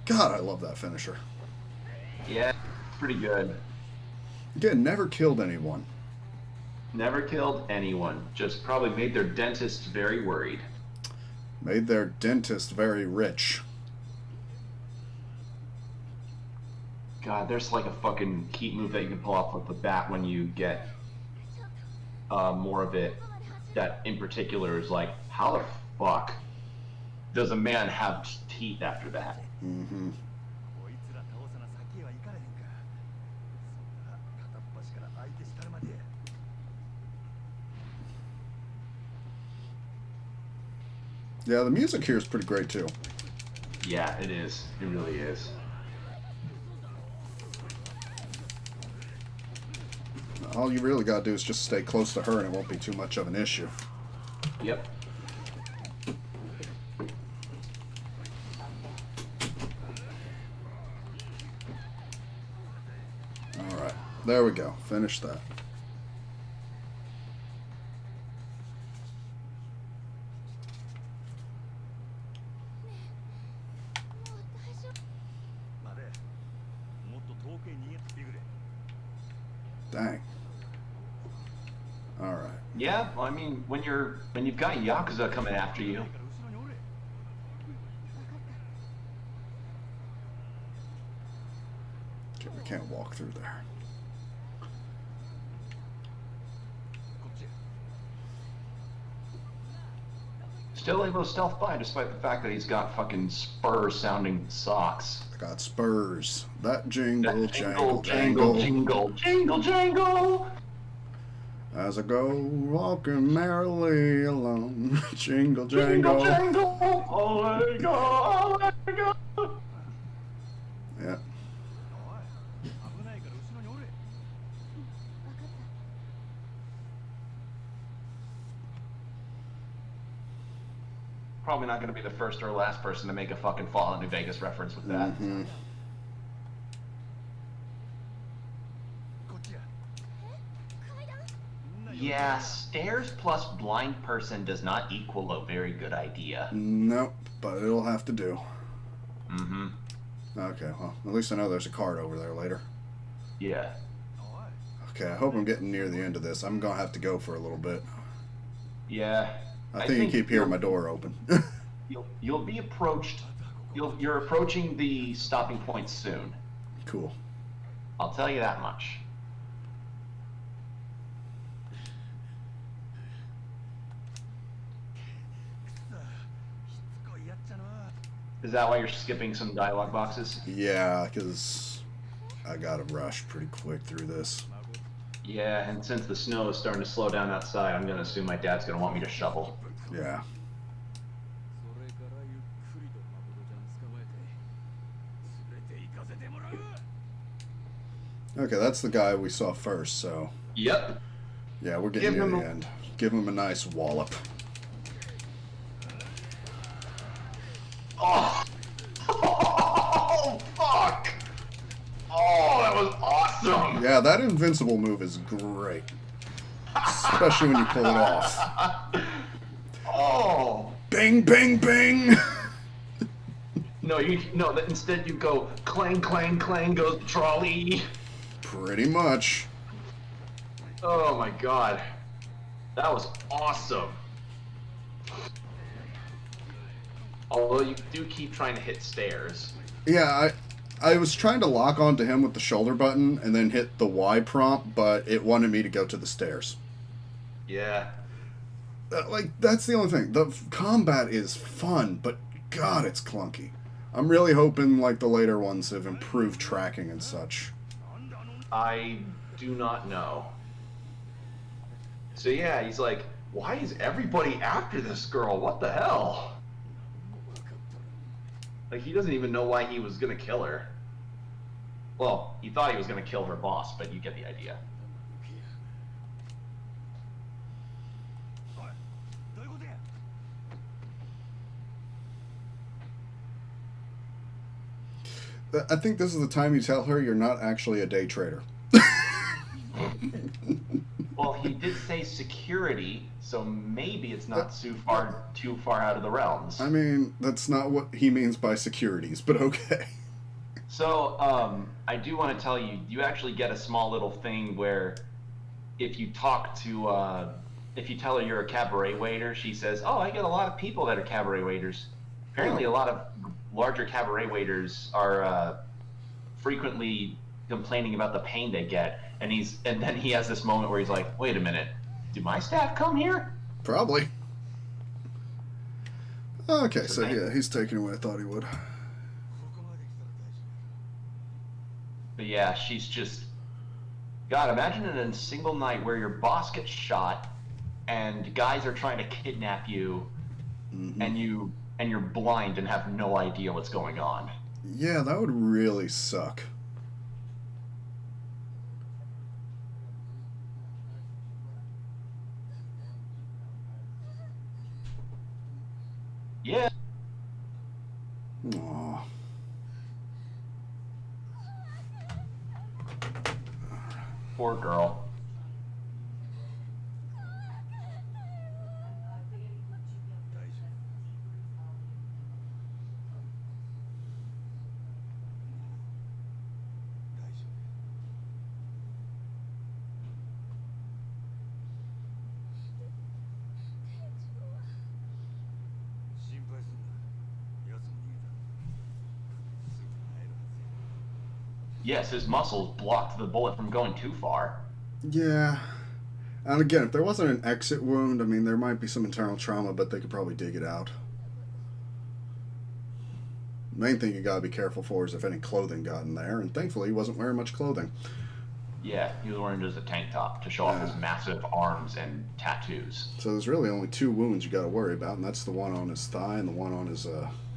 Speaker 1: God, I love that finisher.
Speaker 2: Yeah, pretty good.
Speaker 1: Again, never killed anyone.
Speaker 2: Never killed anyone. Just probably made their dentist very worried.
Speaker 1: Made their dentist very rich.
Speaker 2: God, there's like a fucking heat move that you can pull off with the bat when you get more of it that in particular is like, how the fuck does a man have teeth after that?
Speaker 1: Mm-hmm.
Speaker 3: こいつら倒さな先へは行かれへんか。そんな片っ端から相手したるまで。
Speaker 1: Yeah, the music here is pretty great too.
Speaker 2: Yeah, it is. It really is.
Speaker 1: All you really gotta do is just stay close to her and it won't be too much of an issue.
Speaker 2: Yep.
Speaker 1: Alright, there we go. Finish that. Dang. Alright.
Speaker 2: Yeah, well, I mean, when you've got Yakuza coming after you.
Speaker 1: Okay, we can't walk through there.
Speaker 2: Still able to stealth by despite the fact that he's got fucking spur-sounding socks.
Speaker 1: I got spurs. That jingle,
Speaker 2: That
Speaker 1: jangle,
Speaker 2: jingle,
Speaker 1: jangle.
Speaker 2: jingle, jingle.
Speaker 1: As I go walking merrily along. Jingle,
Speaker 2: Jingle,
Speaker 1: jangle.
Speaker 2: jangle. Oh, let go, oh, let go.
Speaker 1: Yeah.
Speaker 3: 危ないから後ろにおれ。
Speaker 2: Probably not going to be the first or last person to make a fucking Fallout New Vegas reference with that.
Speaker 1: Mm-hmm.
Speaker 3: こっちや。
Speaker 2: Yeah, stairs plus blind person does not equal a very good idea.
Speaker 1: Nope, but it'll have to do.
Speaker 2: Mm-hmm.
Speaker 1: Okay, well, at least I know there's a card over there later.
Speaker 2: Yeah.
Speaker 1: Okay, I hope I'm getting near the end of this. I'm gonna have to go for a little bit.
Speaker 2: Yeah.
Speaker 1: I think you keep hearing my door open.
Speaker 2: You'll be approached. You're approaching the stopping point soon.
Speaker 1: Cool.
Speaker 2: I'll tell you that much. Is that why you're skipping some dialogue boxes?
Speaker 1: Yeah, because I gotta rush pretty quick through this.
Speaker 2: Yeah, and since the snow is starting to slow down outside, I'm gonna assume my dad's gonna want me to shovel.
Speaker 1: Yeah.
Speaker 3: それからゆっくりと誠ちゃん捕まえて連れて行かせてもらう。
Speaker 1: Okay, that's the guy we saw first, so
Speaker 2: Yep.
Speaker 1: yeah, we're getting
Speaker 2: Give
Speaker 1: near
Speaker 2: him
Speaker 1: the
Speaker 2: a-
Speaker 1: end. Give him a nice wallop.
Speaker 2: Oh. Oh, fuck. Oh, that was awesome.
Speaker 1: Yeah, that invincible move is great. Especially when you pull it off.
Speaker 2: Oh.
Speaker 1: Bing, bing, bing!
Speaker 2: No, instead you go clang, clang, clang goes the trolley.
Speaker 1: Pretty much.
Speaker 2: Oh my god. That was awesome. Although you do keep trying to hit stairs.
Speaker 1: Yeah, I was trying to lock onto him with the shoulder button and then hit the Y prompt, but it wanted me to go to the stairs.
Speaker 2: Yeah.
Speaker 1: Like, that's the only thing. The combat is fun, but God, it's clunky. I'm really hoping, like, the later ones have improved tracking and such.
Speaker 2: I do not know. So yeah, he's like, why is everybody after this girl? What the hell? Like, he doesn't even know why he was gonna kill her. Well, he thought he was gonna kill her boss, but you get the idea.
Speaker 1: I think this is the time you tell her you're not actually a day trader.
Speaker 2: Well, he did say security, so maybe it's not too far out of the realms.
Speaker 1: I mean, that's not what he means by securities, but okay.
Speaker 2: So, I do want to tell you, you actually get a small little thing where if you talk to, if you tell her you're a cabaret waiter, she says, oh, I get a lot of people that are cabaret waiters. Apparently a lot of larger cabaret waiters are frequently complaining about the pain they get. And then he has this moment where he's like, wait a minute, do my staff come here?
Speaker 1: Probably. Okay, so yeah, he's taking what I thought he would.
Speaker 2: But yeah, she's just... God, imagine in a single night where your boss gets shot and guys are trying to kidnap you, and you're blind and have no idea what's going on.
Speaker 1: Yeah, that would really suck.
Speaker 2: Yeah.
Speaker 1: Aw.
Speaker 2: Poor girl. Yes, his muscles blocked the bullet from going too far.
Speaker 1: Yeah. And again, if there wasn't an exit wound, I mean, there might be some internal trauma, but they could probably dig it out. Main thing you gotta be careful for is if any clothing got in there, and thankfully he wasn't wearing much clothing.
Speaker 2: Yeah, he was wearing just a tank top to show off his massive arms and tattoos.
Speaker 1: So there's really only 2 wounds you gotta worry about, and that's the one on his thigh and the one on his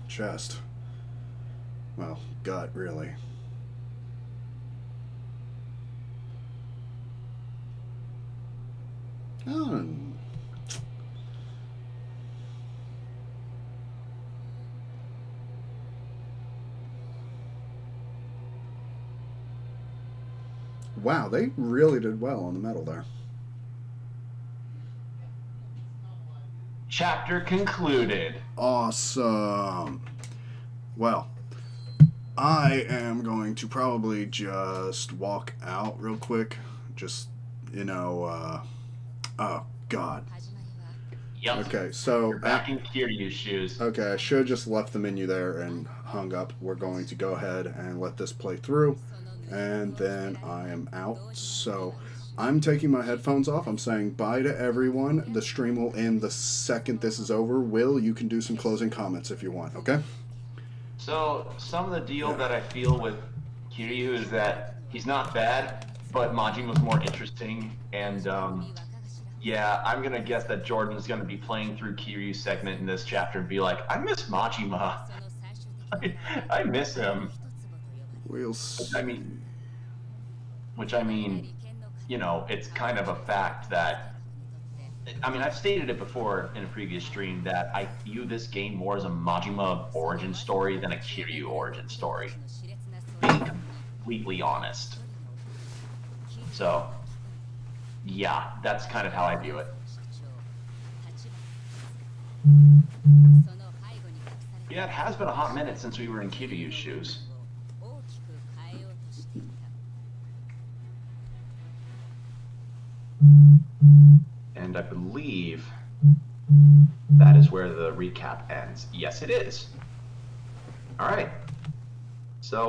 Speaker 1: chest. Well, gut, really. Oh. Wow, they really did well on the metal there.
Speaker 2: Chapter concluded.
Speaker 1: Awesome. Well, I am going to probably just walk out real quick. Just, oh, God.
Speaker 2: Yep.
Speaker 1: Okay, so...
Speaker 2: You're back in Kiryu's shoes.
Speaker 1: Okay, I should have just left the menu there and hung up. We're going to go ahead and let this play through, and then I am out. So I'm taking my headphones off. I'm saying bye to everyone. The stream will end the second this is over. Will, you can do some closing comments if you want, okay?
Speaker 2: So, some of the deal that I feel with Kiryu is that he's not bad, but Majin was more interesting, and yeah, I'm gonna guess that Jordan is gonna be playing through Kiryu's segment in this chapter and be like, I miss Majima. I miss him.
Speaker 1: We'll see.
Speaker 2: Which I mean, it's kind of a fact that, I've stated it before in a previous stream that I view this game more as a Majima origin story than a Kiryu origin story. Being completely honest. So, yeah, that's kind of how I view it. Yeah, it has been a hot minute since we were in Kiryu's shoes. And I believe that is where the recap ends. Yes, it is. All right.